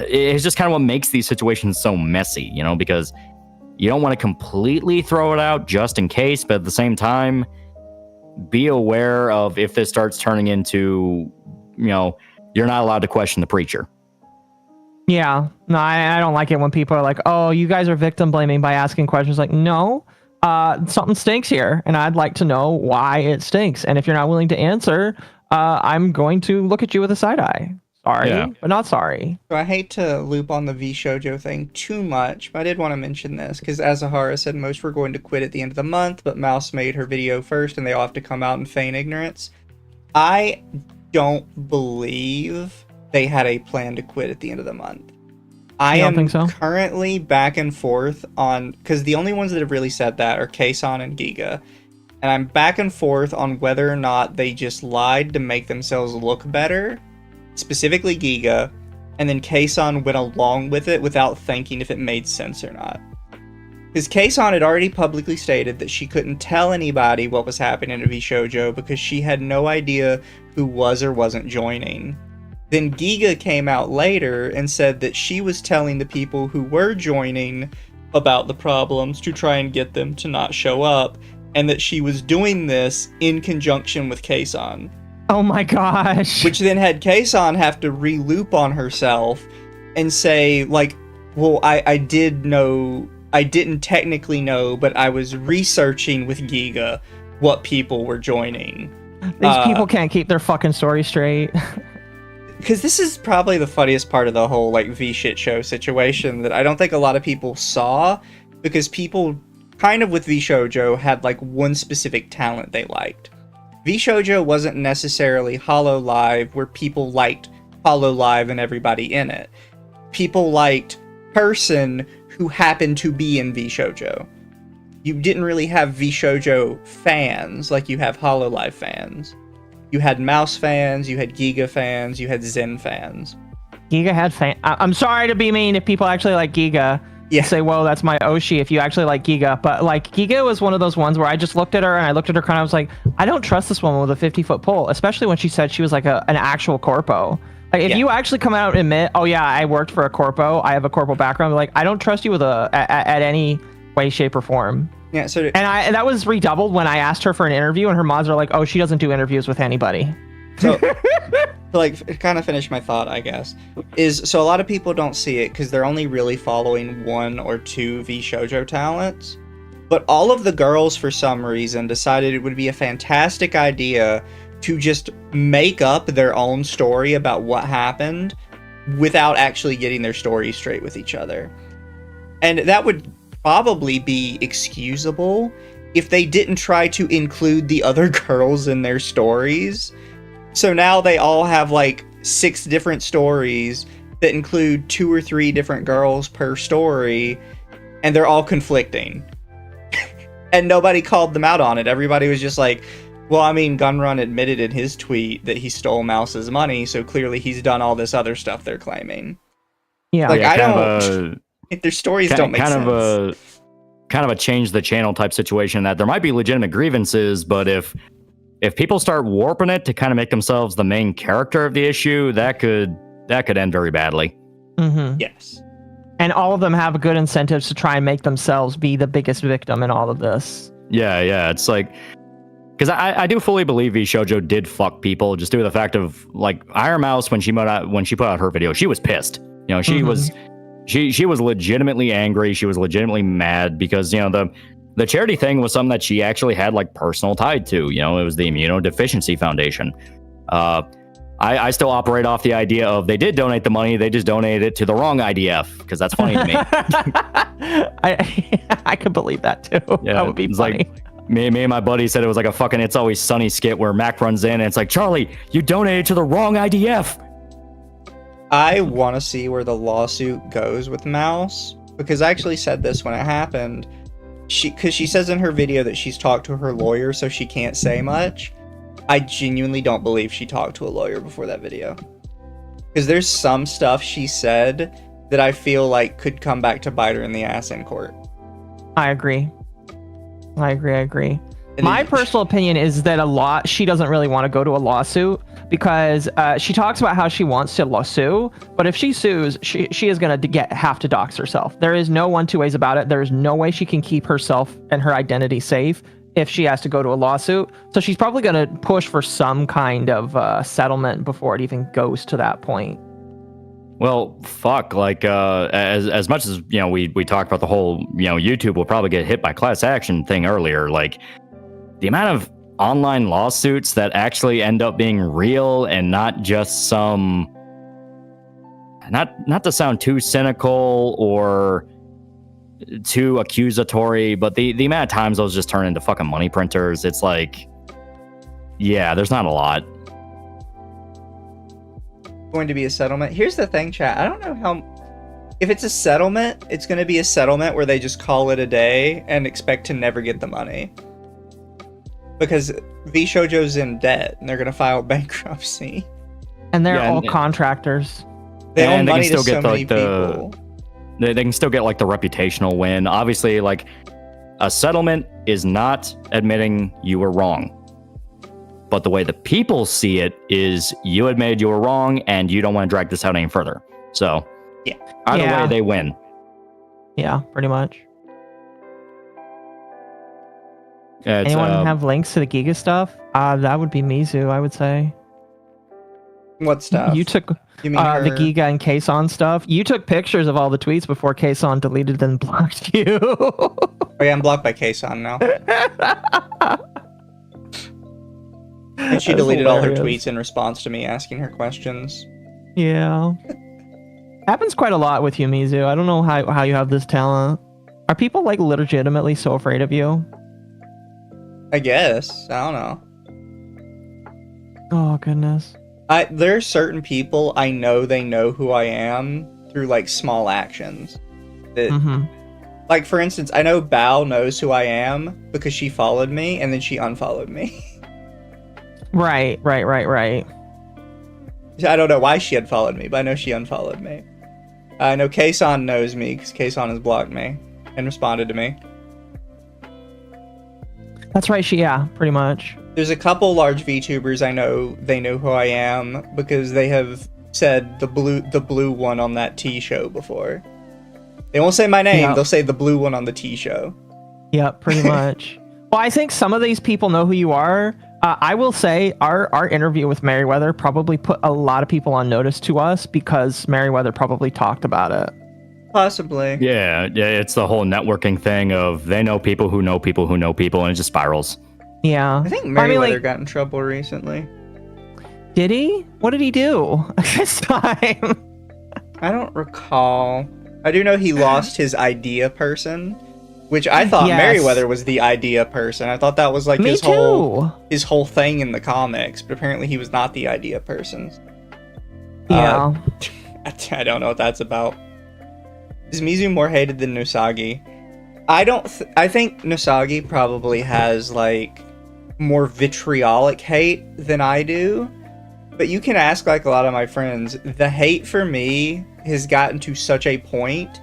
it's just kind of what makes these situations so messy, because you don't want to completely throw it out just in case, but at the same time, be aware of if this starts turning into, you're not allowed to question the preacher. Yeah, no, I don't like it when people are like, oh, you guys are victim blaming by asking questions. Like, no, something stinks here, and I'd like to know why it stinks. And if you're not willing to answer, I'm going to look at you with a side eye. Sorry, but not sorry. So I hate to loop on the VShojo thing too much, but I did want to mention this, because as Azahara said, most were going to quit at the end of the month, but Mouse made her video first, and they all have to come out and feign ignorance. I don't believe they had a plan to quit at the end of the month. I am currently back and forth on, because the only ones that have really said that are Kaysan and Giga, and I'm back and forth on whether or not they just lied to make themselves look better, specifically Giga, and then Kaysan went along with it without thinking if it made sense or not. Because Kaysan had already publicly stated that she couldn't tell anybody what was happening to VShojo because she had no idea who was or wasn't joining. Then Giga came out later and said that she was telling the people who were joining about the problems to try and get them to not show up, and that she was doing this in conjunction with Kaysan. Oh my gosh. Which then had Kaysan have to re-loop on herself and say, like, well, I didn't technically know, but I was researching with Giga what people were joining. These people can't keep their fucking story straight. Because this is probably the funniest part of the whole, like, V-shit show situation that I don't think a lot of people saw, because people kind of with VShojo had, like, one specific talent they liked. VShojo wasn't necessarily HoloLive, where people liked HoloLive and everybody in it. People liked Person, who happened to be in VShojo. You didn't really have VShojo fans like you have HoloLive fans. You had Mouse fans, you had Giga fans, you had Zen fans. Giga had fans. I'm sorry to be mean if people actually like Giga. Yeah. Say, whoa, that's my Oshi if you actually like Giga. But like Giga was one of those ones where I just looked at her and I looked at her kind of, I was like, I don't trust this woman with a 50-foot pole, especially when she said she was like an actual corpo. Like if you actually come out and admit, oh yeah, I worked for a corpo, I have a corpo background, like I don't trust you with at any way, shape, or form. Yeah. So and that was redoubled when I asked her for an interview, and her mods are like, oh, she doesn't do interviews with anybody. So, like, kind of finish my thought, I guess, is, so a lot of people don't see it because they're only really following one or two VShojo talents, but all of the girls, for some reason, decided it would be a fantastic idea to just make up their own story about what happened without actually getting their story straight with each other. And that would probably be excusable if they didn't try to include the other girls in their stories. So now they all have like 6 different stories that include 2 or 3 different girls per story, and they're all conflicting. And nobody called them out on it. Everybody was just like, well, I mean, Gunrun admitted in his tweet that he stole Mouse's money, so clearly he's done all this other stuff they're claiming. Yeah. Like, I don't... If their stories don't make sense. Kind of a change the channel type situation, that there might be legitimate grievances, but if people start warping it to kind of make themselves the main character of the issue, that could end very badly. Mm-hmm. Yes. And all of them have good incentives to try and make themselves be the biggest victim in all of this. Yeah. It's like, because I do fully believe VShojo did fuck people, just due to the fact of, like, Iron Mouse, when she put out her video, she was pissed. She was legitimately angry. She was legitimately mad because, the charity thing was something that she actually had, like, personal tied to. It was the Immunodeficiency Foundation. I still operate off the idea of they did donate the money, they just donated it to the wrong IDF, because that's funny to me. I could believe that too. Yeah, that would be funny. Like, Me and my buddy said it was like a fucking It's Always Sunny skit where Mac runs in and it's like, Charlie, you donated to the wrong IDF. I want to see where the lawsuit goes with Mouse, because I actually said this when it happened. Because she says in her video that she's talked to her lawyer, so she can't say much. I genuinely don't believe she talked to a lawyer before that video. Because there's some stuff she said that I feel like could come back to bite her in the ass in court. I agree. My personal opinion is that she doesn't really want to go to a lawsuit because she talks about how she wants to sue, but if she sues, she is going to have to dox herself. There is no two ways about it. There is no way she can keep herself and her identity safe if she has to go to a lawsuit. So she's probably going to push for some kind of settlement before it even goes to that point. Well, fuck, like, as much as, you know, we talked about the whole, you know, YouTube will probably get hit by class action thing earlier, like, the amount of online lawsuits that actually end up being real and not just some, not to sound too cynical or too accusatory, but the amount of times those just turn into fucking money printers, it's like, yeah, there's not a lot. Going to be a settlement. Here's the thing, chat. I don't know how. If it's a settlement, it's going to be a settlement where they just call it a day and expect to never get the money. Because VShojo's in debt and they're going to file bankruptcy. And they're all contractors. They owe money to so many people. They can still get like the reputational win. Obviously, like a settlement is not admitting you were wrong. But the way the people see it is you admitted you were wrong and you don't want to drag this out any further. So, yeah. Either way, they win. Yeah, pretty much. Yeah, anyone have links to the Giga stuff? That would be Mizu, I would say. What stuff? You took the Giga and Kason stuff. You took pictures of all the tweets before Kason deleted and blocked you. Oh yeah, I'm blocked by Kason now. And she deleted all her tweets in response to me asking her questions. Yeah. Happens quite a lot with you, Mizu. I don't know how you have this talent. Are people like legitimately so afraid of you? I guess. I don't know. Oh, goodness. There are certain people I know they know who I am through like small actions. That, like for instance, I know Bao knows who I am because she followed me and then she unfollowed me. Right. I don't know why she had followed me, but I know she unfollowed me. I know Kason knows me because Kason has blocked me and responded to me. That's right, pretty much. There's a couple large VTubers I know, they know who I am because they have said the blue one on that T show before. They won't say my name, they'll say the blue one on the T show. Yep, pretty much. Well, I think some of these people know who you are. I will say our interview with Merriweather probably put a lot of people on notice to us because Merriweather probably talked about it. Possibly. Yeah, it's the whole networking thing of they know people who know people who know people, and it just spirals. Yeah. I think Merriweather got in trouble recently. Did he? What did he do this time? I don't recall. I do know he lost his idea person, which I thought Merriweather was the idea person. I thought that was like his whole thing in the comics, but apparently he was not the idea person. Yeah. I don't know what that's about. Is Mizu more hated than Nusagi? I think Nusagi probably has like more vitriolic hate than I do. But you can ask like a lot of my friends, the hate for me has gotten to such a point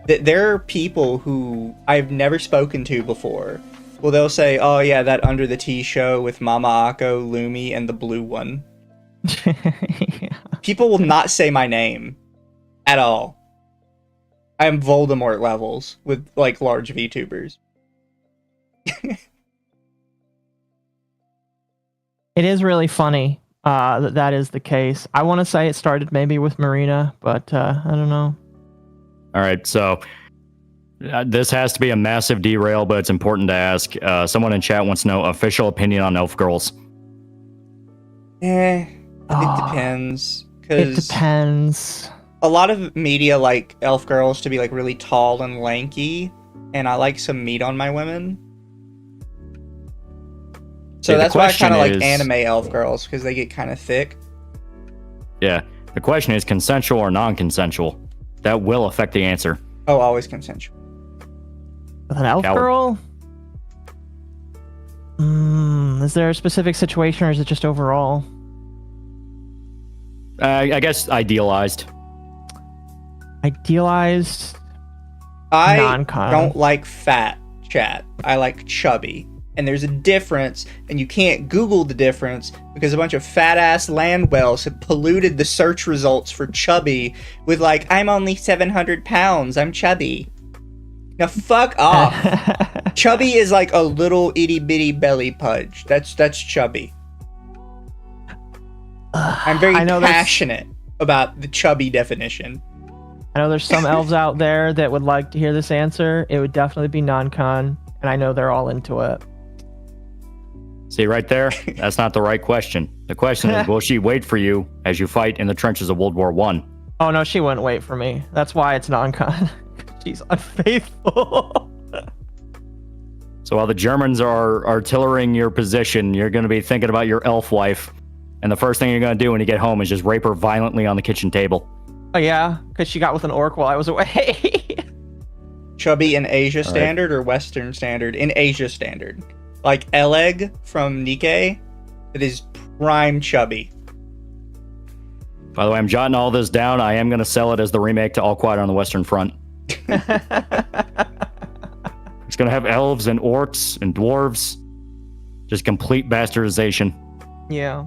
that there are people who I've never spoken to before. Well, they'll say, oh yeah, that Underthetea show with Mama Occo, Lumi, and the blue one. Yeah. People will not say my name at all. I am Voldemort levels with like large VTubers. It is really funny that is the case. I want to say it started maybe with Marina, but I don't know. All right, so this has to be a massive derail, but it's important to ask. Someone in chat wants to know official opinion on Elf Girls. It depends. It depends. A lot of media like elf girls to be like really tall and lanky, and I like some meat on my women. So the that's why I kind of like question is- anime elf girls, because they get kind of thick. Yeah. The question is consensual or non-consensual. That will affect the answer. Oh, always consensual. With an elf Coward. girl? Is there a specific situation or is it just overall? I guess idealized. Idealized? I Non-con. don't like fat, chat. I like chubby. And there's a difference, and you can't Google the difference because a bunch of fat-ass land whales have polluted the search results for chubby with like, I'm only 700 pounds, I'm chubby. Now fuck off. Chubby is like a little itty-bitty belly pudge. That's chubby. I'm very I know there's- passionate about the chubby definition. I know there's some elves out there that would like to hear this answer. It would definitely be non-con, and I know they're all into it. See right there? That's not the right question. The question is, will she wait for you as you fight in the trenches of World War I? Oh no, she wouldn't wait for me. That's why it's non-con. She's unfaithful. So while the Germans are artillering your position, you're going to be thinking about your elf wife. And the first thing you're going to do when you get home is just rape her violently on the kitchen table. Oh yeah, because she got with an orc while I was away. Chubby in Asia standard or Western standard? In Asia standard. Like Eleg from Nikkei, it is prime chubby. By the way, I'm jotting all this down. I am going to sell it as the remake to All Quiet on the Western Front. It's going to have elves and orcs and dwarves. Just complete bastardization. Yeah.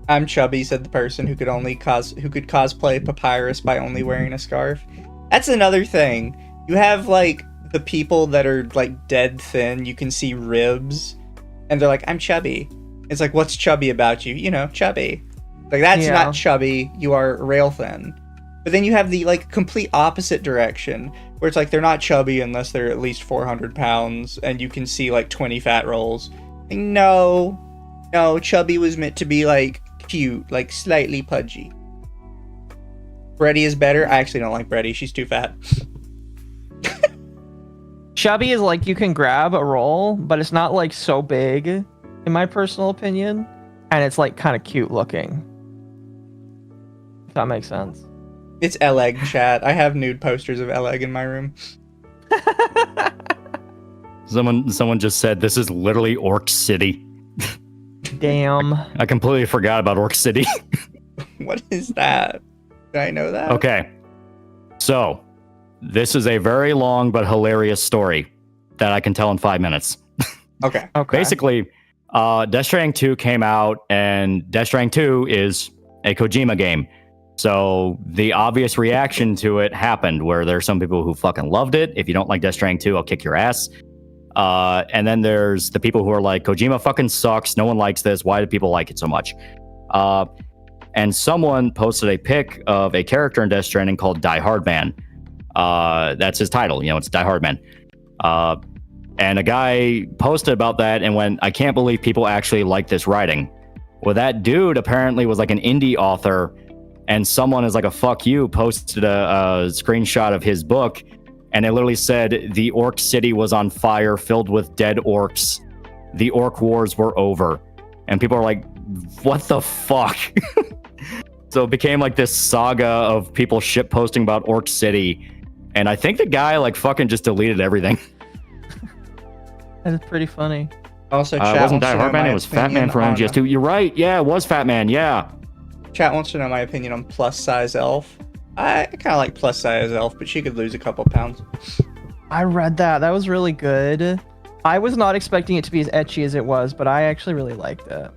I'm chubby, said the person who could cosplay Papyrus by only wearing a scarf. That's another thing. You have like the people that are like dead thin, you can see ribs, and they're like, I'm chubby. It's like, what's chubby about you? You know, chubby. Like, that's not chubby, you are rail thin. But then you have the like complete opposite direction, where it's like they're not chubby unless they're at least 400 pounds, and you can see like 20 fat rolls. Like, no, chubby was meant to be like cute, like slightly pudgy. Breddy is better. I actually don't like Breddy, she's too fat. Chubby is like you can grab a roll, but it's not like so big, in my personal opinion, and it's like kind of cute looking. If that makes sense. It's Eleg, chat. I have nude posters of Eleg in my room. Someone just said this is literally Orc City. Damn. I completely forgot about Orc City. What is that? Did I know that? Okay. So, this is a very long but hilarious story that I can tell in 5 minutes. Okay. Basically, Death Stranding 2 came out, and Death Stranding 2 is a Kojima game. So the obvious reaction to it happened, where there's some people who fucking loved it. If you don't like Death Stranding 2, I'll kick your ass. And then there's the people who are like, Kojima fucking sucks. No one likes this. Why do people like it so much? And someone posted a pic of a character in Death Stranding called Die Hard Man. That's his title. You know, it's Die Hard Man. And a guy posted about that and went, I can't believe people actually like this writing. Well, that dude apparently was like an indie author, and someone is like a fuck you posted a screenshot of his book, and it literally said, the Orc City was on fire, filled with dead orcs. The Orc Wars were over. And people are like, what the fuck? So it became like this saga of people shit posting about Orc City. And I think the guy like fucking just deleted everything. That's pretty funny. Also, It chat wasn't wants to Die know Hard Man, my it was Fat Man opinion from on- MGS2. You're right. Yeah, it was Fat Man. Yeah. Chat wants to know my opinion on plus size elf. I kind of like plus size elf, but she could lose a couple pounds. I read that. That was really good. I was not expecting it to be as ecchi as it was, but I actually really liked it.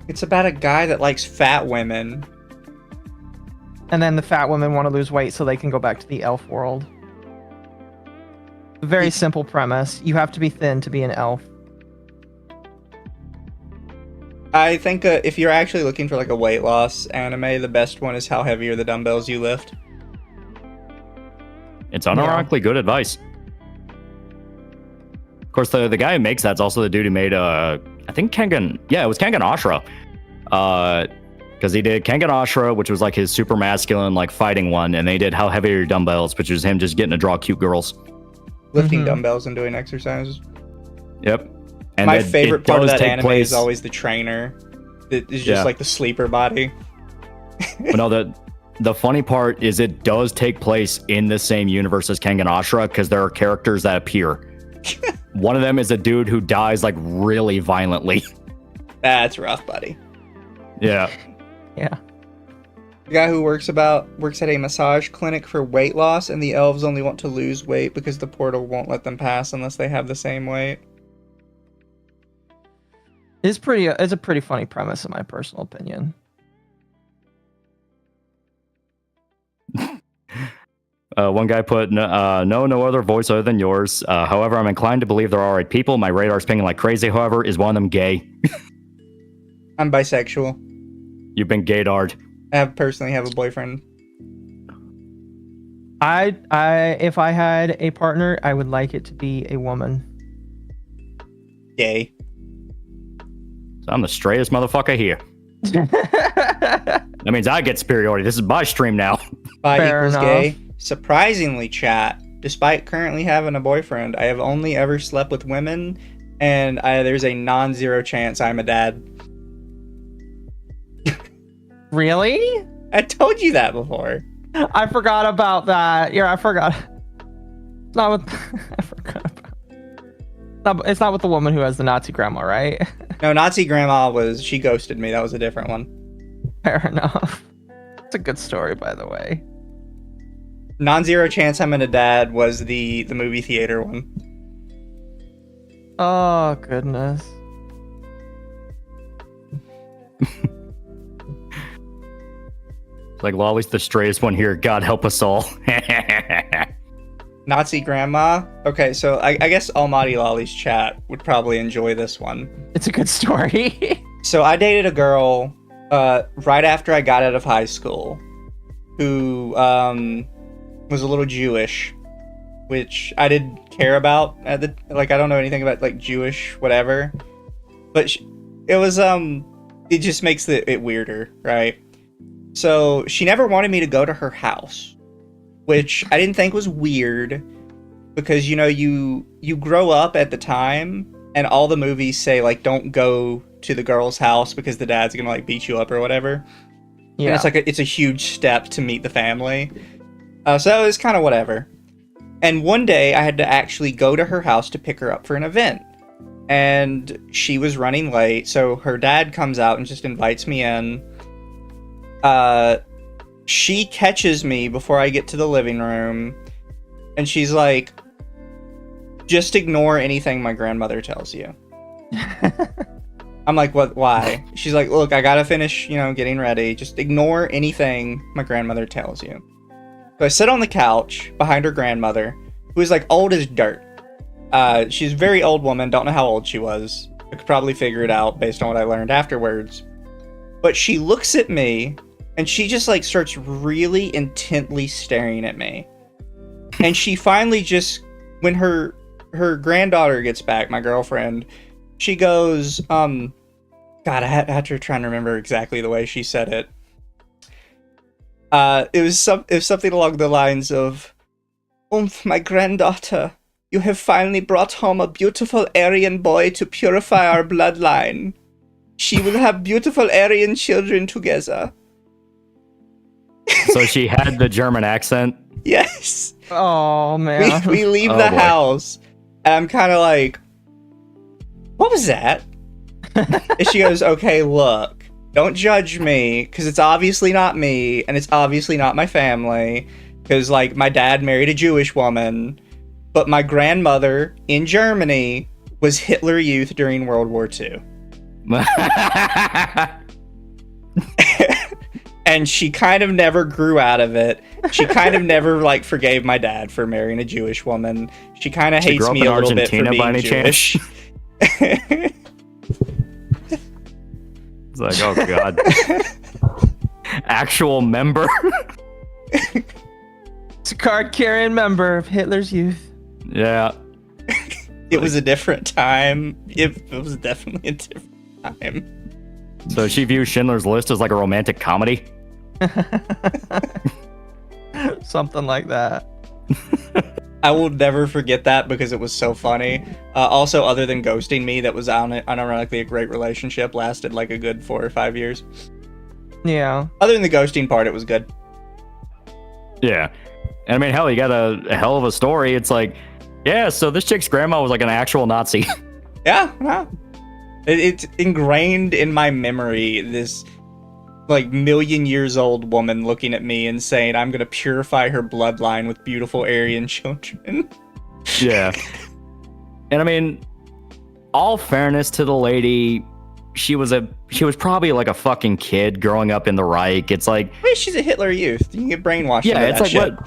It's about a guy that likes fat women. And then the fat women want to lose weight so they can go back to the elf world. Very simple premise. You have to be thin to be an elf. I think if you're actually looking for like a weight loss anime, the best one is How Heavy Are the Dumbbells You Lift. It's unironically good advice. Of course, the guy who makes that's also the dude who made, I think Kengan. Yeah, it was Kengan Ashura. Because he did Kengan Ashura, which was like his super masculine, like fighting one. And they did How Heavy Are Your Dumbbells, which was him just getting to draw cute girls. Lifting dumbbells and doing exercises. Yep. And My it favorite part of does that take anime place- is always the trainer. That is just Yeah. like the sleeper body. But no, the funny part is it does take place in the same universe as Kengan Ashura because there are characters that appear. One of them is a dude who dies like really violently. That's rough, buddy. Yeah. Yeah. The guy who works at a massage clinic for weight loss, and the elves only want to lose weight because the portal won't let them pass unless they have the same weight. It's a pretty funny premise in my personal opinion. One guy put, no other voice other than yours. However, I'm inclined to believe there are alright people. My radar's pinging like crazy. However, is one of them gay? I'm bisexual. You've been gaydard. I personally have a boyfriend. If I had a partner, I would like it to be a woman. Gay. So I'm the straightest motherfucker here. That means I get superiority. This is my stream now. Bi Fair equals enough. gay. Surprisingly, chat, despite currently having a boyfriend, I have only ever slept with women, and there's a non-zero chance I'm a dad. Really? I told you that before. I forgot about that. Yeah, I forgot. It's not with. I forgot about. It's not with the woman who has the Nazi grandma, right? No, Nazi grandma she ghosted me. That was a different one. Fair enough. It's a good story, by the way. Non-zero chance I'm in a dad was the movie theater one. Oh goodness. Like Lolly's the straightest one here. God help us all. Nazi grandma. Okay, so I guess Almighty Lolly's chat would probably enjoy this one. It's a good story. So I dated a girl right after I got out of high school who was a little Jewish, which I didn't care about at the I don't know anything about like Jewish whatever, but it was it just makes it weirder, right? So she never wanted me to go to her house, which I didn't think was weird because you grow up at the time and all the movies say like don't go to the girl's house because the dad's gonna like beat you up or whatever. Yeah. And it's like it's a huge step to meet the family. So it was kind of whatever. And one day I had to actually go to her house to pick her up for an event. And she was running late, so her dad comes out and just invites me in. She catches me before I get to the living room, and she's like, just ignore anything my grandmother tells you. I'm like, what? Why? She's like, look, I gotta finish, getting ready. Just ignore anything my grandmother tells you. So I sit on the couch behind her grandmother, who is like old as dirt. She's a very old woman. Don't know how old she was. I could probably figure it out based on what I learned afterwards. But she looks at me, and she just like starts really intently staring at me. And she finally just, when her granddaughter gets back, my girlfriend, she goes, God, I had to try and remember exactly the way she said it. It was something along the lines of, my granddaughter, you have finally brought home a beautiful Aryan boy to purify our bloodline. She will have beautiful Aryan children together. So she had the German accent. Yes. Oh man. We leave Oh, the boy. house, and I'm kind of like, what was that? And she goes, okay, look, don't judge me, because it's obviously not me, and it's obviously not my family, because, like, my dad married a Jewish woman, but my grandmother in Germany was Hitler Youth during World War II. And she kind of never grew out of it. She kind of never, like, forgave my dad for marrying a Jewish woman. She kind of She hates grew up me in a little bit for Argentina by being any Jewish. It's like, oh god. Actual member. It's a card-carrying member of Hitler's Youth. Yeah. It was a different time. It was definitely a different time. So she views Schindler's List as like a romantic comedy. Something like that. I will never forget that because it was so funny. Also, other than ghosting me, that was unironically a great relationship. Lasted like a good 4 or 5 years. Yeah. Other than the ghosting part, it was good. Yeah. And I mean, hell, you got a hell of a story. It's like, yeah, so this chick's grandma was like an actual Nazi. Yeah. It's ingrained in my memory, this like million years old woman looking at me and saying, I'm going to purify her bloodline with beautiful Aryan children. Yeah. And I mean, all fairness to the lady, she was probably like a fucking kid growing up in the Reich. It's like, Wait, she's a Hitler youth. You can get brainwashed. yeah, into it's that like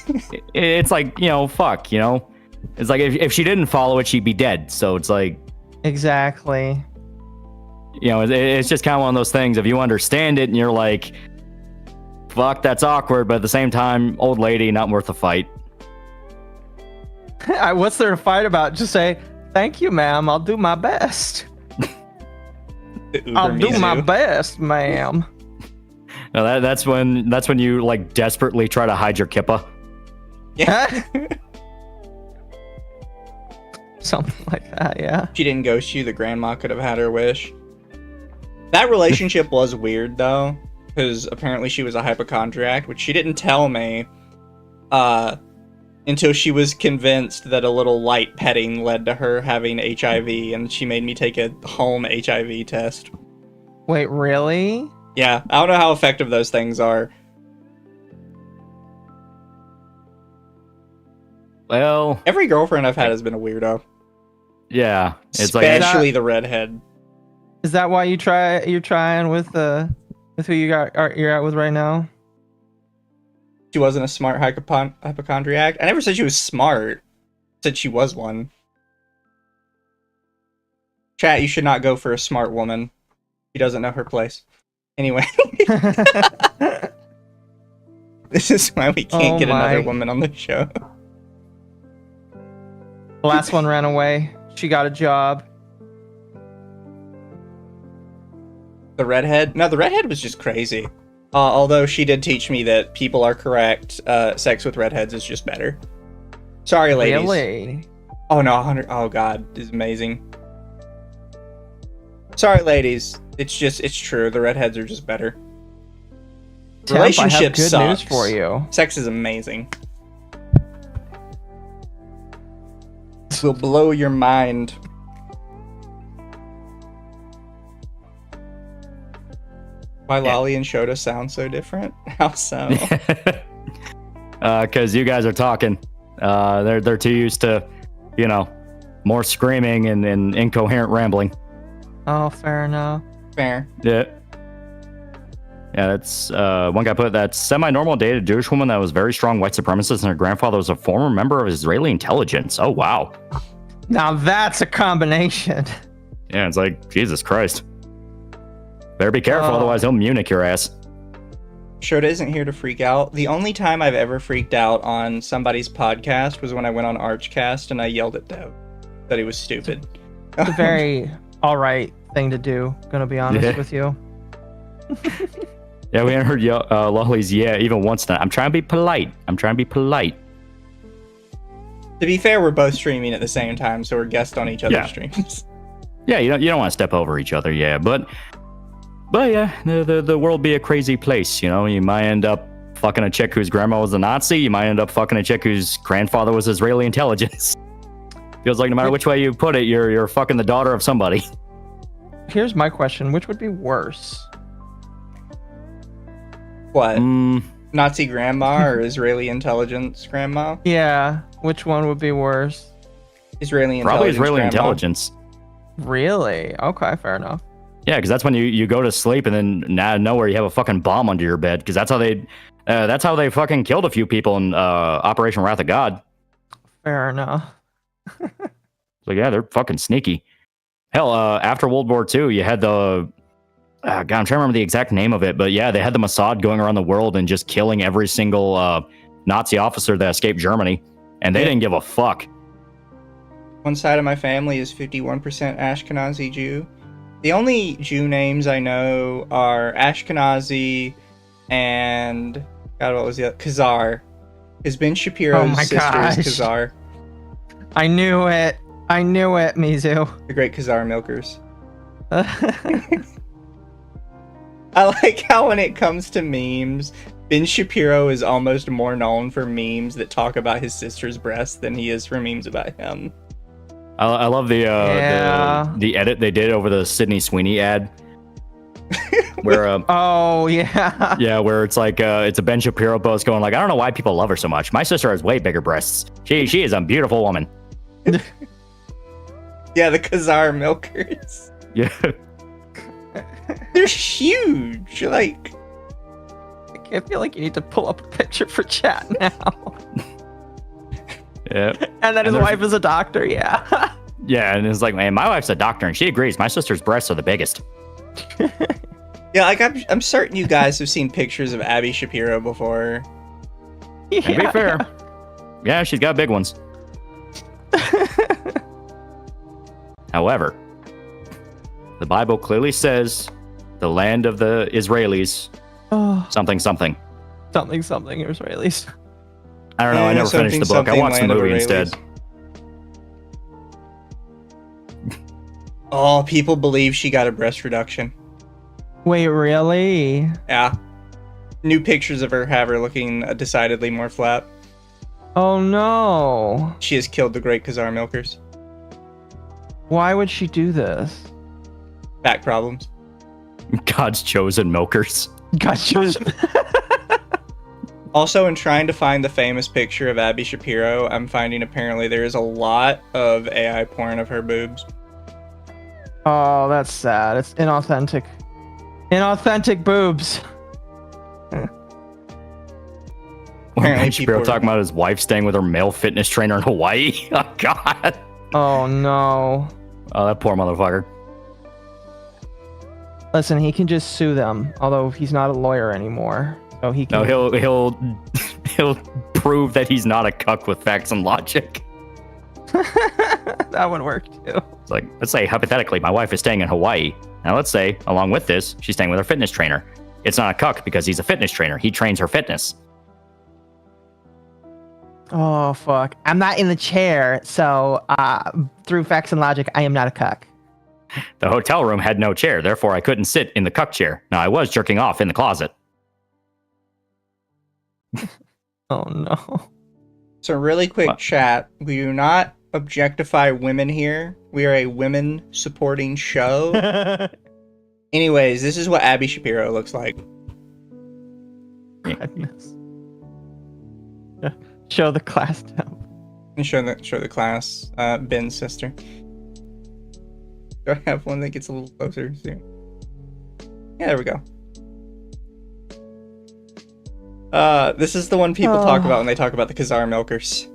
shit. what? It's like, fuck, It's like if she didn't follow it, she'd be dead. So it's like, Exactly. it's just kind of one of those things. If you understand it and you're like, fuck, that's awkward, but at the same time, old lady, not worth a fight. What's there to fight about? Just say, thank you, ma'am. I'll do my best. I'll do my best, ma'am. No, that's when you like desperately try to hide your kippa. Yeah. Something like that, yeah. She didn't ghost you. The grandma could have had her wish. That relationship was weird, though, because apparently she was a hypochondriac, which she didn't tell me until she was convinced that a little light petting led to her having HIV, and she made me take a home HIV test. Wait, really? Yeah, I don't know how effective those things are. Well, every girlfriend I've had has been a weirdo. Yeah, it's especially the redhead. Is that why you're trying with who you're out with right now? She wasn't a smart hypochondriac. I never said she was smart. I said she was one. Chat, you should not go for a smart woman. She doesn't know her place. Anyway. This is why we can't get another woman on the show. The last one ran away. She got a job. The redhead? No, the redhead was just crazy. Although she did teach me that people are correct. Sex with redheads is just better. Sorry, ladies. Really? Oh no, 100. Oh god, this is amazing. Sorry, ladies. It's true. The redheads are just better. Temp, Relationship I have good sucks. news for you. Sex is amazing. Will blow your mind. Why Lolly and Shota sound so different? How so? Because you guys are talking. They're too used to, more screaming and incoherent rambling. Oh, fair enough. Fair. Yeah. Yeah, that's one guy put that semi-normal dated Jewish woman that was very strong white supremacist, and her grandfather was a former member of Israeli intelligence. Oh wow! Now that's a combination. Yeah, it's like Jesus Christ. Better be careful, otherwise he'll Munich your ass. Shota isn't here to freak out. The only time I've ever freaked out on somebody's podcast was when I went on Archcast and I yelled at Dev that he was stupid. It's a very alright thing to do, gonna be honest with you. Yeah, we haven't heard Lolly's even once now. I'm trying to be polite. To be fair, we're both streaming at the same time, so we're guests on each other's streams. Yeah, you don't want to step over each other, but yeah, the world be a crazy place, You might end up fucking a chick whose grandma was a Nazi. You might end up fucking a chick whose grandfather was Israeli intelligence. Feels like no matter which way you put it, you're fucking the daughter of somebody. Here's my question: which would be worse? What? Nazi grandma or Israeli intelligence grandma? Yeah, which one would be worse? Israeli intelligence. Probably Israeli grandma. intelligence. Really? Okay, fair enough. Yeah, because that's when you go to sleep and then out of nowhere you have a fucking bomb under your bed. Because that's how they fucking killed a few people in Operation Wrath of God. Fair enough. So yeah, they're fucking sneaky. Hell, after World War II, you had the God, I'm trying to remember the exact name of it, but yeah, they had the Mossad going around the world and just killing every single Nazi officer that escaped Germany, and they didn't give a fuck. One side of my family is 51% Ashkenazi Jew. The only Jew names I know are Ashkenazi and God, what was the other? Khazar. Is Ben Shapiro's my sister gosh. is Khazar. I knew it, Mizu. The great Khazar milkers. I like how when it comes to memes, Ben Shapiro is almost more known for memes that talk about his sister's breasts than he is for memes about him. I love the edit they did over the Sydney Sweeney ad. Where oh yeah. yeah, where it's like it's a Ben Shapiro post going like, I don't know why people love her so much. My sister has way bigger breasts. She is a beautiful woman. Yeah, the Khazar milkers. Yeah. They're huge. Like, I feel like you need to pull up a picture for chat now. Yeah. And then his wife is a doctor. Yeah. Yeah, and it's like, man, my wife's a doctor and she agrees. My sister's breasts are the biggest. yeah, like I'm certain you guys have seen pictures of Abby Shapiro before. To be fair, yeah, she's got big ones. However, the Bible clearly says the land of the Israelis, something, something. Something, Israelis. I don't know. I never finished the book. I watched the movie instead. Oh, people believe she got a breast reduction. Wait, really? Yeah. New pictures of her have her looking decidedly more flat. Oh no. She has killed the great Khazar milkers. Why would she do this? Back problems. God's chosen milkers. God's chosen. Also, in trying to find the famous picture of Abby Shapiro, I'm finding apparently there is a lot of AI porn of her boobs. Oh, that's sad. It's inauthentic. Inauthentic boobs. Apparently Shapiro talking about his wife staying with her male fitness trainer in Hawaii. Oh, God. Oh, no. Oh, that poor motherfucker. Listen, he can just sue them, although he's not a lawyer anymore. So he can... No, he'll prove that he's not a cuck with facts and logic. That would work too. It's like, let's say hypothetically, my wife is staying in Hawaii. Now let's say, along with this, she's staying with her fitness trainer. It's not a cuck because he's a fitness trainer. He trains her fitness. Oh, fuck. I'm not in the chair, so through facts and logic, I am not a cuck. The hotel room had no chair, therefore I couldn't sit in the cuck chair. Now I was jerking off in the closet. Oh, no. So really quick chat, we do not objectify women here. We are a women supporting show. Anyways, this is what Abby Shapiro looks like. Goodness. Show the class down. And show the class, Ben's sister. Do I have one that gets a little closer soon? Yeah, there we go. This is the one people talk about when they talk about the Khazar milkers.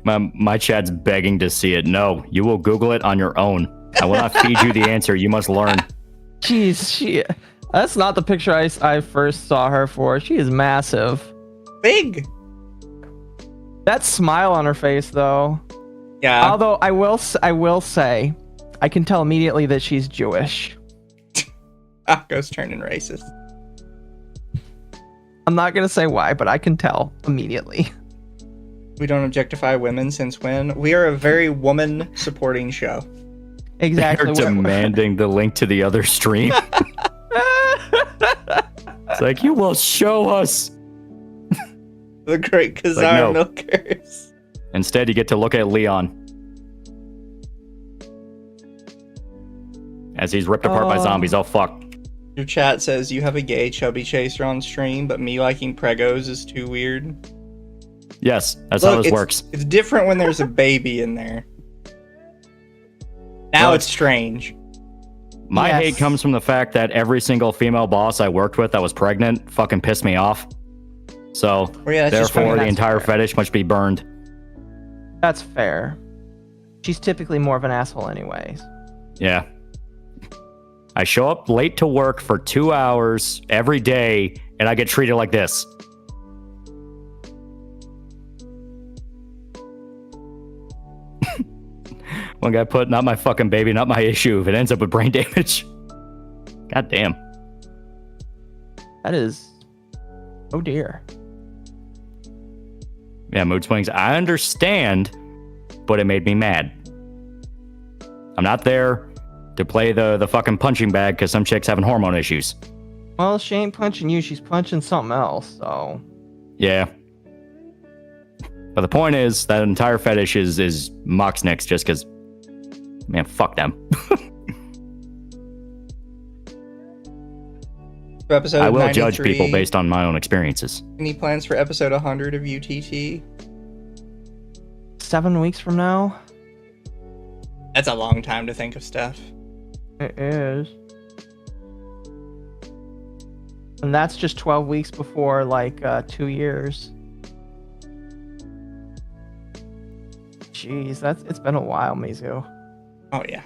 My chat's begging to see it. No, you will Google it on your own. I will not feed you the answer. You must learn. Jeez, that's not the picture I first saw her for. She is massive. Big. That smile on her face, though. Yeah. Although I will say, I can tell immediately that she's Jewish. Occo's turning racist. I'm not gonna say why, but I can tell immediately. We don't objectify women since when? We are a very woman-supporting show. Exactly. They're demanding the link to the other stream. It's like, you will show us. The great Khazar milkers. Instead, you get to look at Leon as he's ripped apart by zombies. Oh, fuck. Your chat says you have a gay chubby chaser on stream, but me liking pregos is too weird. Yes, that's how this works. It's different when there's a baby in there. Now it's strange. My hate comes from the fact that every single female boss I worked with that was pregnant fucking pissed me off. So, therefore, the entire fetish must be burned. That's fair. She's typically more of an asshole anyways. Yeah. I show up late to work for 2 hours every day, and I get treated like this. One guy put, not my fucking baby, not my issue. If it ends up with brain damage. God damn. That is... Oh dear. Yeah, mood swings. I understand, but it made me mad. I'm not there to play the fucking punching bag because some chick's having hormone issues. Well, she ain't punching you. She's punching something else, so... Yeah. But the point is, that entire fetish is Moxnix just because... Man, fuck them. For episode I will 93, judge people based on my own experiences. Any plans for episode 100 of UTT? 7 weeks from now? That's a long time to think of stuff. It is. And that's just 12 weeks before, like, 2 years. Jeez, it's been a while, Mizu. Oh, yeah.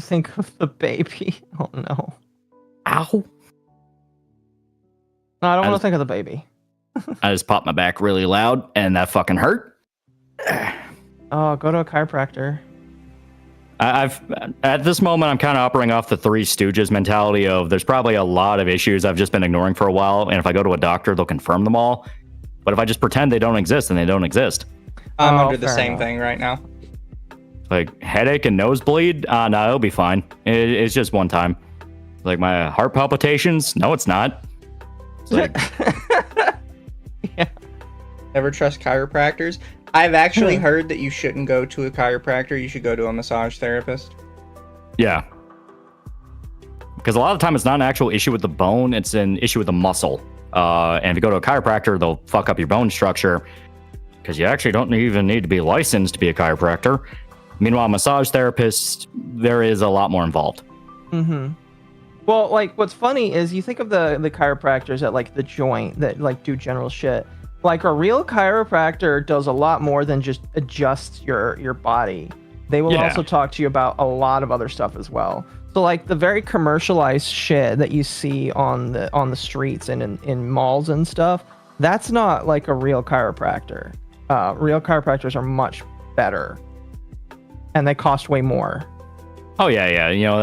Think of the baby. Oh, no. Ow. No, I don't want to think of the baby. I just popped my back really loud, and that fucking hurt. Oh, go to a chiropractor. I've at this moment, I'm kind of operating off the Three Stooges mentality of there's probably a lot of issues I've just been ignoring for a while, and if I go to a doctor, they'll confirm them all. But if I just pretend they don't exist, then they don't exist. I'm Oh, under the fair same enough. thing right now. Like headache and nosebleed, no, it'll be fine. It's just one time. Like my heart palpitations, no, it's not. It's like, Yeah. Never trust chiropractors. I've actually heard that you shouldn't go to a chiropractor. You should go to a massage therapist. yeah. Because a lot of the time it's not an actual issue with the bone, it's an issue with the muscle. And if you go to a chiropractor, they'll fuck up your bone structure because you actually don't even need to be licensed to be a chiropractor. Meanwhile, a massage therapist, there is a lot more involved. Mm-hmm. Well, like, what's funny is you think of the chiropractors at, like, the joint that, like, do general shit. Like, a real chiropractor does a lot more than just adjust your body. They will Yeah. also talk to you about a lot of other stuff as well. So, like, the very commercialized shit that you see on the streets and in malls and stuff, that's not, like, a real chiropractor. Real chiropractors are much better. And they cost way more. Oh, yeah. You know,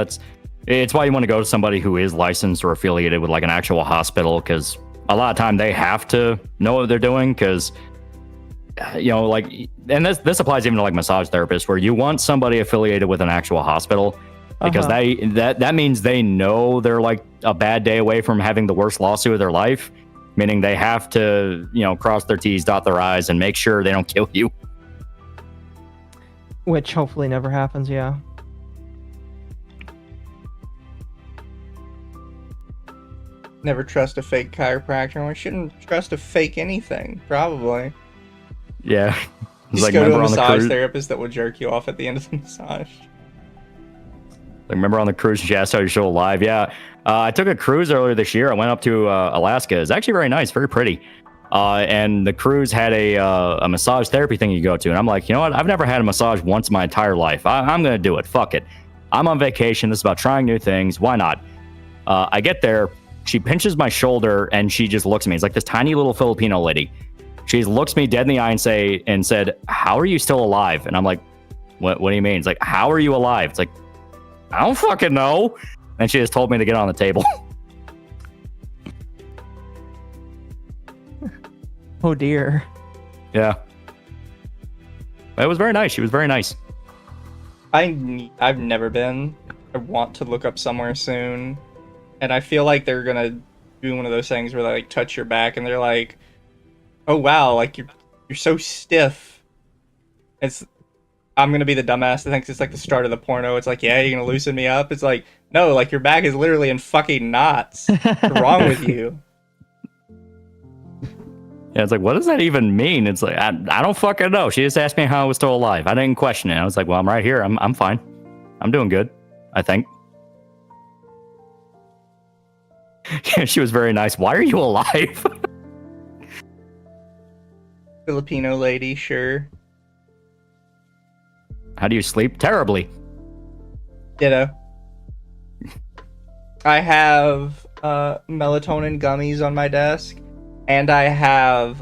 it's why you want to go to somebody who is licensed or affiliated with, like, an actual hospital, because a lot of time they have to know what they're doing, because, you know, like, and this applies even to, like, massage therapists, where you want somebody affiliated with an actual hospital, because that means they know they're, like, a bad day away from having the worst lawsuit of their life, meaning they have to, you know, cross their T's, dot their I's, and make sure they don't kill you. Which hopefully never happens, yeah. Never trust a fake chiropractor. We shouldn't trust a fake anything, probably. Yeah. Just Like, go to a remember on the massage cruise? therapist that will jerk you off at the end of the massage. Like, remember on the cruise, she asked how you're still alive. Yeah. I took a cruise earlier this year. I went up to Alaska. It's actually very nice, very pretty. And the cruise had a massage therapy thing you go to. And I'm like, you know what? I've never had a massage once in my entire life. I'm going to do it. Fuck it. I'm on vacation. This is about trying new things. Why not? I get there. She pinches my shoulder and she just looks at me. It's like this tiny little Filipino lady. She looks me dead in the eye and said, "How are you still alive?" And I'm like, what do you mean? It's like, how are you alive? It's like, I don't fucking know. And she just told me to get on the table. Oh dear. Yeah. It was very nice. She was very nice. I've never been. I want to look up somewhere soon. And I feel like they're going to do one of those things where they, like, touch your back and they're like, "Oh wow, like you're so stiff." I'm going to be the dumbass that thinks it's like the start of the porno. It's like, "Yeah, you're going to loosen me up." It's like, no, like your back is literally in fucking knots. What's wrong with you? Yeah, it's like, what does that even mean? It's like, I don't fucking know. She just asked me how I was still alive. I didn't question it. I was like, well, I'm right here. I'm fine. I'm doing good, I think. Yeah, she was very nice. Why are you alive? Filipino lady, sure. How do you sleep? Terribly. Ditto. I have melatonin gummies on my desk, and I have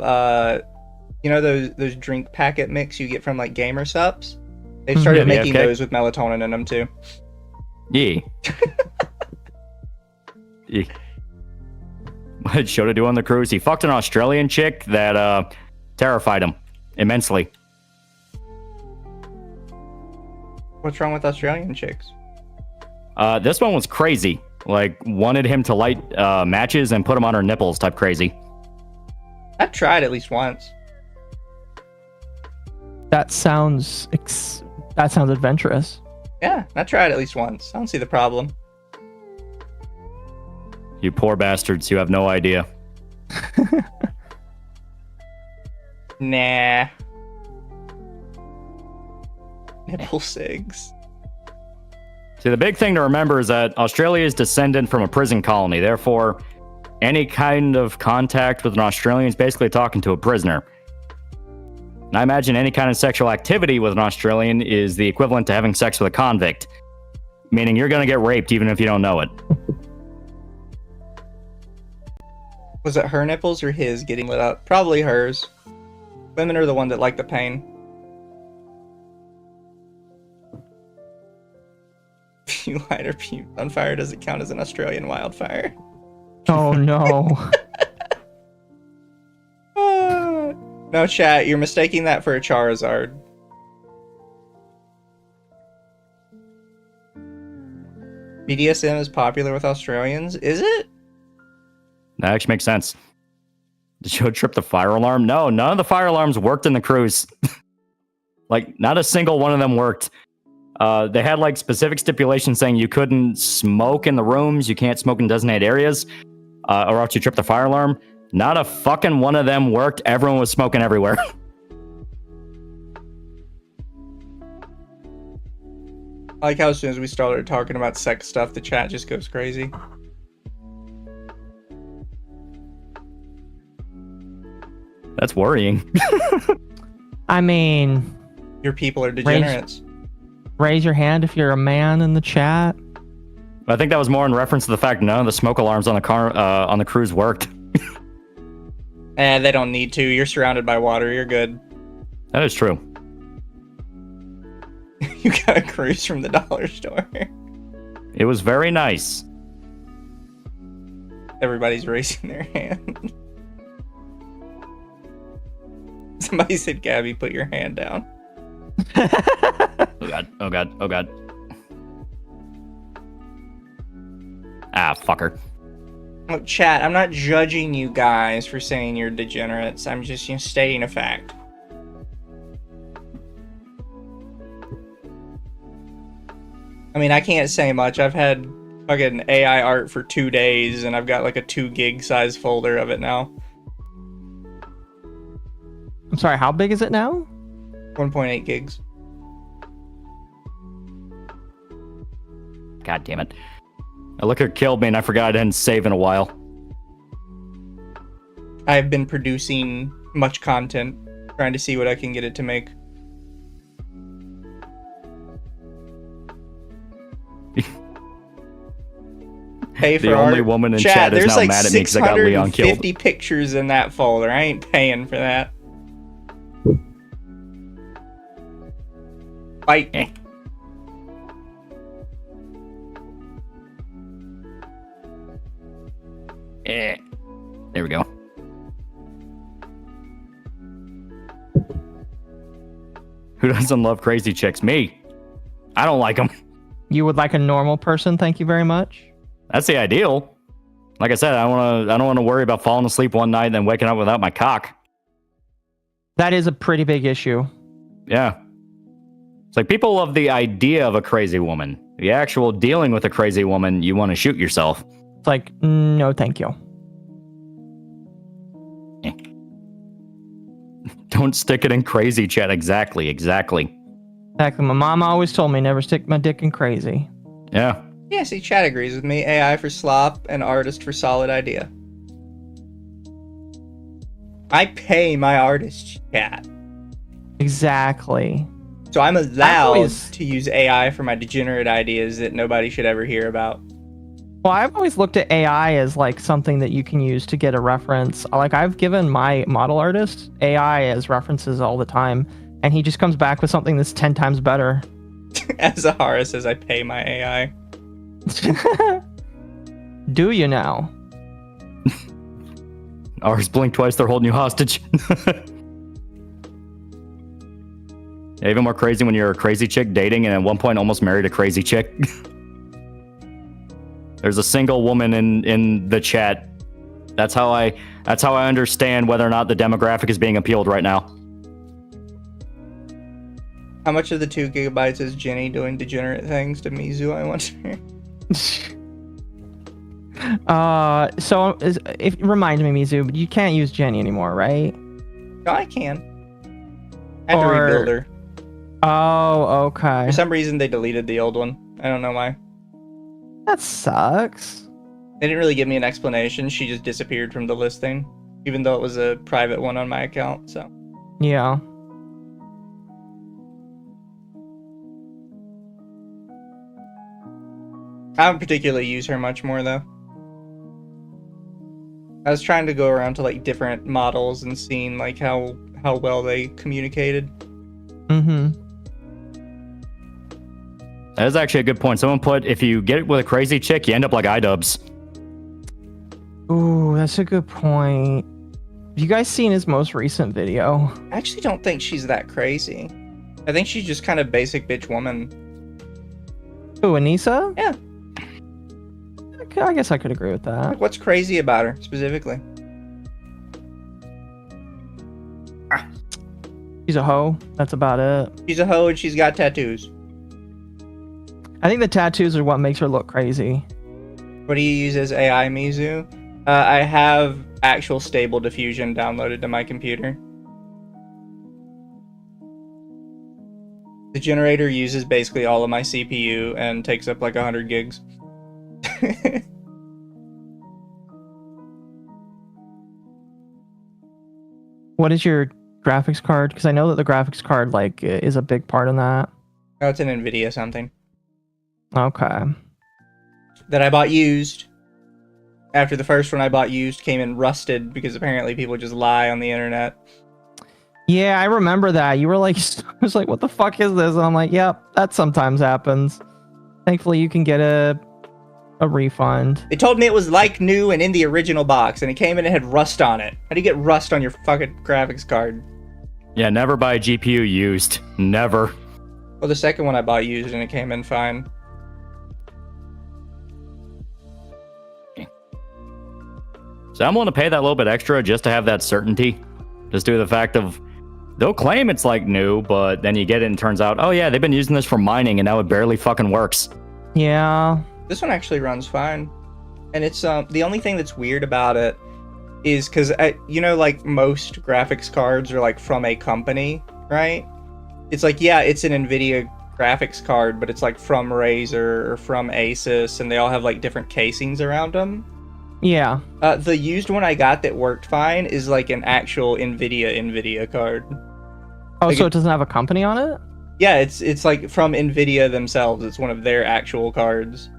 you know those drink packet mix you get from like Gamer Sups. They've Mhm. started Yeah, the Mm-hmm. making FK. those with melatonin in them too. Yeah. What did Shota do on the cruise? He fucked an Australian chick that terrified him immensely. What's wrong with Australian chicks? This one was crazy. Like, wanted him to light matches and put them on her nipples type crazy. I've tried at least once. That sounds adventurous. Yeah, I tried at least once. I don't see the problem. You poor bastards, you have no idea. Nah. Nipple cigs. See, the big thing to remember is that Australia is descendant from a prison colony. Therefore, any kind of contact with an Australian is basically talking to a prisoner. And I imagine any kind of sexual activity with an Australian is the equivalent to having sex with a convict. Meaning you're going to get raped even if you don't know it. Was it her nipples or his getting lit up? Probably hers. Women are the one that like the pain. If you light her pubes on fire, does it count as an Australian wildfire? Oh no. No, chat, you're mistaking that for a Charizard. BDSM is popular with Australians? Is it? That actually makes sense. Did you trip the fire alarm? No, none of the fire alarms worked in the cruise. Like, not a single one of them worked. They had, like, specific stipulations saying you couldn't smoke in the rooms, you can't smoke in designated areas, or else you trip the fire alarm. Not a fucking one of them worked. Everyone was smoking everywhere. I like how as soon as we started talking about sex stuff, the chat just goes crazy. That's worrying. I mean, your people are degenerates. Raise your hand if you're a man in the chat. I think that was more in reference to the fact none of the smoke alarms on the car on the cruise worked. They don't need to. You're surrounded by water. You're good. That is true. You got a cruise from the dollar store. It was very nice. Everybody's raising their hand. Somebody said, Gabby, put your hand down. Oh god, oh god, oh god. Ah, fucker. Look, chat, I'm not judging you guys for saying you're degenerates. I'm just stating a fact. I mean, I can't say much. I've had fucking AI art for 2 days, and I've got like a 2 gig size folder of it now. I'm sorry, how big is it now? 1.8 gigs. God damn it. A looker killed me and I forgot I didn't save in a while. I've been producing much content, trying to see what I can get it to make. Pay for the only art. woman in chat is now like mad at me because I got Leon killed. 650 pictures in that folder. I ain't paying for that. Fight. There we go. Who doesn't love crazy chicks? Me. I don't like them. You would like a normal person, thank you very much. That's the ideal. Like I said, I don't want to worry about falling asleep one night and then waking up without my cock. That is a pretty big issue. Yeah. It's like people love the idea of a crazy woman. The actual dealing with a crazy woman, you want to shoot yourself. It's like, no, thank you. Don't stick it in crazy chat. Exactly. Exactly. My mom always told me never stick my dick in crazy. Yeah. Yeah, see, chat agrees with me. AI for slop and artist for solid idea. I pay my artist, chat. Exactly. So I'm allowed to use AI for my degenerate ideas that nobody should ever hear about. Well, I've always looked at AI as like something that you can use to get a reference. Like I've given my model artist AI as references all the time, and he just comes back with something that's 10 times better. As Zahara says, I pay my AI. Do you now? Ours blink twice, they're holding you hostage. Yeah, even more crazy when you're a crazy chick dating and at one point almost married a crazy chick. There's a single woman in the chat. That's how I understand whether or not the demographic is being appealed right now. How much of the 2 gigabytes is Jenny doing degenerate things to Mizu, I wonder? If remind me, Mizu, you can't use Jenny anymore, right? No, I can. I had to rebuild her. Oh, okay. For some reason, they deleted the old one. I don't know why. That sucks. They didn't really give me an explanation. She just disappeared from the listing, even though it was a private one on my account. So yeah. I don't particularly use her much more though. I was trying to go around to like different models and seeing like how well they communicated. Mm-hmm. That is actually a good point. Someone put, if you get it with a crazy chick, you end up like iDubbbz. Ooh, that's a good point. Have you guys seen his most recent video? I actually don't think she's that crazy. I think she's just kind of basic bitch woman. Ooh, Anissa? Yeah. I guess I could agree with that. Like, what's crazy about her specifically? She's a hoe. That's about it. She's a hoe and she's got tattoos. I think the tattoos are what makes her look crazy. What do you use as AI, Mizu? I have actual Stable Diffusion downloaded to my computer. The generator uses basically all of my CPU and takes up like 100 gigs. What is your graphics card? Because I know that the graphics card like is a big part in that. Oh, it's an NVIDIA something. Okay. That I bought used. After the first one I bought used came in rusted because apparently people just lie on the internet. Yeah, I remember that. You were like, I was like, what the fuck is this? And I'm like, yep, that sometimes happens. Thankfully, you can get a refund. They told me it was like new and in the original box, and it came in and had rust on it. How do you get rust on your fucking graphics card? Yeah, never buy a GPU used. Never. Well, the second one I bought used and it came in fine. So I'm willing to pay that little bit extra just to have that certainty. Just due to the fact of, they'll claim it's like new, but then you get it and it turns out, oh yeah, they've been using this for mining and now it barely fucking works. Yeah. This one actually runs fine. And it's, the only thing that's weird about it is because, you know, like most graphics cards are like from a company, right? It's like, yeah, it's an NVIDIA graphics card, but it's like from Razer or from Asus, and they all have like different casings around them. Yeah. The used one I got that worked fine is like an actual NVIDIA card. Oh, like so it doesn't have a company on it? Yeah, it's like from NVIDIA themselves. It's one of their actual cards.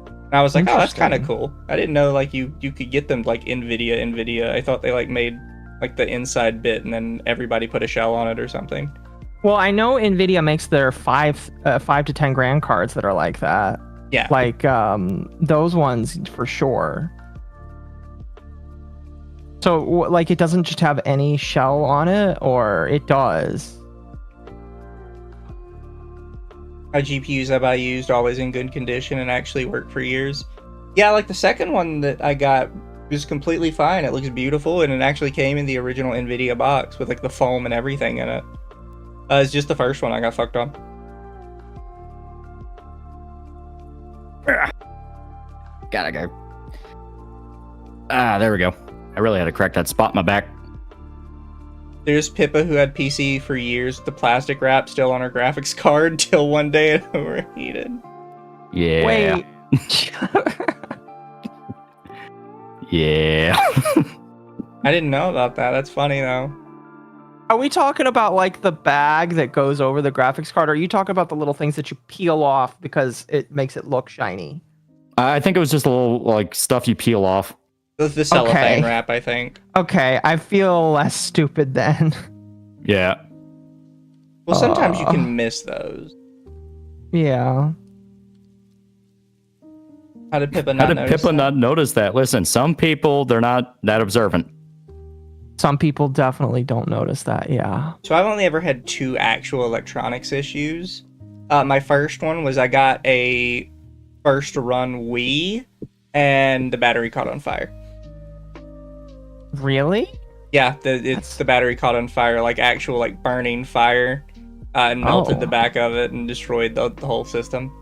And I was like, oh, that's kind of cool. I didn't know like you could get them like NVIDIA. I thought they like made like the inside bit and then everybody put a shell on it or something. Well, I know NVIDIA makes their 5 to 10 grand cards that are like that. Yeah. Like those ones for sure. So like it doesn't just have any shell on it, or it does? GPUs that I used always in good condition and actually worked for years. Yeah, like the second one that I got was completely fine. It looks beautiful and it actually came in the original NVIDIA box with like the foam and everything in it. It's just the first one I got fucked on. Gotta go. Ah, there we go. I really had to crack that spot in my back. There's Pippa who had PC for years with the plastic wrap still on her graphics card till one day it overheated. Yeah. Wait. Yeah. I didn't know about that. That's funny though. Are we talking about like the bag that goes over the graphics card? Or are you talking about the little things that you peel off because it makes it look shiny? I think it was just a little like stuff you peel off. The cellophane Okay. wrap, I think. Okay, I feel less stupid then. Yeah. Well, sometimes you can miss those. Yeah. How did Pippa How not did notice Pippa that? not notice that? Listen, some people, they're not that observant. Some people definitely don't notice that. Yeah. So I've only ever had 2 actual electronics issues. My first one was I got a first run Wii, and the battery caught on fire. Really? Yeah, the battery caught on fire, like actual like burning fire, and melted the back of it and destroyed the whole system.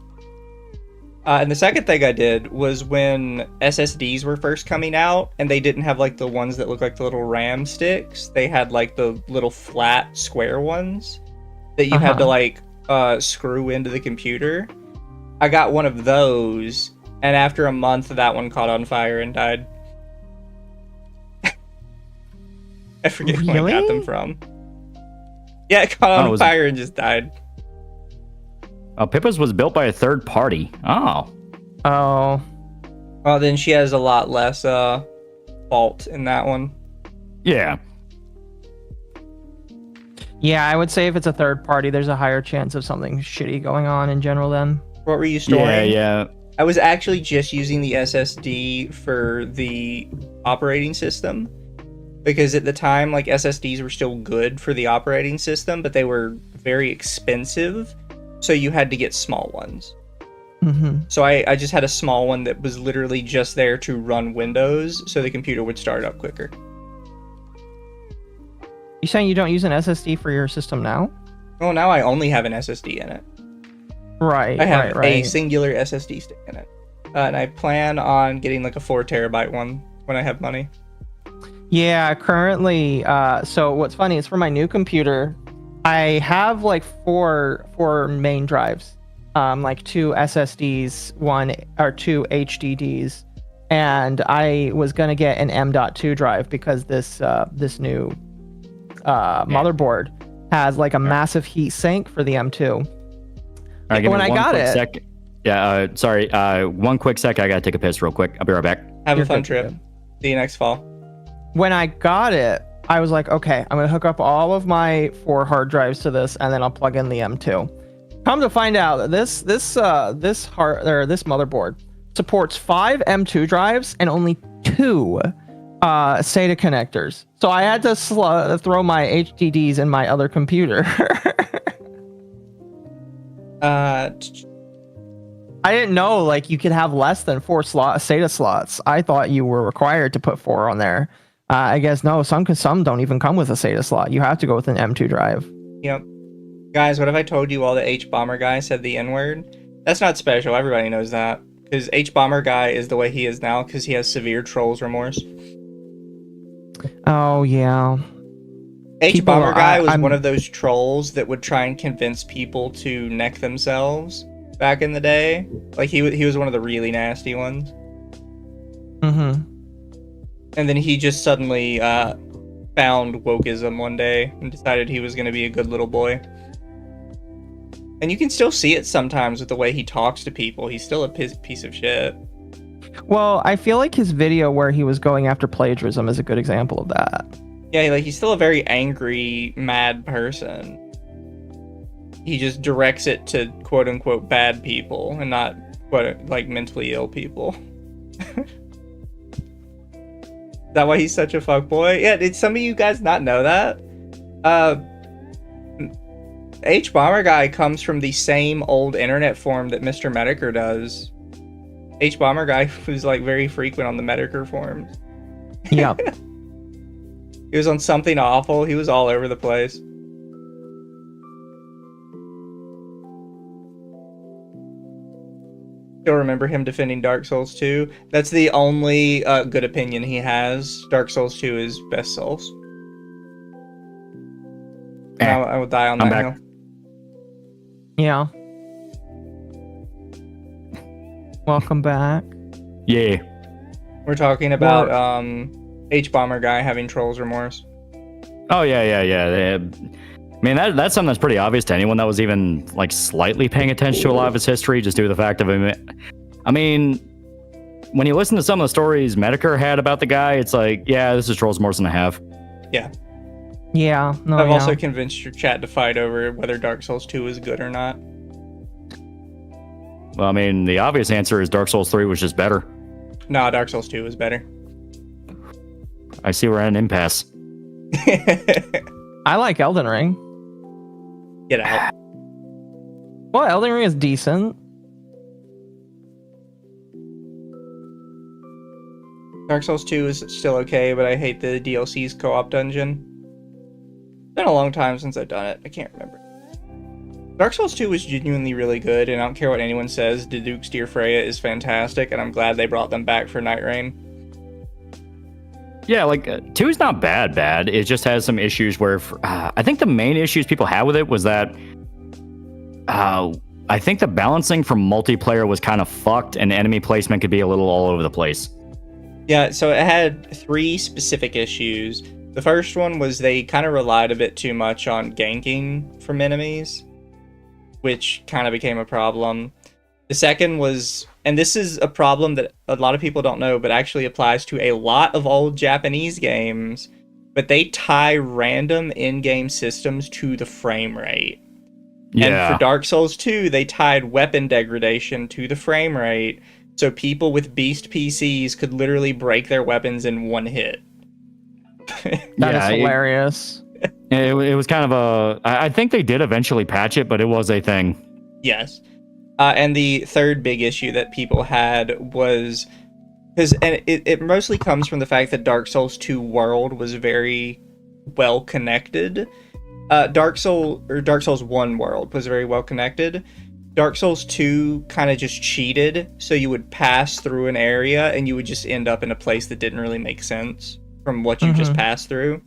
And the second thing I did was when SSDs were first coming out, and they didn't have like the ones that look like the little RAM sticks. They had like the little flat square ones that you had to like screw into the computer. I got one of those, and after a month, that one caught on fire and died. I forget where I got them from. Yeah, it caught on fire and just died. Oh, Pippa's was built by a third party. Oh. Oh. Well, then she has a lot less fault in that one. Yeah. Yeah, I would say if it's a third party, there's a higher chance of something shitty going on in general then. What were you storing? Yeah. I was actually just using the SSD for the operating system. Because at the time, like, SSDs were still good for the operating system, but they were very expensive. So you had to get small ones. Mm-hmm. So I just had a small one that was literally just there to run Windows, so the computer would start up quicker. You saying you don't use an SSD for your system now? Well, now I only have an SSD in it. Right. I have right. a singular SSD stick in it. And I plan on getting like a 4 terabyte one when I have money. Yeah, currently, so what's funny is for my new computer, I have like four main drives, like 2 SSDs, 2 HDDs, and I was gonna get an M.2 drive because this new motherboard has like a massive heat sink for the M2. All right, when I got it, second. Yeah, sorry. 1 quick sec. I gotta take a piss real quick. I'll be right back. Have a fun trip. See you next fall. When I got it, I was like, okay, I'm gonna hook up all of my 4 hard drives to this, and then I'll plug in the M2. Come to find out that this motherboard supports 5 M2 drives and only 2 SATA connectors. So I had to throw my HDDs in my other computer. I didn't know like you could have less than 4 SATA slots. I thought you were required to put 4 on there. I guess no, some don't even come with a SATA slot. You have to go with an M2 drive. Yep. Guys, what if I told you all the H-Bomber guy said the N-word? That's not special. Everybody knows that. Because H-Bomber guy is the way he is now because he has severe trolls remorse. Oh, yeah. H-Bomber guy was one of those trolls that would try and convince people to neck themselves back in the day. Like, he was one of the really nasty ones. Mm-hmm. And then he just suddenly found wokeism one day and decided he was going to be a good little boy. And you can still see it sometimes with the way he talks to people. He's still a piece of shit. Well, I feel like his video where he was going after plagiarism is a good example of that. Yeah, like he's still a very angry, mad person. He just directs it to quote-unquote bad people and not like mentally ill people. Is that why he's such a fuckboy? Yeah, did some of you guys not know that? H-Bomber guy comes from the same old internet forum that Mr. Medicare does. H-Bomber guy was like very frequent on the Medicare forums. Yeah. He was on Something Awful. He was all over the place. Still remember him defending Dark Souls 2. That's the only good opinion he has. Dark Souls 2 is best Souls. I will die on that hill. Yeah. Welcome back. Yeah. We're talking about H-Bomber guy having trolls remorse. Oh, yeah. I mean, that's something that's pretty obvious to anyone that was even like slightly paying attention to a lot of his history, just due to the fact of him. I mean, when you listen to some of the stories Medicare had about the guy, it's like, yeah, this is trolls more than I have. Yeah. Yeah. No, I've also convinced your chat to fight over whether Dark Souls 2 is good or not. Well, I mean, the obvious answer is Dark Souls 3 was just better. No, Dark Souls 2 was better. I see we're at an impasse. I like Elden Ring. Get out. Well, Elden Ring is decent. Dark Souls 2 is still okay, but I hate the DLC's co-op dungeon. It's been a long time since I've done it. I can't remember. Dark Souls 2 was genuinely really good, and I don't care what anyone says, Diduke's Dear Freya is fantastic, and I'm glad they brought them back for Night Rain. Yeah, like 2 is not bad. It just has some issues where I think the main issues people had with it was that I think the balancing from multiplayer was kind of fucked, and enemy placement could be a little all over the place. Yeah, so it had 3 specific issues. The first one was they kind of relied a bit too much on ganking from enemies, which kind of became a problem. The second was, and this is a problem that a lot of people don't know, but actually applies to a lot of old Japanese games, but they tie random in-game systems to the frame rate. Yeah. And for Dark Souls 2, they tied weapon degradation to the frame rate, so people with beast PCs could literally break their weapons in one hit. That is hilarious. It was kind of I think they did eventually patch it, but it was a thing. Yes. And the third big issue that people had was, and it mostly comes from the fact that Dark Souls 2 world was very well connected. Dark Souls 1 world was very well connected. Dark Souls 2 kind of just cheated, so you would pass through an area and you would just end up in a place that didn't really make sense from what you just passed through.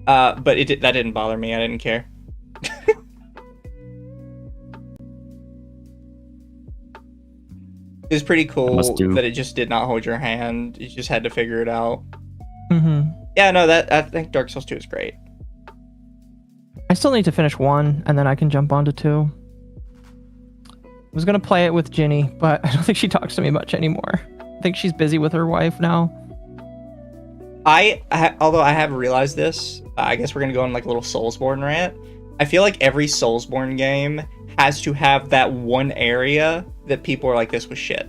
But that didn't bother me. I didn't care. It was pretty cool that it just did not hold your hand. You just had to figure it out. Yeah, no, I think Dark Souls 2 is great. I still need to finish 1, and then I can jump onto 2. I was going to play it with Ginny, but I don't think she talks to me much anymore. I think she's busy with her wife now. Although I have realized this, I guess we're going to go on like a little Soulsborne rant. I feel like every Soulsborne game has to have that one area that people are like, this was shit.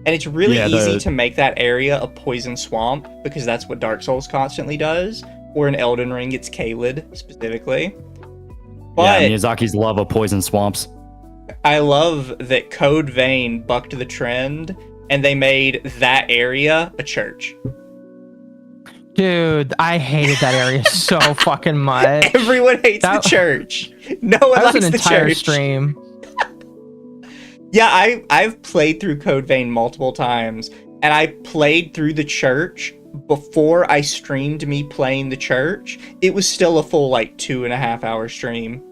And it's really easy to make that area a poison swamp, because that's what Dark Souls constantly does, or in Elden Ring, it's Caelid specifically. But yeah, Miyazaki's love of poison swamps. I love that Code Vein bucked the trend, and they made that area a church. Dude, I hated that area so fucking much. Everyone hates the church. No one likes the church. That was an entire stream. Yeah, I've played through Code Vein multiple times, and I played through the church before I streamed me playing the church. It was still a full, 2.5 hour stream.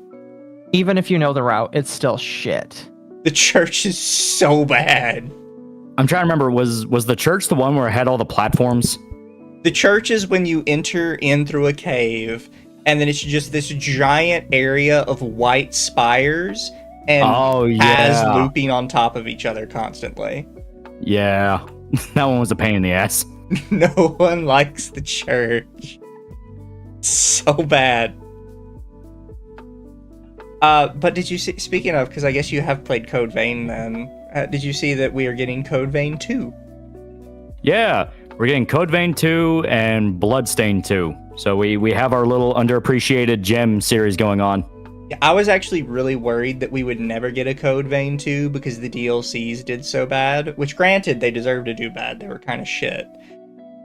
Even if you know the route, it's still shit. The church is so bad. I'm trying to remember, was the church the one where it had all the platforms? The church is when you enter in through a cave, and then it's just this giant area of white spires, and has looping on top of each other constantly. Yeah, that one was a pain in the ass. No one likes the church. So bad. But did you see, speaking of, because I guess you have played Code Vein then, did you see that we are getting Code Vein 2? Yeah, we're getting Code Vein 2 and Bloodstained 2. So we have our little underappreciated gem series going on. I was actually really worried that we would never get a Code Vein 2 because the DLCs did so bad, which granted, they deserved to do bad. They were kind of shit.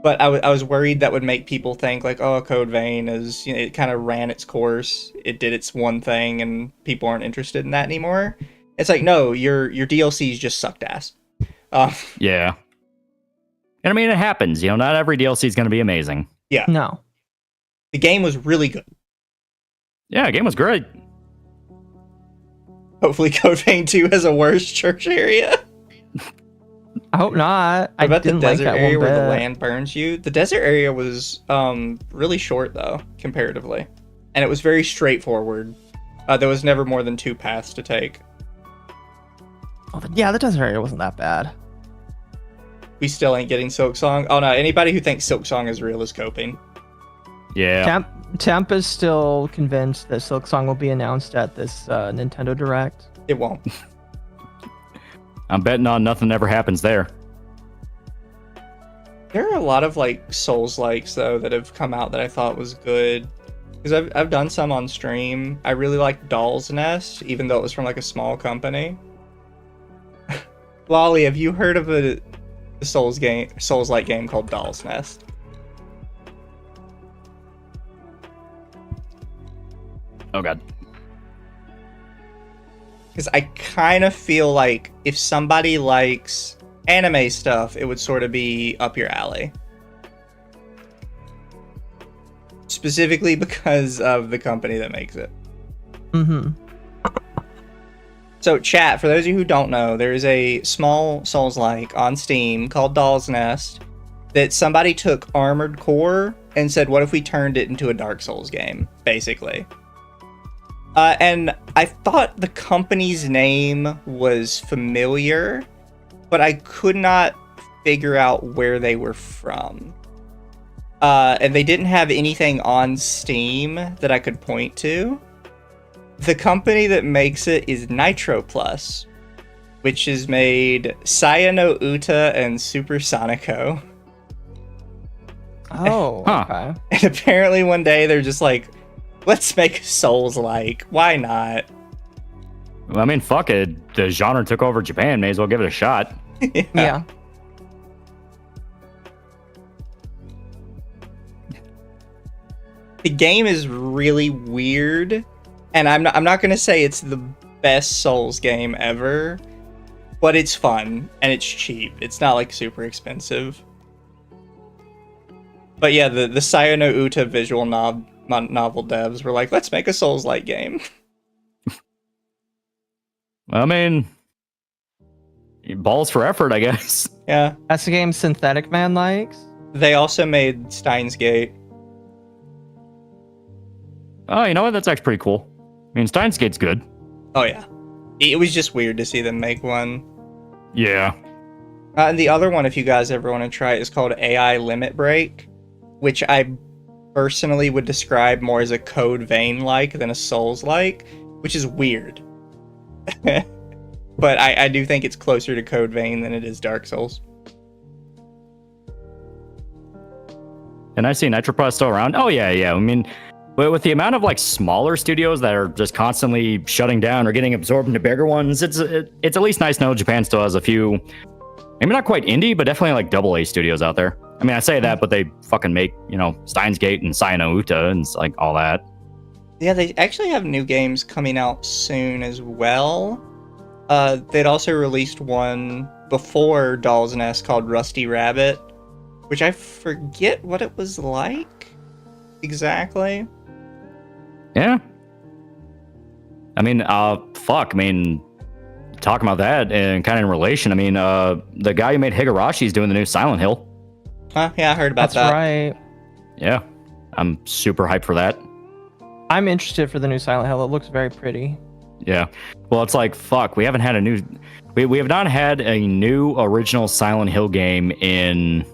But I was worried that would make people think like, oh, Code Vein is, it kind of ran its course. It did its one thing and people aren't interested in that anymore. It's like, no, your DLCs just sucked ass. Yeah. And I mean, it happens, not every DLC is going to be amazing. Yeah. No. The game was really good. Yeah, the game was great. Hopefully Code Vein 2 has a worse church area. I hope not. What about the desert like area where the land burns you? The desert area was really short, though, comparatively. And it was very straightforward. There was never more than 2 paths to take. Oh, the desert area wasn't that bad. We still ain't getting Silksong. Oh, no, anybody who thinks Silksong is real is coping. Yeah. Temp is still convinced that Silksong will be announced at this Nintendo Direct. It won't. I'm betting on nothing ever happens there. There are a lot of like Souls-likes though that have come out that I thought was good. Because I've done some on stream. I really like Doll's Nest, even though it was from like a small company. Lolly, have you heard of a Souls-like game called Doll's Nest? Oh god. Because I kind of feel like if somebody likes anime stuff, it would sort of be up your alley. Specifically because of the company that makes it. Mm-hmm. So, chat, for those of you who don't know, there is a small Souls-like on Steam called Doll's Nest that somebody took Armored Core and said, what if we turned it into a Dark Souls game, basically. And I thought the company's name was familiar, but I could not figure out where they were from. And they didn't have anything on Steam that I could point to. The company that makes it is Nitro Plus, which has made Saya no Uta and Super Sonico. Oh, Huh. okay. And apparently one day they're just like, let's make Souls-like. Why not? Well, I mean, fuck it. The genre took over Japan. May as well give it a shot. Yeah. The game is really weird, and I'm not gonna say it's the best Souls game ever, but it's fun and it's cheap. It's not like super expensive. But yeah, the Saya no Uta visual novel devs were like, let's make a Souls-like game. I mean, balls for effort, I guess. Yeah. That's the game Synthetic Man likes. They also made Steins Gate. Oh, you know what? That's actually pretty cool. I mean, Steins Gate's good. Oh yeah. It was just weird to see them make one. Yeah. And the other one, if you guys ever want to try it, is called AI Limit Break, which I personally would describe more as a Code Vein-like than a Souls-like, which is weird. But I do think it's closer to Code Vein than it is Dark Souls. And I see Nitropod still around. Oh, yeah, yeah. I mean, with the amount of like smaller studios that are just constantly shutting down or getting absorbed into bigger ones, it's at least nice to know Japan still has a few, maybe not quite indie, but definitely like AA studios out there. I mean, I say that, but they fucking make, you know, Steins Gate and Saya no Uta and like all that. Yeah, they actually have new games coming out soon as well. They'd also released one before Doll's Nest called Rusty Rabbit, which I forget what it was like exactly. Yeah. I mean, fuck. I mean, talking about that and kind of in relation, I mean, the guy who made Higurashi is doing the new Silent Hill. Huh? Yeah, I heard about That's that. right. Yeah. I'm super hyped for that. I'm interested for the new Silent Hill. It looks very pretty. Yeah. Well, it's like, fuck, we haven't had a new... We have not had a new original Silent Hill game in...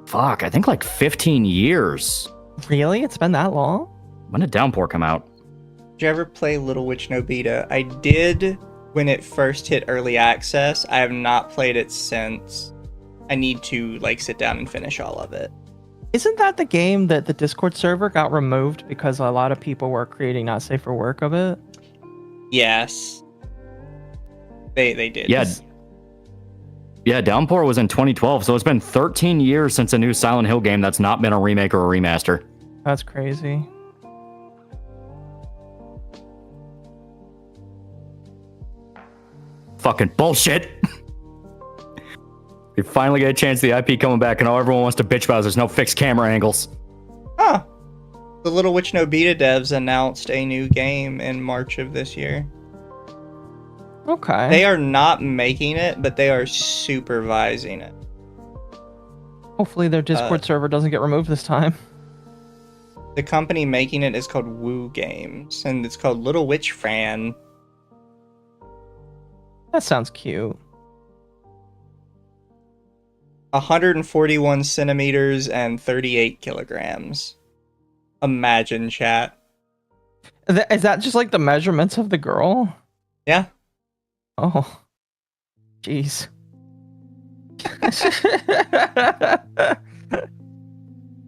Fuck, I think like 15 years. Really? It's been that long? When did Downpour come out? Did you ever play Little Witch no Beta? I did when it first hit early access. I have not played it since. I need to like sit down and finish all of it. Isn't that the game that the Discord server got removed because a lot of people were creating not safe for work of it? Yes. They did. Yeah. Yeah, Downpour was in 2012, so it's been 13 years since a new Silent Hill game that's not been a remake or a remaster. That's crazy. Fucking bullshit. We finally get a chance of the IP coming back, and all everyone wants to bitch about is there's no fixed camera angles. Huh. The Little Witch no Beta devs announced a new game in March of this year. Okay. They are not making it, but they are supervising it. Hopefully their Discord server doesn't get removed this time. The company making it is called Woo Games, and it's called Little Witch Fran. That sounds cute. 141 centimeters and 38 kilograms. Imagine, chat. Is that just like the measurements of the girl? Yeah. Oh. Jeez.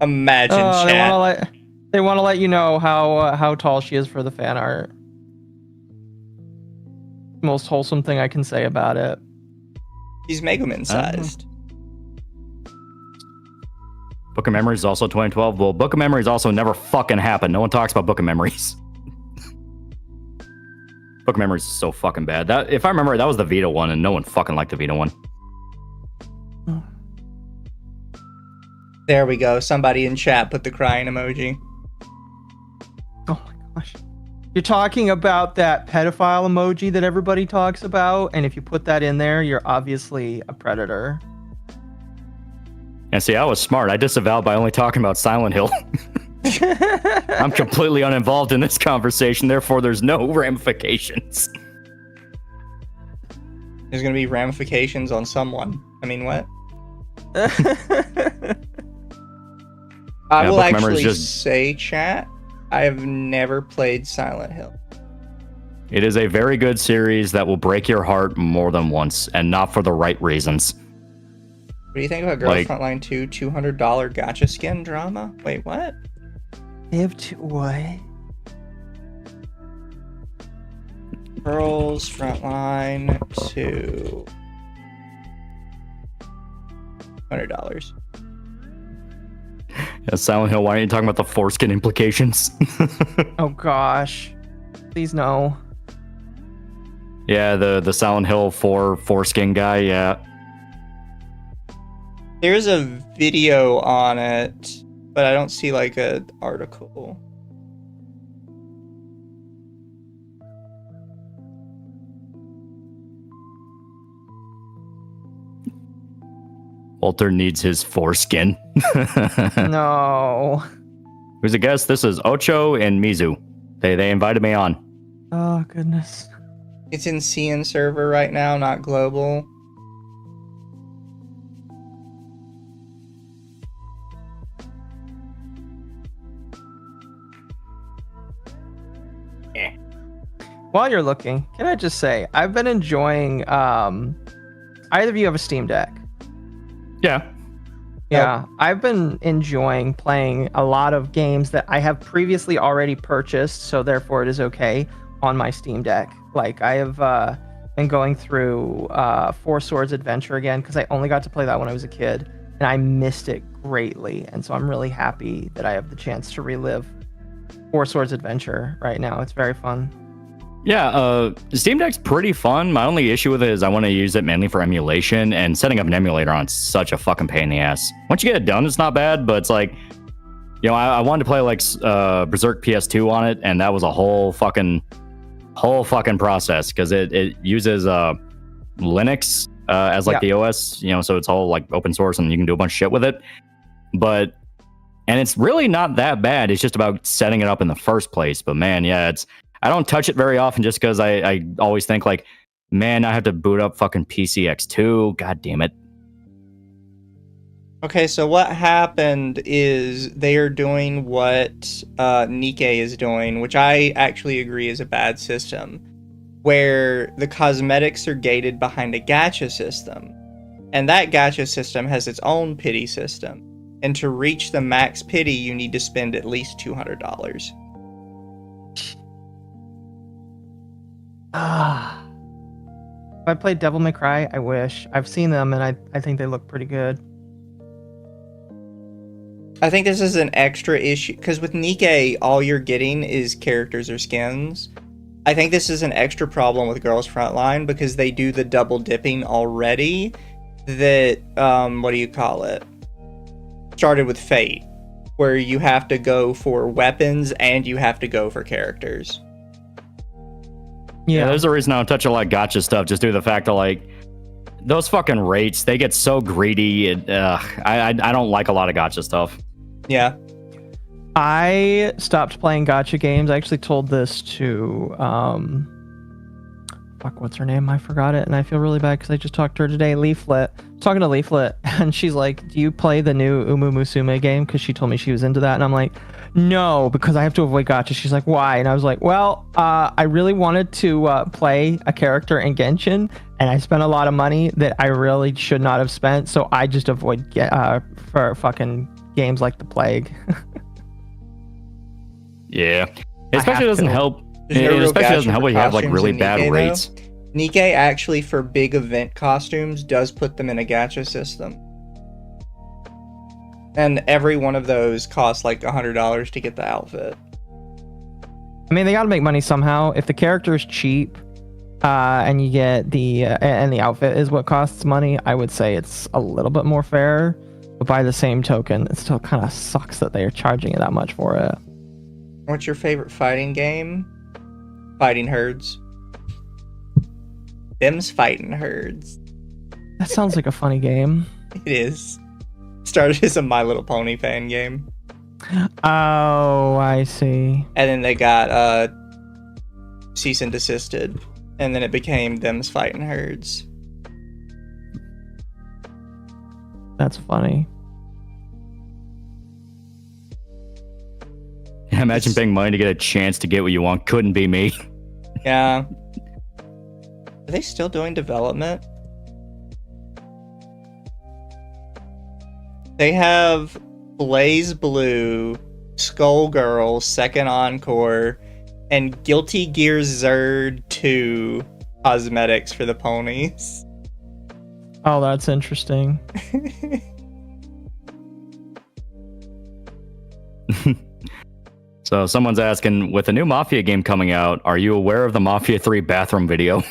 Imagine Oh, chat. they want to let you know how tall she is for the fan art. Most wholesome thing I can say about it. She's Megumin sized. Book of Memories is also 2012. Well, Book of Memories also never fucking happened. No one talks about Book of Memories. Book of Memories is so fucking bad. That, if I remember, that was the Vita one, and no one fucking liked the Vita one. There we go. Somebody in chat put the crying emoji. Oh my gosh. You're talking about that pedophile emoji that everybody talks about, and if you put that in there, you're obviously a predator. And see, I was smart. I disavowed by only talking about Silent Hill. I'm completely uninvolved in this conversation, therefore there's no ramifications. There's gonna be ramifications on someone. I mean, what? I will actually say, chat, I have never played Silent Hill. It is a very good series that will break your heart more than once, and not for the right reasons. What do you think about Girls Frontline 2 $200 gacha skin drama? Wait, what? They have two, what? Girls Frontline 2 $100. Yeah, Silent Hill, why aren't you talking about the foreskin implications? Oh gosh. Please no. Yeah, the Silent Hill 4 foreskin guy, yeah. There's a video on it, but I don't see like an article. Walter needs his foreskin. No. Who's a guest? This is Occo and Mizu. They invited me on. Oh goodness. It's in CN server right now, not global. While you're looking, can I just say, I've been enjoying, either of you have a Steam Deck? Yeah. Yeah, I've been enjoying playing a lot of games that I have previously already purchased, so therefore it is okay on my Steam Deck. Like, I have been going through Four Swords Adventure again, because I only got to play that when I was a kid, and I missed it greatly, and so I'm really happy that I have the chance to relive Four Swords Adventure right now. It's very fun. Yeah, Steam Deck's pretty fun. My only issue with it is I want to use it mainly for emulation, and setting up an emulator on it's such a fucking pain in the ass. Once you get it done, it's not bad, but it's like, you know, I wanted to play like Berserk PS2 on it, and that was a whole fucking process because it uses Linux as like the OS, you know, so it's all like open source and you can do a bunch of shit with it. And it's really not that bad. It's just about setting it up in the first place. But man, yeah, I don't touch it very often just because I always think like, man, I have to boot up fucking PCX2. God damn it. Okay, so what happened is they are doing what Nikkei is doing, which I actually agree is a bad system, where the cosmetics are gated behind a gacha system. And that gacha system has its own pity system. And to reach the max pity, you need to spend at least $200. If I played Devil May Cry, I wish. I've seen them, and I think they look pretty good. I think this is an extra issue, because with Nikkei, all you're getting is characters or skins. I think this is an extra problem with Girls Frontline, because they do the double dipping already that, what do you call it? Started with Fate, where you have to go for weapons and you have to go for characters. Yeah, there's a reason I don't touch a lot of gacha stuff, just due to the fact that, like, those fucking rates, they get so greedy. I don't like a lot of gacha stuff. Yeah. I stopped playing gacha games. I actually told this to fuck, what's her name? I forgot it, and I feel really bad because I just talked to her today. Leaflet. I was talking to Leaflet, and she's like, "Do you play the new Umu Musume game?" Because she told me she was into that, and I'm like, "No, because I have to avoid gacha." She's like, "Why?" And I was like, "Well, I really wanted to play a character in Genshin, and I spent a lot of money that I really should not have spent, so I just avoid for fucking games like the plague." Yeah, especially doesn't help. There's no It real especially doesn't gacha help for when you have like costumes really in bad Nikkei, rates. though. Nikkei actually, for big event costumes, does put them in a gacha system. And every one of those costs like $100 to get the outfit. I mean, they got to make money somehow. If the character is cheap, and you get and the outfit is what costs money, I would say it's a little bit more fair. But by the same token, it still kind of sucks that they are charging you that much for it. What's your favorite fighting game? Fighting herds. Them's fighting herds. That sounds like a funny game. It is. Started as a My Little Pony fan game. Oh, I see. And then they got cease and desisted. And then it became Them's Fighting Herds. That's funny. Imagine paying money to get a chance to get what you want. Couldn't be me. Yeah. Are they still doing development? They have Blaze Blue, Skullgirl, Second Encore, and Guilty Gear Zerd 2 cosmetics for the ponies. Oh, that's interesting. So someone's asking, with a new Mafia game coming out, are you aware of the Mafia 3 bathroom video?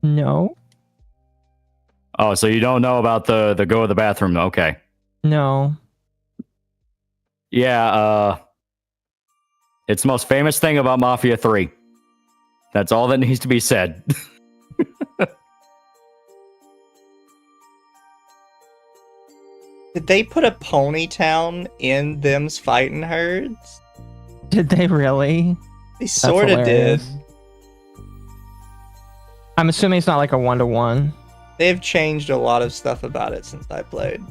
No. Oh, so you don't know about the go of the bathroom? Okay. No. Yeah, it's the most famous thing about Mafia 3. That's all that needs to be said. Did they put a pony town in Them's Fighting Herds? Did they really? They sort of did. hilarious. I'm assuming it's not like a 1-to-1. They've changed a lot of stuff about it since I played.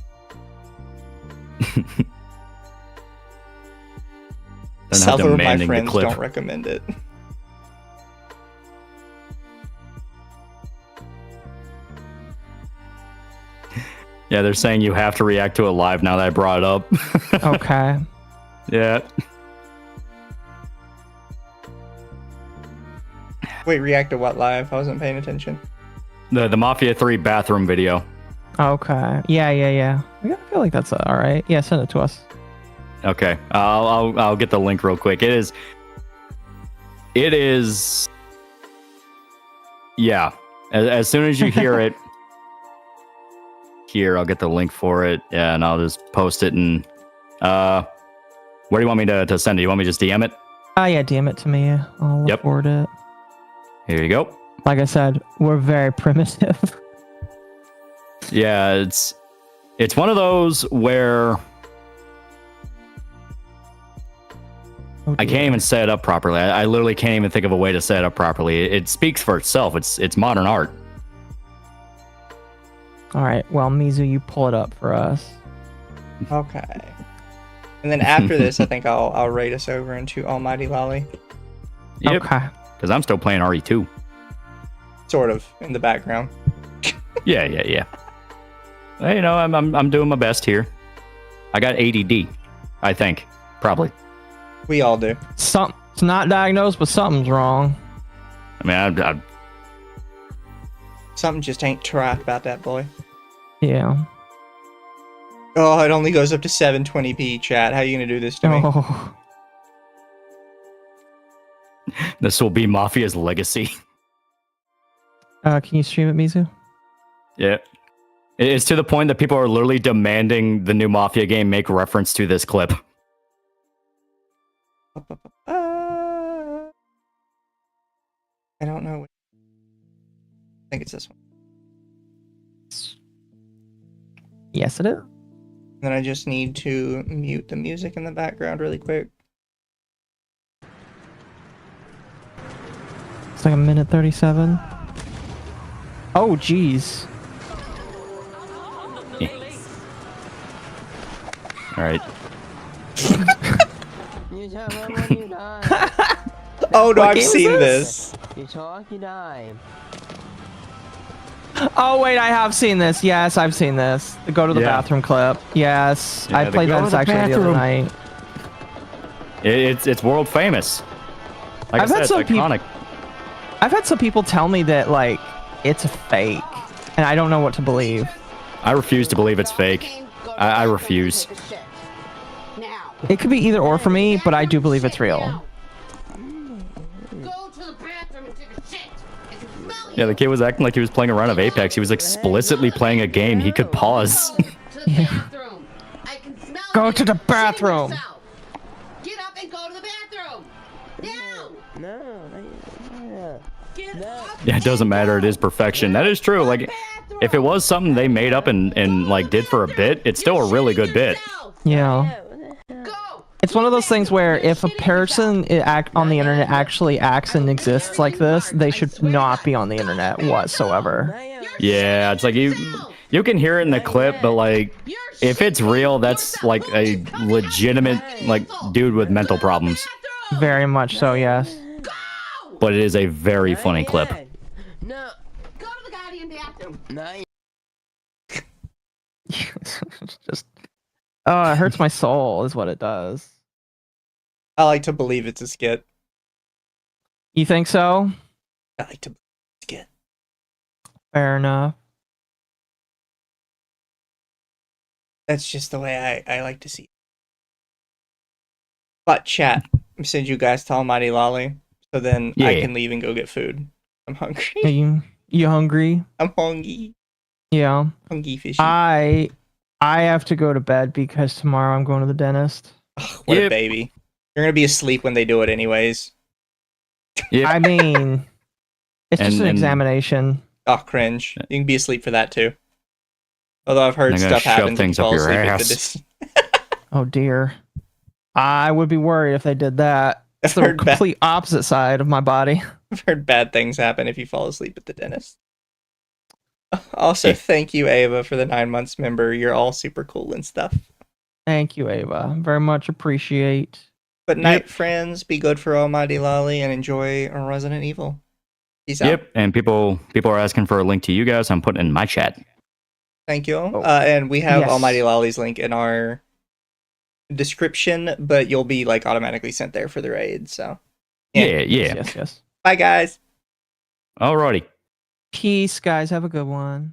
Several of my friends don't recommend it. Yeah, they're saying you have to react to it live now that I brought it up. Okay. Yeah. Wait, react to what live? I wasn't paying attention. The Mafia 3 bathroom video. Okay. Yeah. I feel like that's all right. Yeah, send it to us. Okay. I'll get the link real quick. It is. Yeah. As soon as you hear it, here, I'll get the link for it. Yeah, and I'll just post it. And where do you want me to send it? You want me to just DM it? Yeah, DM it to me. I'll forward it. Here you go. Like I said, we're very primitive. Yeah, it's one of those where I can't even set it up properly. I literally can't even think of a way to set it up properly. It speaks for itself. It's modern art. All right. Well, Mizu, you pull it up for us. Okay. And then after this, I think I'll raid us over into Almighty Lolly. Yep. Okay. Because I'm still playing RE2. Sort of in the background. Yeah. Well, you know, I'm doing my best here. I got ADD, I think, probably. We all do. It's not diagnosed, but something's wrong. I mean, Something just ain't right about that boy. Yeah. Oh, it only goes up to 720p, chat. How are you gonna do this to me? Oh. This will be Mafia's legacy. Can you stream it, Mizu? Yeah. It's to the point that people are literally demanding the new Mafia game make reference to this clip. I don't know. I think it's this one. Yes, it is. Then I just need to mute the music in the background really quick. It's like a minute 37. Oh, jeez. All right. You talk about when you die. Oh no, What I've game is seen this? this. You talk, you die. Oh, wait, I have seen this. Yes, I've seen this. The go to the Yeah. bathroom clip. Yes, Yeah, I the played go to that the actually the other bathroom. night. It's world famous. Like I've I had said, some it's iconic. I've had some people tell me that, like, it's a fake, and I don't know what to believe. I refuse to believe it's fake. I refuse. It could be either or for me, but I do believe it's real. Go to the bathroom and take a shit. I can smell Yeah, the kid was acting like he was playing a round of Apex. He was explicitly playing a game. He could pause. To the bathroom. I can smell Go you to the shitting bathroom. yourself. Get up and go to the bathroom. Now. No. Get up. Yeah, it doesn't matter. It is perfection. That is true. Like, if it was something they made up and like did for a bit, it's still a really good bit. Yeah. Go. It's one of those things where if a person on the internet actually acts and exists like this, they should not be on the internet whatsoever. Yeah, it's like you can hear it in the clip, but like if it's real, that's like a legitimate like dude with mental problems. Very much so, yes. But it is a very funny clip. No. Go to the goddamn bathroom. No. Just, oh, it hurts my soul, is what it does. I like to believe it's a skit. You think so? I like to believe it's a skit. Fair enough. That's just the way I like to see it. But chat, I'm sending you guys to Almighty Lolly, so then I Yeah. can leave and go get food. I'm hungry. Are you hungry? I'm hungry. Yeah. Hungry fishy. I have to go to bed because tomorrow I'm going to the dentist. Ugh, what a Yep. baby. You're gonna be asleep when they do it anyways. Yeah. I mean, it's just an And- examination. Oh, cringe. You can be asleep for that too. Although I've heard They're gonna stuff shove happens when you things up fall your asleep at the ass. dis- Oh dear. I would be worried if they did that. It's I've the heard bad- complete opposite side of my body. I've heard bad things happen if you fall asleep at the dentist. Also, Yeah. thank you, Ava, for the 9 months member. You're all super cool and stuff. Thank you, Ava. Very much appreciate. But night, friends. Be good for Almighty Lolly and enjoy Resident Evil. Peace out. Yep, and people are asking for a link to you guys. I'm putting it in my chat. Thank you. Oh. And we have Yes. Almighty Lolly's link in our description, but you'll be like automatically sent there for the raid. So, Yeah. Yes, yes. bye, guys. Alrighty. Peace, guys. Have a good one.